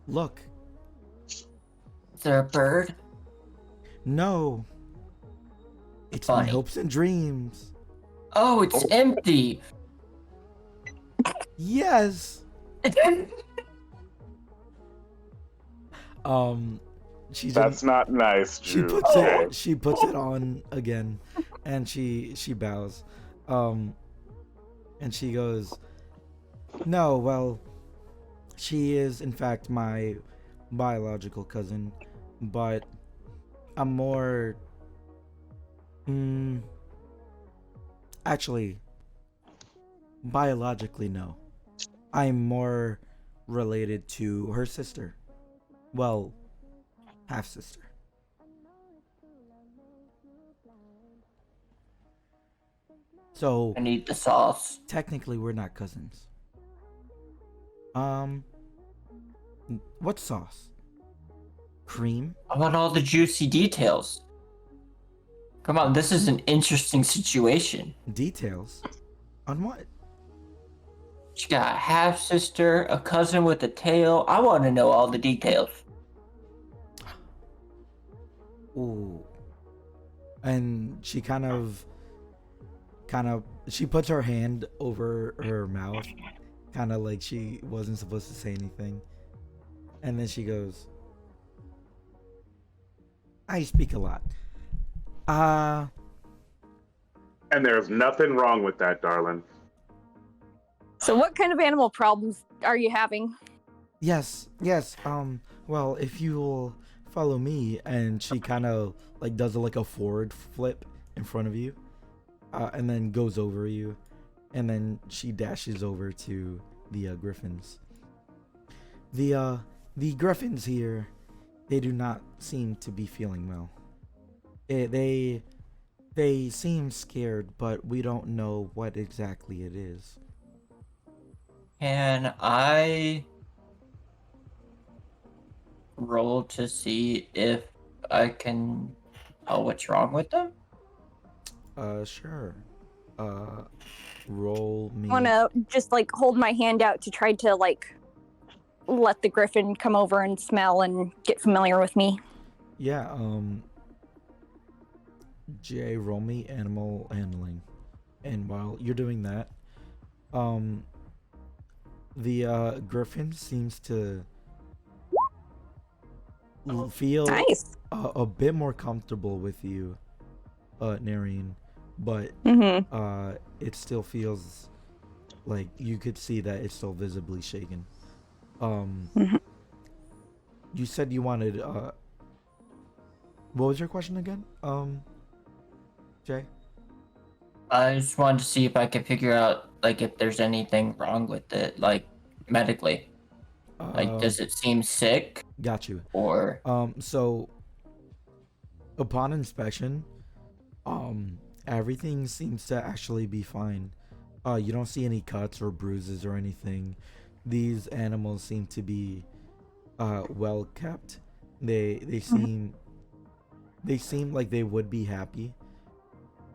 [SPEAKER 1] Look.
[SPEAKER 2] Is there a bird?
[SPEAKER 1] No. It's my
[SPEAKER 2] Funny.
[SPEAKER 1] hopes and dreams.
[SPEAKER 2] Oh, it's empty.
[SPEAKER 1] Yes. She
[SPEAKER 4] That's not nice,
[SPEAKER 1] she
[SPEAKER 4] Jude.
[SPEAKER 1] puts
[SPEAKER 4] Okay.
[SPEAKER 1] it she puts it on again and she bows. And she goes, "No, well, she is in fact my biological cousin, but I'm more actually biologically no. I'm more related to her sister. Well, half sister. So
[SPEAKER 2] I need the sauce.
[SPEAKER 1] technically we're not cousins. What sauce? Cream?
[SPEAKER 2] I want all the juicy details. Come on, this is an interesting situation.
[SPEAKER 1] Details? On what?
[SPEAKER 2] She got a half sister, a cousin with a tail. I want to know all the details.
[SPEAKER 1] Ooh. And she kind of she puts her hand over her mouth, kind of like she wasn't supposed to say anything. And then she goes, I speak a lot.
[SPEAKER 4] And there's nothing wrong with that, darling.
[SPEAKER 3] So what kind of animal problems are you having?
[SPEAKER 1] Yes. Well, if you will follow me, and she kind of like does like a forward flip in front of you, and then goes over you, and then she dashes over to the griffins. The griffins here, they do not seem to be feeling well. They seem scared, but we don't know what exactly it is.
[SPEAKER 2] Can I roll to see if I can tell what's wrong with them?
[SPEAKER 1] Sure. Roll me.
[SPEAKER 3] I want to just like hold my hand out to try to like let the griffin come over and smell and get familiar with me.
[SPEAKER 1] Yeah, Jay, roll me animal handling. And while you're doing that, the griffin seems to feel
[SPEAKER 3] Nice.
[SPEAKER 1] a bit more comfortable with you, Narine, but
[SPEAKER 3] Mm-hmm.
[SPEAKER 1] it still feels like you could see that it's still visibly shaken. You said you wanted what was your question again? Jay?
[SPEAKER 2] I just wanted to see if I could figure out like if there's anything wrong with it, like medically. Like, does it seem sick
[SPEAKER 1] Got you.
[SPEAKER 2] or?
[SPEAKER 1] So upon inspection, everything seems to actually be fine. You don't see any cuts or bruises or anything. These animals seem to be well kept. They seem like they would be happy,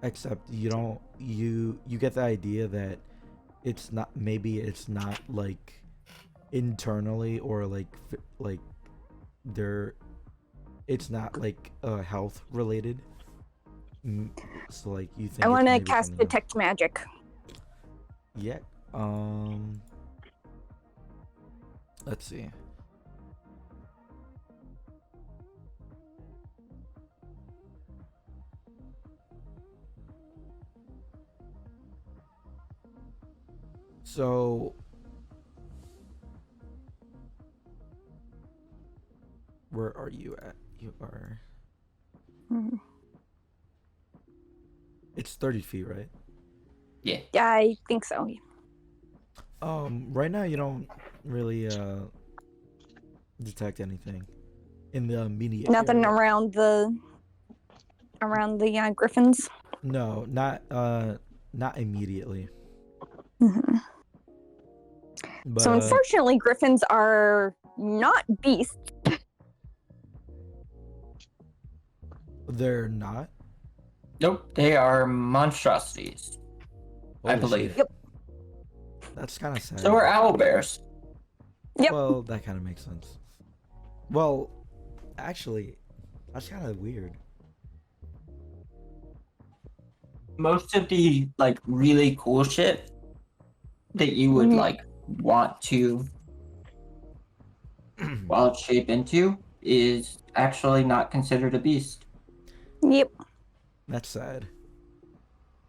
[SPEAKER 1] except you get the idea that it's not like internally or like it's not like health related. So like you think
[SPEAKER 3] I
[SPEAKER 1] it's
[SPEAKER 3] want to
[SPEAKER 1] maybe
[SPEAKER 3] cast
[SPEAKER 1] something else.
[SPEAKER 3] detect magic.
[SPEAKER 1] Yeah. Let's see. So where are you at? You are.
[SPEAKER 3] Mhm.
[SPEAKER 1] It's 30 feet, right?
[SPEAKER 2] Yeah.
[SPEAKER 3] Yeah, I think so.
[SPEAKER 1] Right now you don't really detect anything in the immediate
[SPEAKER 3] Nothing
[SPEAKER 1] area.
[SPEAKER 3] around the around the griffins?
[SPEAKER 1] No, not immediately.
[SPEAKER 3] Mhm.
[SPEAKER 1] But
[SPEAKER 3] So unfortunately, griffins are not beasts.
[SPEAKER 1] they're not.
[SPEAKER 2] Nope, they are monstrosities, I
[SPEAKER 1] Holy
[SPEAKER 2] believe.
[SPEAKER 1] shit.
[SPEAKER 3] Yep.
[SPEAKER 1] That's kind of sad.
[SPEAKER 2] So are owlbears.
[SPEAKER 3] Yep.
[SPEAKER 1] Well, that kind of makes sense. Well, actually, that's kind of weird.
[SPEAKER 2] Most of the like really cool shit that you would
[SPEAKER 3] Mhm.
[SPEAKER 2] like want to wild shape into is actually not considered a beast.
[SPEAKER 3] Yep.
[SPEAKER 1] That's sad.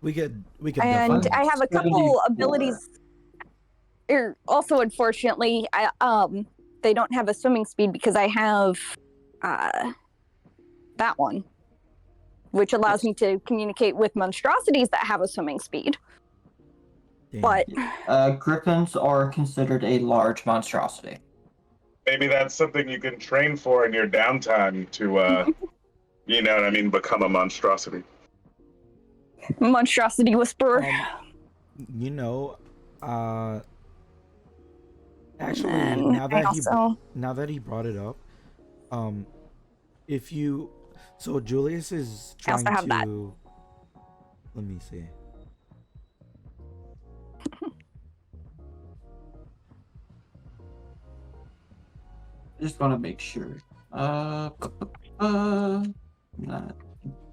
[SPEAKER 1] We could
[SPEAKER 3] And
[SPEAKER 1] definitely.
[SPEAKER 3] I have a couple
[SPEAKER 2] 74.
[SPEAKER 3] abilities. Also, unfortunately, they don't have a swimming speed because I have that one, which allows me to communicate with monstrosities that have a swimming speed.
[SPEAKER 1] Damn.
[SPEAKER 3] But
[SPEAKER 2] Griffins are considered a large monstrosity.
[SPEAKER 4] Maybe that's something you can train for in your downtime to, you know what I mean, become a monstrosity.
[SPEAKER 3] monstrosity whisperer.
[SPEAKER 1] You know, actually,
[SPEAKER 3] And
[SPEAKER 1] now
[SPEAKER 3] I
[SPEAKER 1] that
[SPEAKER 3] also
[SPEAKER 1] he brought it up, if you, so Julius is
[SPEAKER 3] I also
[SPEAKER 1] trying
[SPEAKER 3] have that.
[SPEAKER 1] to. Let me see.
[SPEAKER 2] Just want to make sure. Not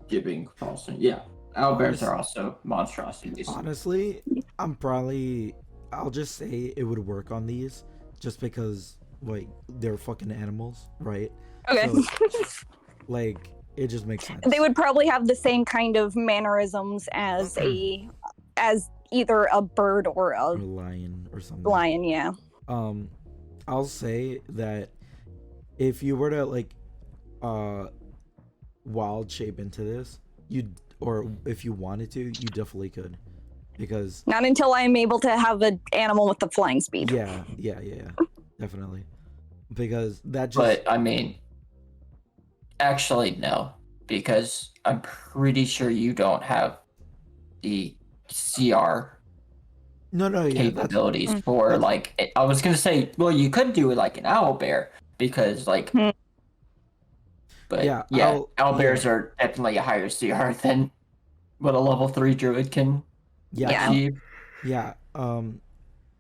[SPEAKER 2] giving false. Yeah, owlbears are also monstrosities.
[SPEAKER 1] Honestly, I'll just say it would work on these, just because like they're fucking animals, right?
[SPEAKER 3] Okay.
[SPEAKER 1] So, like it just makes sense.
[SPEAKER 3] They would probably have the same kind of mannerisms as either a bird or
[SPEAKER 1] Or
[SPEAKER 3] a
[SPEAKER 1] a lion or something.
[SPEAKER 3] lion. Yeah.
[SPEAKER 1] I'll say that if you were to like wild shape into this, or if you wanted to, you definitely could, because
[SPEAKER 3] Not until I'm able to have an animal with the flying speed.
[SPEAKER 1] yeah, definitely, because that just
[SPEAKER 2] But I mean, actually no, because I'm pretty sure you don't have the CR
[SPEAKER 1] no, yeah,
[SPEAKER 2] capabilities for
[SPEAKER 1] that's-
[SPEAKER 2] like. I was gonna say, well, you could do it like an owlbear because like.
[SPEAKER 3] Hmm.
[SPEAKER 2] But
[SPEAKER 1] Yeah,
[SPEAKER 2] yeah, owlbears are definitely a higher CR than what a level 3 druid can
[SPEAKER 1] yeah,
[SPEAKER 2] achieve.
[SPEAKER 1] yeah. What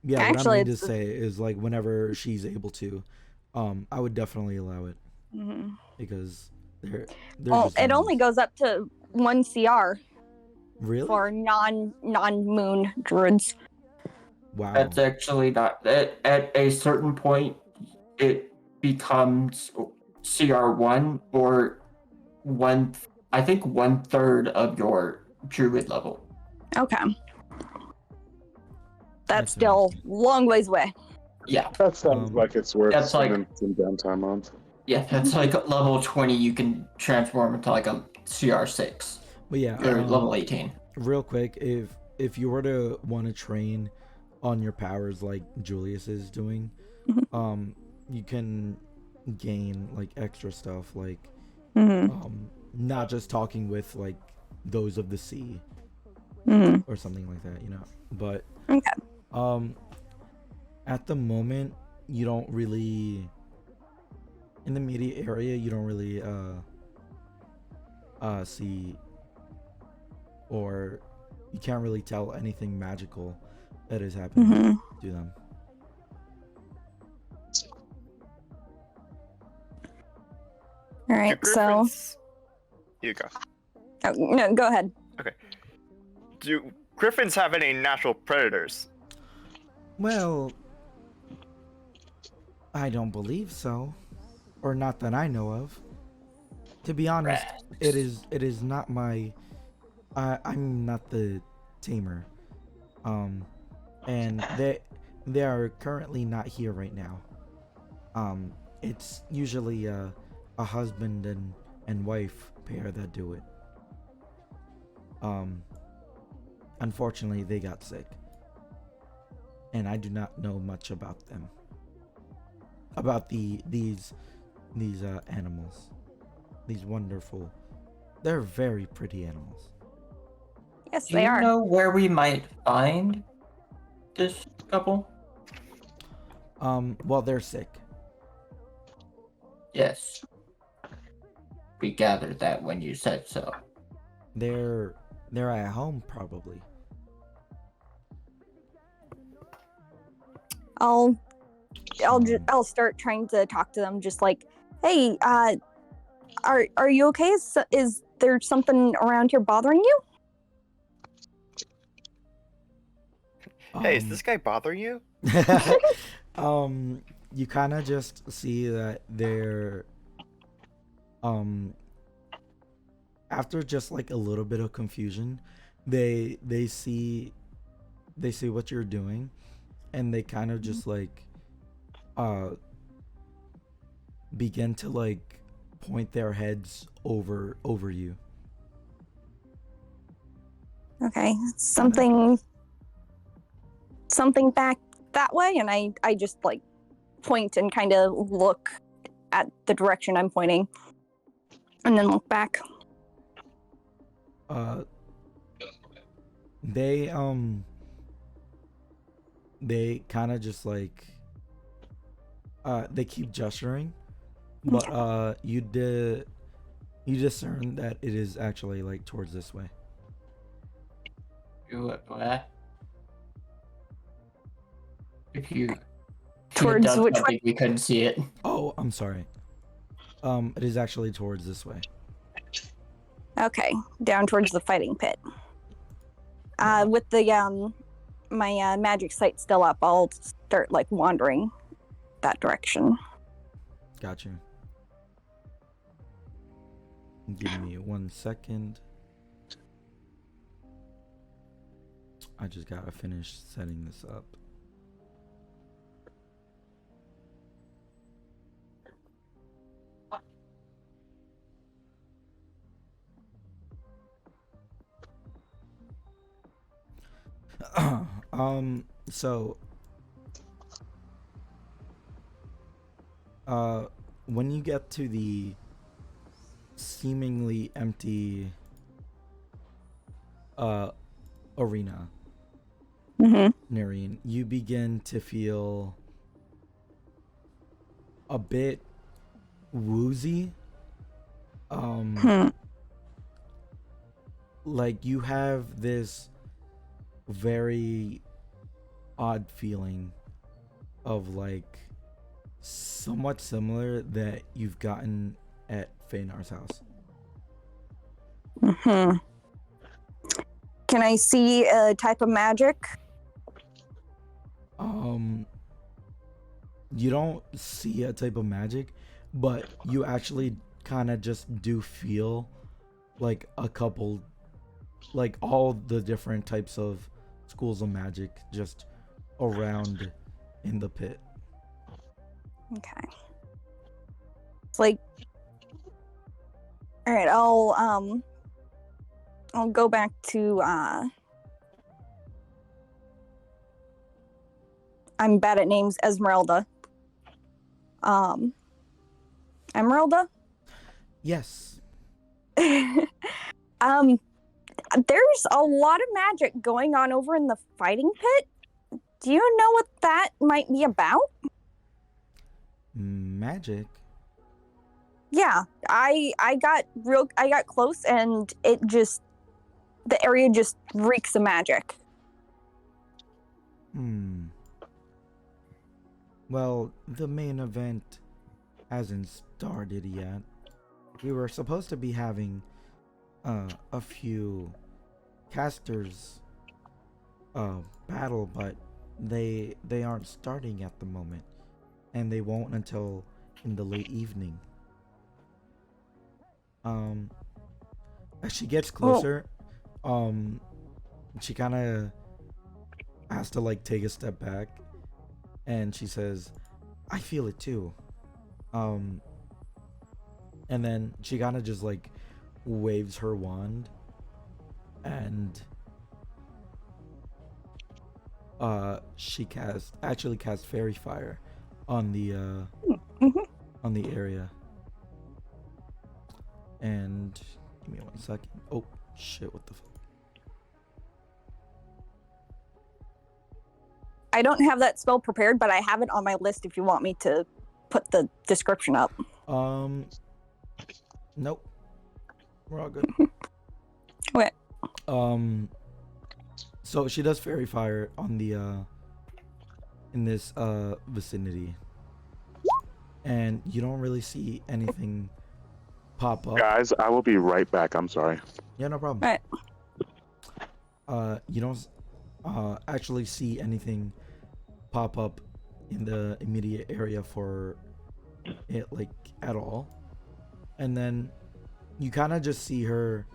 [SPEAKER 1] I
[SPEAKER 3] Actually,
[SPEAKER 1] mean to
[SPEAKER 3] it's
[SPEAKER 1] say is like whenever she's able to, I would definitely allow it
[SPEAKER 3] Mhm.
[SPEAKER 1] because they're
[SPEAKER 3] Well,
[SPEAKER 1] just
[SPEAKER 3] it only
[SPEAKER 1] animals.
[SPEAKER 3] goes up to 1 CR
[SPEAKER 1] Really?
[SPEAKER 3] for non-moon druids.
[SPEAKER 1] Wow.
[SPEAKER 2] That's actually not at a certain point it becomes CR1 or I think 1/3 of your druid level.
[SPEAKER 3] Okay. That's
[SPEAKER 1] That's
[SPEAKER 3] still
[SPEAKER 1] amazing.
[SPEAKER 3] long ways away.
[SPEAKER 2] Yeah.
[SPEAKER 4] That sounds like it's worth
[SPEAKER 2] That's like-
[SPEAKER 4] spending some downtime on.
[SPEAKER 2] Yeah, that's like level 20 you can transform into like a CR6
[SPEAKER 1] But yeah,
[SPEAKER 2] or level 18.
[SPEAKER 1] real quick, if you were to want to train on your powers like Julius is doing,
[SPEAKER 3] Mhm.
[SPEAKER 1] you can gain like extra stuff like
[SPEAKER 3] Mm-hmm.
[SPEAKER 1] not just talking with like those of the sea
[SPEAKER 3] Mm-hmm.
[SPEAKER 1] or something like that, you know. But
[SPEAKER 3] Okay.
[SPEAKER 1] at the moment you don't really, in the immediate area, you don't really see, or you can't really tell anything magical that is happening
[SPEAKER 3] Mm-hmm.
[SPEAKER 1] to them.
[SPEAKER 3] All right.
[SPEAKER 5] Do
[SPEAKER 3] So,
[SPEAKER 5] griffins... You go.
[SPEAKER 3] oh, no, go ahead.
[SPEAKER 5] Do griffins have any natural predators?
[SPEAKER 1] Well, I don't believe so, or not that I know of. To be honest, it is not my. I'm not the tamer, and they are currently not here right now. It's usually a husband and wife pair that do it. Unfortunately, they got sick, and I do not know much about them. About these animals, these wonderful They're very pretty animals.
[SPEAKER 3] Yes,
[SPEAKER 2] Do
[SPEAKER 3] they
[SPEAKER 2] you
[SPEAKER 3] are.
[SPEAKER 2] know where we might find this couple?
[SPEAKER 1] Well, they're sick.
[SPEAKER 2] Yes. We gathered that when you said so.
[SPEAKER 1] They're at home probably.
[SPEAKER 3] I'll
[SPEAKER 1] Um,
[SPEAKER 3] I'll start trying to talk to them, just like, hey, are you okay? Is there something around here bothering you?
[SPEAKER 5] Hey, is this guy bothering you?
[SPEAKER 1] You kind of just see that they're after just like a little bit of confusion, they see what you're doing, and they kind of just like begin to like point their heads over you.
[SPEAKER 3] Okay, something back that way, and I just like point and kind of look at the direction I'm pointing, and then look back.
[SPEAKER 1] They kind of just like they keep gesturing, but you discern that it is actually like towards this way.
[SPEAKER 2] What? If you
[SPEAKER 3] Towards
[SPEAKER 2] done
[SPEAKER 3] which
[SPEAKER 2] something,
[SPEAKER 3] way?
[SPEAKER 2] we couldn't see it.
[SPEAKER 1] Oh, I'm sorry. It is actually towards this way.
[SPEAKER 3] Okay, down towards the fighting pit. With the my magic sight still up, I'll start like wandering that direction.
[SPEAKER 1] Got you. Give me 1 second. I just gotta finish setting this up. So when you get to the seemingly empty arena, Nareen, you begin to feel a bit woozy. Like you have this very odd feeling of like somewhat similar that you've gotten at Feynar's house.
[SPEAKER 3] Can I see a type of magic?
[SPEAKER 1] You don't see a type of magic, but you actually kind of just do feel like a couple, like all the different types of schools of magic just around in the pit.
[SPEAKER 3] Okay. It's like, all right. I'll go back to I'm bad at names. Esmeralda. Emeralda.
[SPEAKER 1] Yes.
[SPEAKER 3] There's a lot of magic going on over in the fighting pit. Do you know what that might be about?
[SPEAKER 1] Magic?
[SPEAKER 3] Yeah, I got close, and the area just reeks of magic.
[SPEAKER 1] Well, the main event hasn't started yet. We were supposed to be having a few casters battle, but they aren't starting at the moment, and they won't until in the late evening. As she gets closer, she kind of has to like take a step back, and she says, I feel it too. And then she kind of just like waves her wand, and she casts fairy fire on the on the area. And Give me 1 second. Oh shit! What the fuck?
[SPEAKER 3] I don't have that spell prepared, but I have it on my list if you want me to put the description up.
[SPEAKER 1] Nope. We're all good.
[SPEAKER 3] Okay.
[SPEAKER 1] So she does fairy fire on the in this vicinity, and you don't really see anything pop up.
[SPEAKER 4] Guys, I will be right back. I'm sorry.
[SPEAKER 1] Yeah, no problem.
[SPEAKER 3] Right.
[SPEAKER 1] You don't actually see anything pop up in the immediate area for it, like, at all. And then you kind of just see her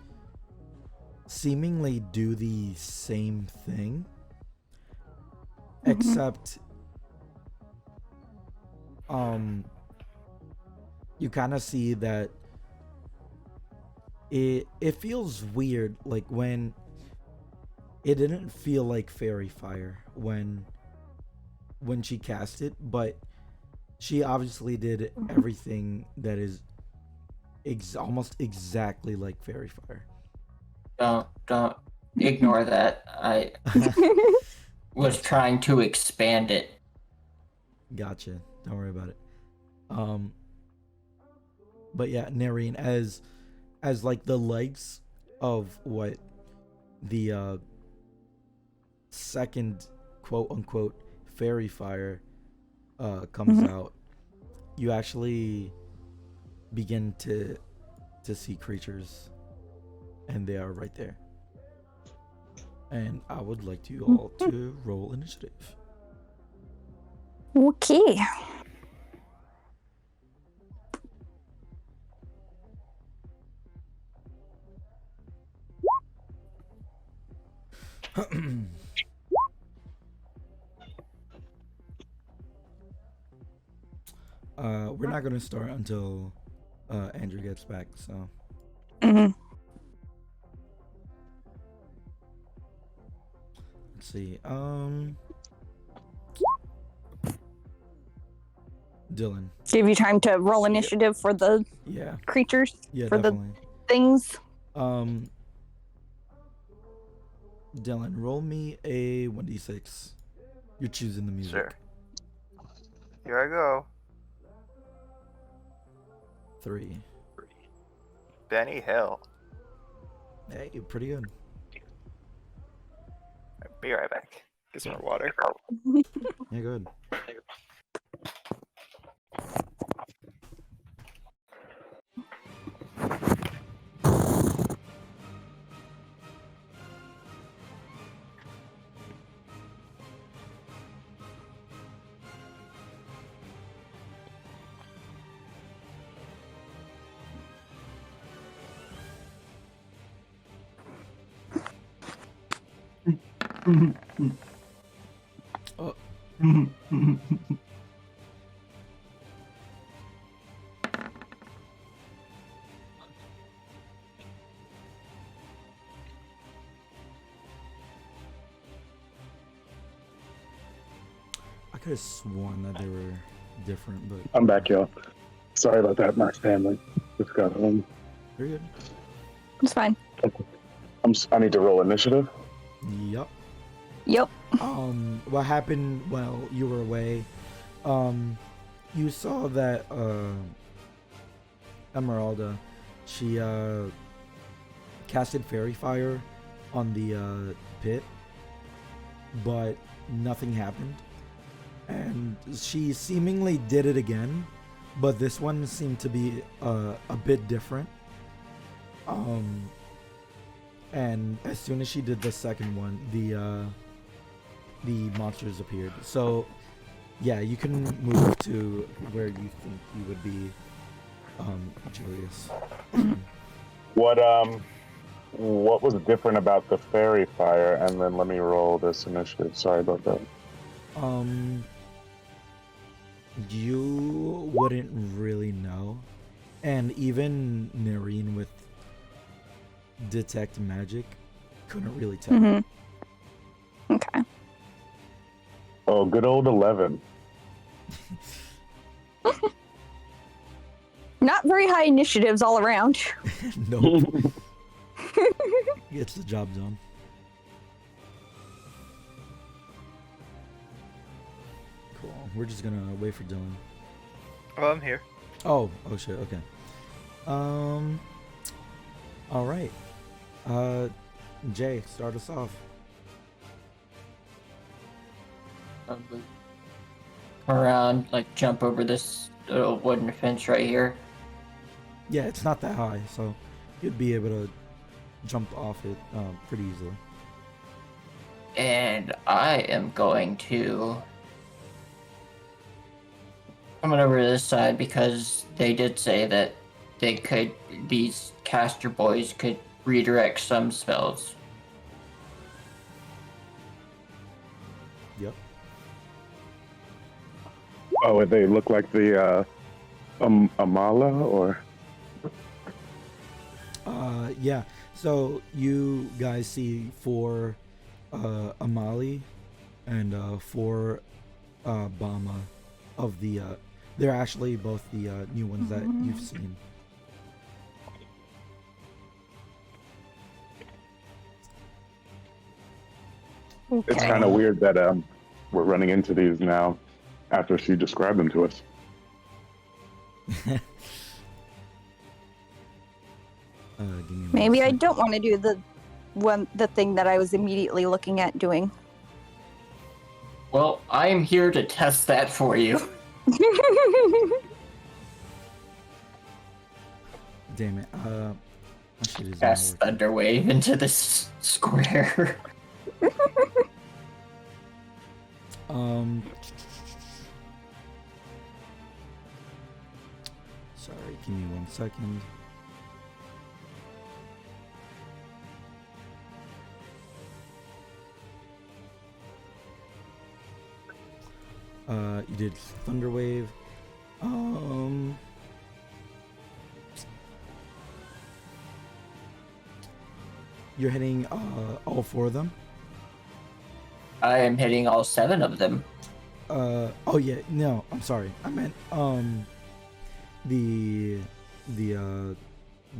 [SPEAKER 1] seemingly do the same thing, except you kind of see that it feels weird, like when it didn't feel like fairy fire when she cast it, but she obviously did everything that is almost exactly like fairy fire.
[SPEAKER 2] Don't ignore that. I was trying to expand it.
[SPEAKER 1] Gotcha. Don't worry about it. But yeah, Nareen, as like the legs of what the second quote unquote fairy fire comes out, you actually begin to see creatures, and they are right there. And I would like you all to roll initiative.
[SPEAKER 3] Okay.
[SPEAKER 1] We're not gonna start until Andrew gets back, so let's see. Dylan.
[SPEAKER 3] Give you time to roll initiative for the
[SPEAKER 1] Yeah.
[SPEAKER 3] creatures,
[SPEAKER 1] Yeah,
[SPEAKER 3] for
[SPEAKER 1] definitely.
[SPEAKER 3] the things.
[SPEAKER 1] Dylan, roll me a 1d6. You're choosing the music.
[SPEAKER 5] Sure. Here I go.
[SPEAKER 1] 3.
[SPEAKER 5] Benny Hill.
[SPEAKER 1] Hey, pretty good.
[SPEAKER 5] I'll be right back. Get some more water.
[SPEAKER 1] Yeah, good. Oh. I could have sworn that they were different, but
[SPEAKER 4] I'm back, y'all. Sorry about that. My family just got home.
[SPEAKER 1] you're good.
[SPEAKER 3] It's fine.
[SPEAKER 4] I need to roll initiative.
[SPEAKER 1] Yup.
[SPEAKER 3] Yep.
[SPEAKER 1] What happened while you were away? You saw that Emeralda, she casted fairy fire on the pit, but nothing happened. And she seemingly did it again, but this one seemed to be a bit different. And as soon as she did the second one, the monsters appeared. So yeah, you can move to where you think you would be, Julius.
[SPEAKER 4] What was different about the fairy fire? And then let me roll this initiative. Sorry about that.
[SPEAKER 1] You wouldn't really know, and even Nareen with detect magic couldn't really tell.
[SPEAKER 3] Okay.
[SPEAKER 4] Oh, good old 11.
[SPEAKER 3] Not very high initiatives all around.
[SPEAKER 1] Nope. Gets the job done. Cool. We're just gonna wait for Dylan.
[SPEAKER 5] Oh, I'm here.
[SPEAKER 1] Oh shit. Okay. All right. Jay, start us off.
[SPEAKER 2] Probably come around, like jump over this little wooden fence right here.
[SPEAKER 1] Yeah, it's not that high, so you'd be able to jump off it pretty easily.
[SPEAKER 2] And I am going to coming over to this side because they did say that these caster boys could redirect some spells.
[SPEAKER 1] Yep.
[SPEAKER 4] Oh, they look like the Amala, or
[SPEAKER 1] Yeah. So you guys see 4 Amali and 4 Bama of the. They're actually both the new ones that you've seen.
[SPEAKER 4] it's
[SPEAKER 3] Okay.
[SPEAKER 4] kind of weird that we're running into these now after she described them to us.
[SPEAKER 1] Give me one
[SPEAKER 3] Maybe I
[SPEAKER 1] second.
[SPEAKER 3] don't want to do the thing that I was immediately looking at doing.
[SPEAKER 2] Well, I am here to test that for you.
[SPEAKER 1] Damn it. My shit is not
[SPEAKER 2] Cast
[SPEAKER 1] working.
[SPEAKER 2] Thunderwave into this square.
[SPEAKER 1] Sorry, give me 1 second. You did Thunderwave. You're hitting all 4 of them.
[SPEAKER 2] I am hitting all 7 of them.
[SPEAKER 1] Oh yeah, no, I'm sorry. I meant the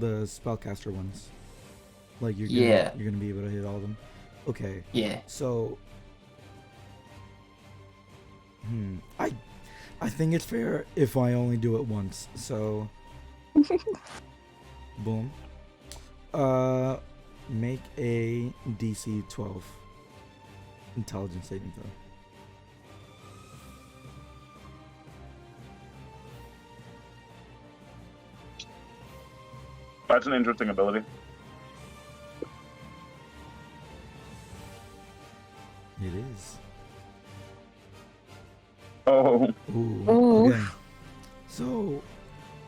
[SPEAKER 1] spellcaster ones. Like you're gonna be able to hit all of them. Okay.
[SPEAKER 2] Yeah.
[SPEAKER 1] So I think it's fair if I only do it once. So boom. Make a DC 12 intelligence saving throw.
[SPEAKER 4] That's an interesting ability.
[SPEAKER 1] It is.
[SPEAKER 4] Oh,
[SPEAKER 3] Ooh.
[SPEAKER 1] Okay. So,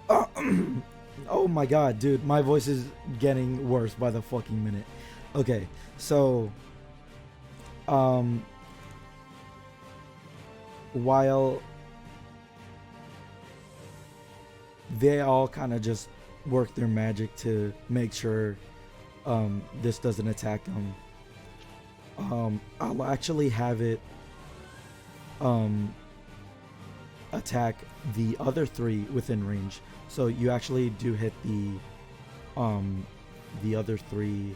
[SPEAKER 1] oh my god, dude, my voice is getting worse by the fucking minute. Okay, so, while they all kind of just work their magic to make sure this doesn't attack them, I'll actually have it attack the other 3 within range. So you actually do hit the other 3,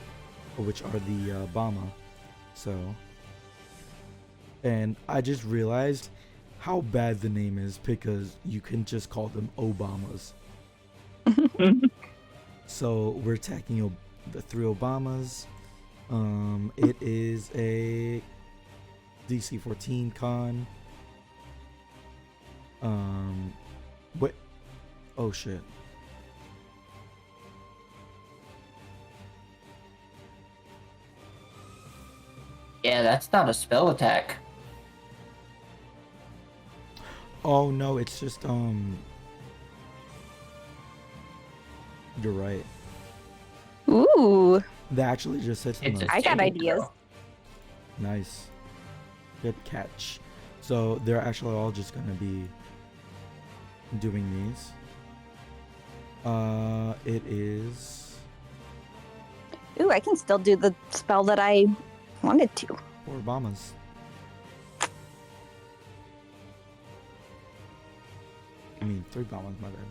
[SPEAKER 1] which are the Bama. So, and I just realized how bad the name is because you can just call them Obamas. So we're attacking the 3 Obamas. It is a DC 14 con. What? Oh shit.
[SPEAKER 2] Yeah, that's not a spell attack.
[SPEAKER 1] Oh no, it's just you're right.
[SPEAKER 3] Ooh.
[SPEAKER 1] That actually just hits the
[SPEAKER 2] It's
[SPEAKER 1] most.
[SPEAKER 2] a
[SPEAKER 3] I got
[SPEAKER 2] saving
[SPEAKER 3] ideas.
[SPEAKER 2] throw.
[SPEAKER 1] Nice. Good catch. So they're actually all just gonna be doing these. It is
[SPEAKER 3] Ooh, I can still do the spell that I wanted to.
[SPEAKER 1] 4 Obamas. I mean 3 Obamas, my bad.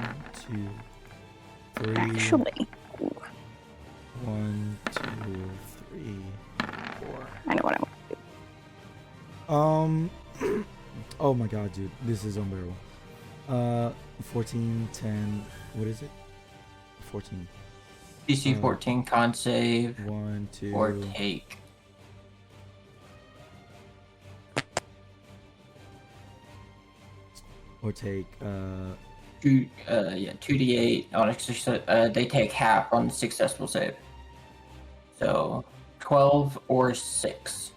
[SPEAKER 1] 1, 2, 3.
[SPEAKER 3] Actually.
[SPEAKER 1] 1, 2, 3, 4.
[SPEAKER 3] I know what I want.
[SPEAKER 1] Oh my god, dude. This is unbearable. 14, 10. What is it? 14.
[SPEAKER 2] DC 14 con save
[SPEAKER 1] 1, 2.
[SPEAKER 2] or take.
[SPEAKER 1] Or take,
[SPEAKER 2] 2d8 on a success. They take half on the successful save. So 12 or 6.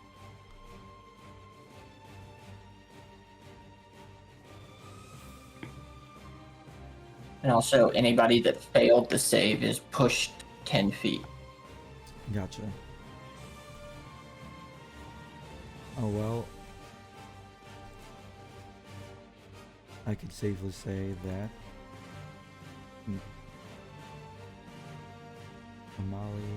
[SPEAKER 2] And also, anybody that failed the save is pushed 10 feet.
[SPEAKER 1] Gotcha. Oh well. I could safely say that Amali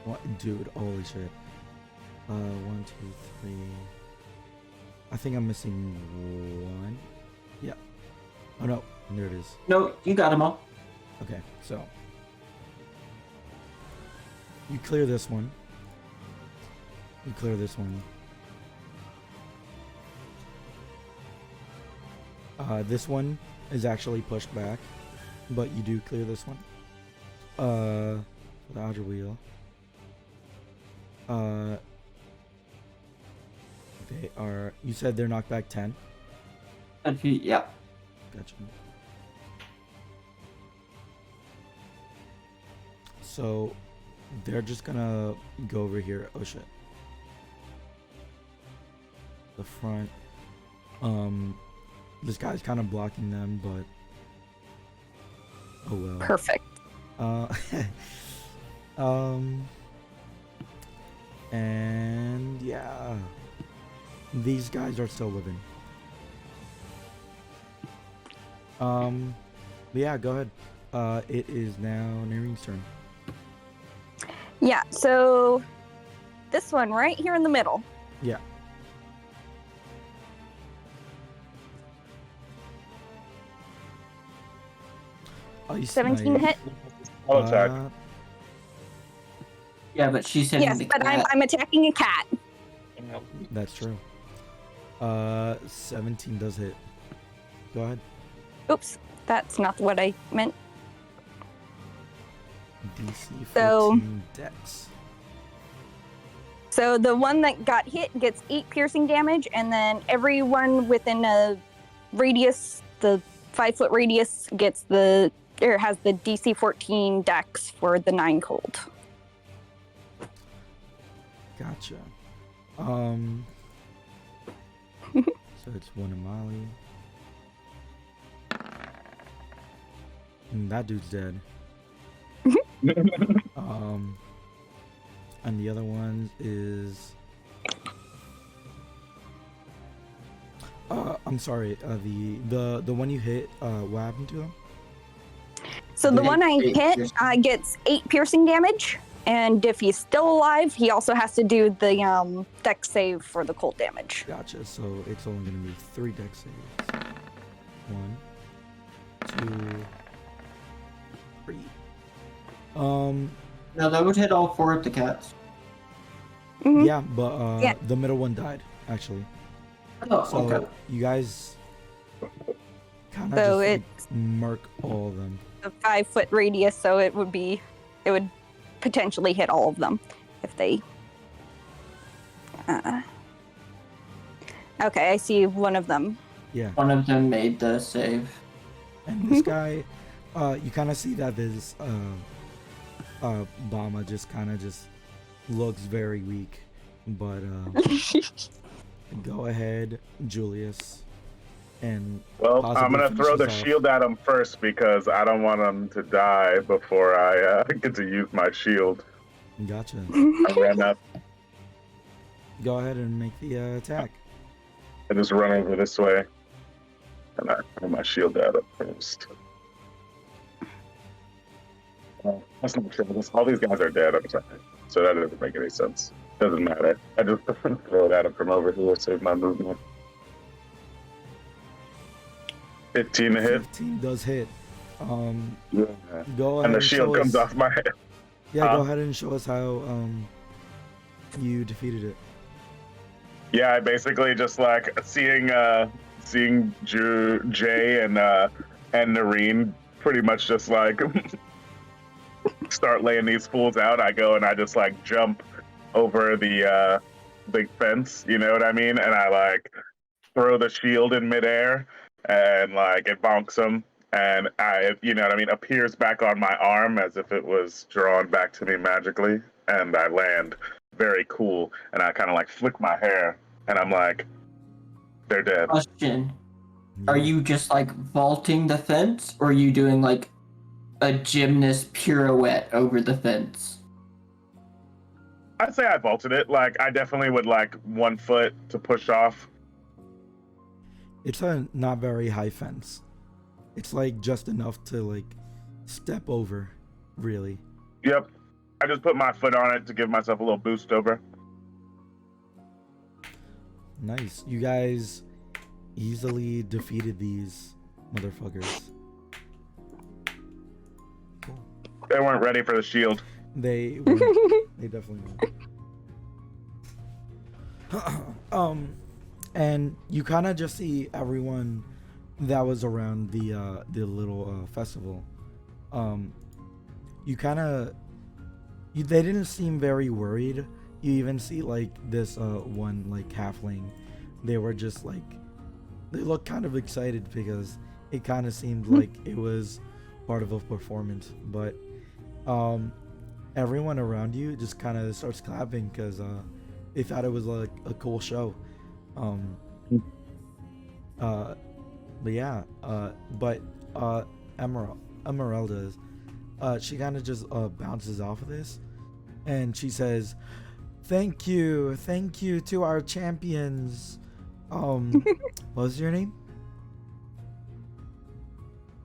[SPEAKER 1] what dude, holy shit. 1, 2, 3. I think I'm missing one. Yeah. Oh no, there it is.
[SPEAKER 2] No, you got them all.
[SPEAKER 1] Okay, so you clear this one. You clear this one. This one is actually pushed back, but you do clear this one. The outer wheel. They are. You said they're knocked back 10.
[SPEAKER 2] 10 feet, yeah.
[SPEAKER 1] Gotcha. So they're just gonna go over here. Oh shit. The front. This guy's kind of blocking them, but oh well.
[SPEAKER 3] Perfect.
[SPEAKER 1] And yeah, these guys are still living. But yeah, go ahead. It is now Nareem's turn.
[SPEAKER 3] Yeah, so this one right here in the middle.
[SPEAKER 1] Yeah. Ice
[SPEAKER 3] 17
[SPEAKER 1] Knight.
[SPEAKER 3] hit.
[SPEAKER 4] I'll attack.
[SPEAKER 2] Yeah, but she's hitting
[SPEAKER 3] Yes,
[SPEAKER 2] the
[SPEAKER 3] but
[SPEAKER 2] cat.
[SPEAKER 3] I'm attacking a cat.
[SPEAKER 1] That's true. 17 does hit. Go ahead.
[SPEAKER 3] Oops, that's not what I meant.
[SPEAKER 1] DC 14
[SPEAKER 3] So-
[SPEAKER 1] Dex.
[SPEAKER 3] So the one that got hit gets 8 piercing damage, and then everyone within a radius, the 5-foot radius, has the DC 14 Dex for the 9 cold.
[SPEAKER 1] Gotcha. So it's one Amali. And that dude's dead. And the other one is I'm sorry, the one you hit, what happened to him?
[SPEAKER 3] So the
[SPEAKER 2] They
[SPEAKER 3] one I
[SPEAKER 2] take
[SPEAKER 3] hit
[SPEAKER 2] piercing.
[SPEAKER 3] gets 8 piercing damage, and if he's still alive, he also has to do the Dex save for the cold damage.
[SPEAKER 1] Gotcha, so it's only gonna be 3 dex saves. 1, 2, 3.
[SPEAKER 2] No, that would hit all 4 of the cats.
[SPEAKER 3] Mhm.
[SPEAKER 1] Yeah, but
[SPEAKER 3] Yeah.
[SPEAKER 1] the middle one died, actually.
[SPEAKER 2] Oh,
[SPEAKER 1] So
[SPEAKER 2] okay.
[SPEAKER 1] you guys kind of
[SPEAKER 3] So
[SPEAKER 1] just
[SPEAKER 3] it-
[SPEAKER 1] like, murk all of them.
[SPEAKER 3] A 5-foot radius, so it would potentially hit all of them if they. Okay, I see one of them.
[SPEAKER 1] Yeah,
[SPEAKER 2] One of them made the save.
[SPEAKER 1] and this guy, you kind of see that this Bama just kind of just looks very weak, but go ahead, Julius, and
[SPEAKER 4] Well, I'm
[SPEAKER 1] possibly
[SPEAKER 4] gonna throw the
[SPEAKER 1] finishes off.
[SPEAKER 4] shield at him first because I don't want him to die before I get to use my shield.
[SPEAKER 1] Gotcha.
[SPEAKER 4] I ran up
[SPEAKER 1] Go ahead and make the attack.
[SPEAKER 4] and just run over this way, and I throw my shield at him first. That's not true. All these guys are dead. I'm sorry. So that doesn't make any sense. Doesn't matter. I just throw it at him from over here, save my movement. 15 to hit.
[SPEAKER 1] 15 does hit.
[SPEAKER 4] Yeah.
[SPEAKER 1] Go ahead
[SPEAKER 4] And the
[SPEAKER 1] show
[SPEAKER 4] shield comes
[SPEAKER 1] us-
[SPEAKER 4] off my head.
[SPEAKER 1] Yeah,
[SPEAKER 4] Huh?
[SPEAKER 1] go ahead and show us how you defeated it.
[SPEAKER 4] Yeah, I basically just like seeing Jay and Noreen pretty much just like start laying these fools out. I go and I just like jump over the big fence, you know what I mean? And I like throw the shield in midair and like it bonks him and you know what I mean, appears back on my arm as if it was drawn back to me magically, and I land very cool, and I kind of like flick my hair and I'm like, they're dead.
[SPEAKER 2] Question: Are you just like vaulting the fence, or are you doing like a gymnast pirouette over the fence?
[SPEAKER 4] I'd say I vaulted it. Like I definitely would like 1 foot to push off.
[SPEAKER 1] It's a not very high fence. It's like just enough to like step over, really.
[SPEAKER 4] Yep. I just put my foot on it to give myself a little boost over.
[SPEAKER 1] Nice. You guys easily defeated these motherfuckers. Cool.
[SPEAKER 4] They weren't ready for the shield.
[SPEAKER 1] They they definitely weren't. And you kind of just see everyone that was around the little festival. You kind of they didn't seem very worried. You even see like this one like halfling. They were just like they looked kind of excited because it kind of seemed like it was part of a performance, but everyone around you just kind of starts clapping because they thought it was like a cool show. But yeah, Emeralda, she kind of just bounces off of this, and she says, thank you to our champions. What was your name?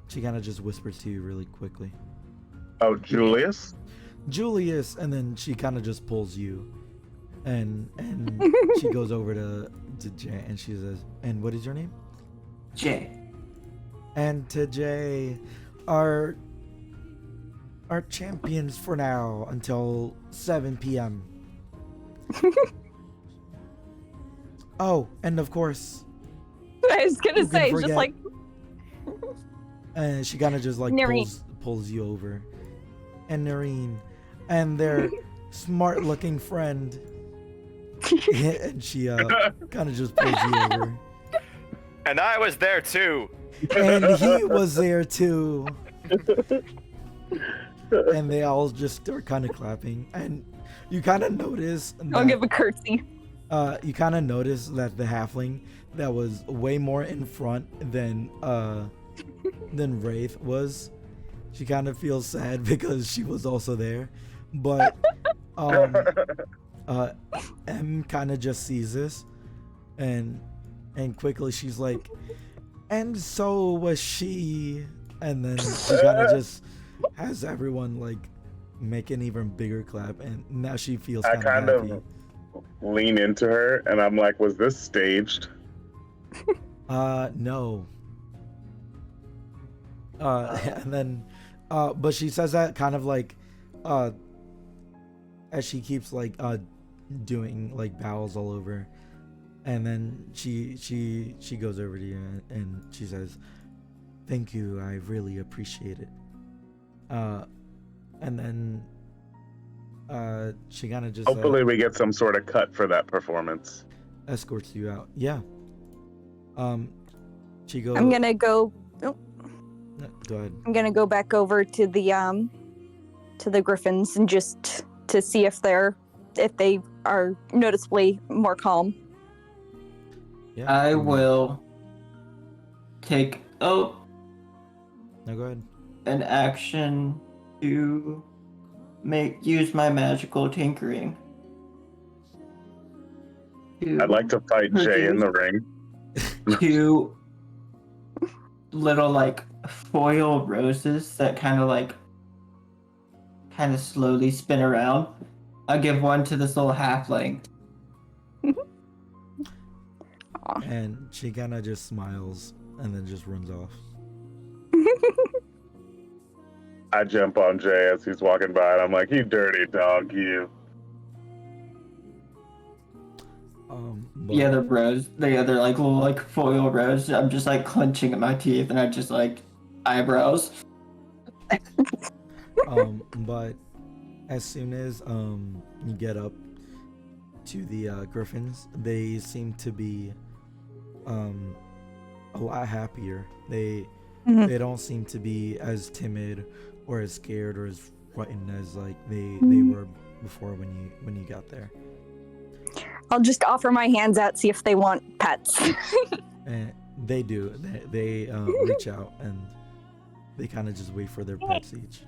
[SPEAKER 1] She kind of just whispers to you really quickly.
[SPEAKER 4] Oh, Julius?
[SPEAKER 1] Julius, and then she kind of just pulls you, and she goes over to Jay, and she says, and what is your name?
[SPEAKER 2] Jay.
[SPEAKER 1] And to Jay, our champions for now until 7 p.m. Oh, and of course,
[SPEAKER 3] I was gonna
[SPEAKER 1] Who can
[SPEAKER 3] say, it's just
[SPEAKER 1] forget?
[SPEAKER 3] like,
[SPEAKER 1] and she kind of just like
[SPEAKER 3] Noreen.
[SPEAKER 1] pulls you over, and Noreen, and their smart-looking friend, and she kind of just pulls you over,
[SPEAKER 5] And I was there too.
[SPEAKER 1] and he was there too, and they all just start kind of clapping, and you kind of notice
[SPEAKER 3] I'll
[SPEAKER 1] that,
[SPEAKER 3] give a curtsy.
[SPEAKER 1] you kind of notice that the halfling that was way more in front than Wraith was, she kind of feels sad because she was also there, but M kind of just sees this, and quickly she's like, and so was she, and then she kind of just has everyone like make an even bigger clap, and now she feels
[SPEAKER 4] I
[SPEAKER 1] kind of happy.
[SPEAKER 4] lean into her and I'm like, was this staged?
[SPEAKER 1] No. And then, but she says that kind of like, as she keeps like, doing like bows all over, and then she goes over to you and she says, "Thank you, I really appreciate it." And then, she kind of just
[SPEAKER 4] Hopefully we get some sort of cut for that performance.
[SPEAKER 1] escorts you out. Yeah. She goes.
[SPEAKER 3] I'm gonna go.
[SPEAKER 1] No, go ahead.
[SPEAKER 3] I'm gonna go back over to the griffins and just to see if they are noticeably more calm.
[SPEAKER 1] Yeah.
[SPEAKER 2] I will take
[SPEAKER 1] No, go ahead.
[SPEAKER 2] an action to use my magical tinkering.
[SPEAKER 4] I'd like to fight Jay in the ring.
[SPEAKER 2] Two little like foil roses that kind of slowly spin around. I'll give one to this little halfling.
[SPEAKER 1] And she kind of just smiles and then just runs off.
[SPEAKER 4] I jump on Jay as he's walking by, and I'm like, "You dirty dog, you."
[SPEAKER 1] But,
[SPEAKER 2] The other like little like foil rose, I'm just like clenching at my teeth, and I just like eyebrows.
[SPEAKER 1] but as soon as you get up to the griffins, they seem to be a lot happier. They don't seem to be as timid or as scared or as frightened as like they were before when you got there.
[SPEAKER 3] I'll just offer my hands out, see if they want pets.
[SPEAKER 1] And they do. They reach out and they kind of just wait for their pets each.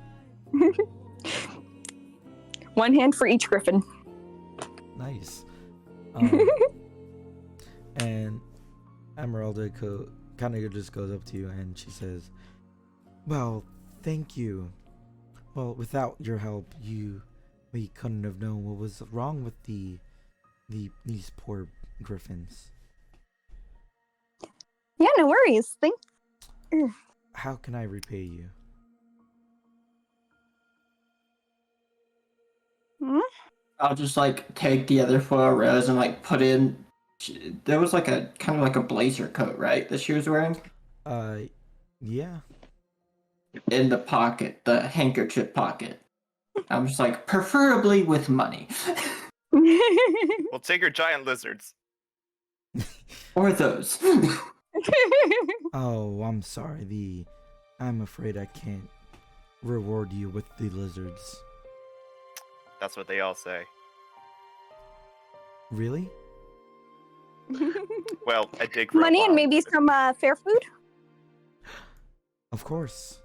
[SPEAKER 3] One hand for each griffin.
[SPEAKER 1] Nice. And Esmeralda kind of just goes up to you and she says, "Well, thank you. Well, without your help, we couldn't have known what was wrong with these poor griffins."
[SPEAKER 3] Yeah, no worries.
[SPEAKER 1] How can I repay you?
[SPEAKER 2] I'll just like take the other foil rose and like put in. There was like a kind of like a blazer coat, right? That she was wearing.
[SPEAKER 1] Yeah.
[SPEAKER 2] In the pocket, the handkerchief pocket. I'm just like, preferably with money.
[SPEAKER 5] We'll take your giant lizards.
[SPEAKER 2] Or those.
[SPEAKER 1] Oh, I'm sorry. I'm afraid I can't reward you with the lizards.
[SPEAKER 5] That's what they all say.
[SPEAKER 1] Really?
[SPEAKER 5] Well, I dig
[SPEAKER 3] Money
[SPEAKER 5] robot.
[SPEAKER 3] and maybe some fair food.
[SPEAKER 1] Of course.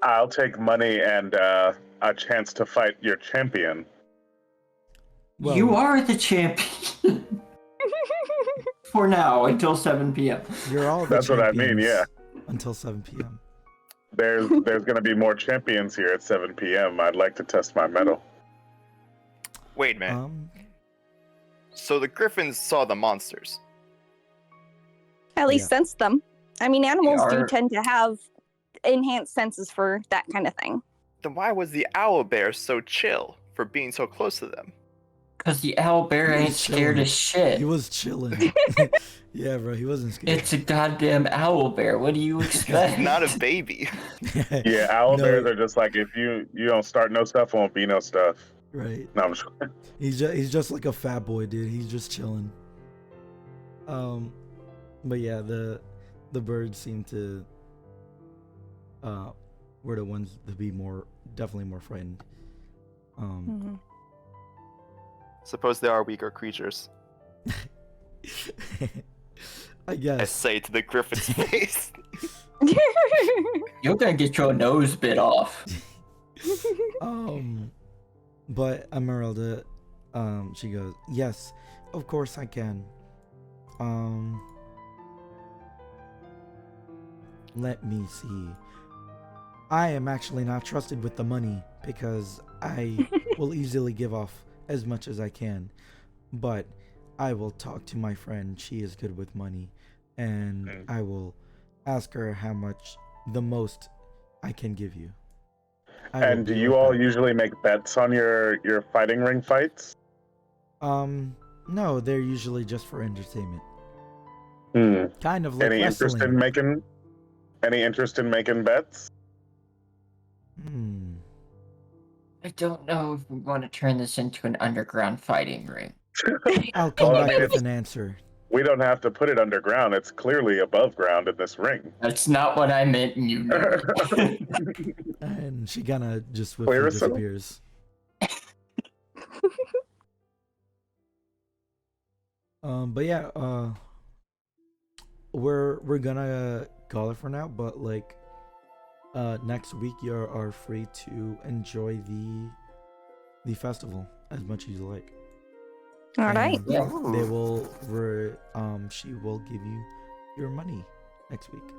[SPEAKER 4] I'll take money and a chance to fight your champion.
[SPEAKER 1] Well,
[SPEAKER 2] You are the champion. For now, until 7 p.m.
[SPEAKER 1] You're all the
[SPEAKER 4] That's what I mean,
[SPEAKER 1] champions
[SPEAKER 4] yeah.
[SPEAKER 1] Until 7 p.m.
[SPEAKER 4] There's going to be more champions here at 7 p.m. I'd like to test my mettle.
[SPEAKER 5] Wait a minute. So the griffins saw the monsters.
[SPEAKER 3] At least sense them. I mean, animals do
[SPEAKER 2] are-
[SPEAKER 3] tend to have enhanced senses for that kind of thing.
[SPEAKER 5] Then why was the owl bear so chill for being so close to them?
[SPEAKER 2] Because the owl bear
[SPEAKER 1] He
[SPEAKER 2] ain't
[SPEAKER 1] was
[SPEAKER 2] scared
[SPEAKER 1] chilling.
[SPEAKER 2] of shit.
[SPEAKER 1] He was chilling. Yeah, bro, he wasn't scared.
[SPEAKER 2] It's a goddamn owl bear. What do you expect?
[SPEAKER 5] He's not a baby.
[SPEAKER 4] Yeah, owl
[SPEAKER 1] No,
[SPEAKER 4] bears are just like, if you don't start no stuff, won't be no stuff.
[SPEAKER 1] Right.
[SPEAKER 4] No, I'm just...
[SPEAKER 1] He's just like a fat boy, dude. He's just chilling. But yeah, the birds seem to were the ones to be definitely more frightened.
[SPEAKER 5] Suppose they are weaker creatures.
[SPEAKER 1] I
[SPEAKER 5] I
[SPEAKER 1] guess.
[SPEAKER 5] say to the griffin's face.
[SPEAKER 2] You're gonna get your nose bit off.
[SPEAKER 1] But Esmeralda, she goes, "Yes, of course I can. Let me see. I am actually not trusted with the money because I will easily give off as much as I can. But I will talk to my friend. She is good with money. And I will ask her how much the most I can give you."
[SPEAKER 4] And do you all usually make bets on your fighting ring fights?
[SPEAKER 1] No, they're usually just for entertainment.
[SPEAKER 4] Hmm.
[SPEAKER 1] Kind of like
[SPEAKER 4] Any
[SPEAKER 1] wrestling.
[SPEAKER 4] Any interest in making bets?
[SPEAKER 2] I don't know if we want to turn this into an underground fighting ring.
[SPEAKER 1] I'll come
[SPEAKER 4] Well, I
[SPEAKER 1] back
[SPEAKER 4] mean,
[SPEAKER 1] with an answer.
[SPEAKER 4] We don't have to put it underground. It's clearly above ground in this ring.
[SPEAKER 2] That's not what I meant, and you know.
[SPEAKER 1] And she kind of just
[SPEAKER 4] Clear
[SPEAKER 1] swiftly
[SPEAKER 4] as
[SPEAKER 1] disappears. But yeah, we're gonna call it for now. But like, next week you are free to enjoy the festival as much as you like.
[SPEAKER 3] All right.
[SPEAKER 1] And
[SPEAKER 2] Yeah.
[SPEAKER 1] they will she will give you your money next week.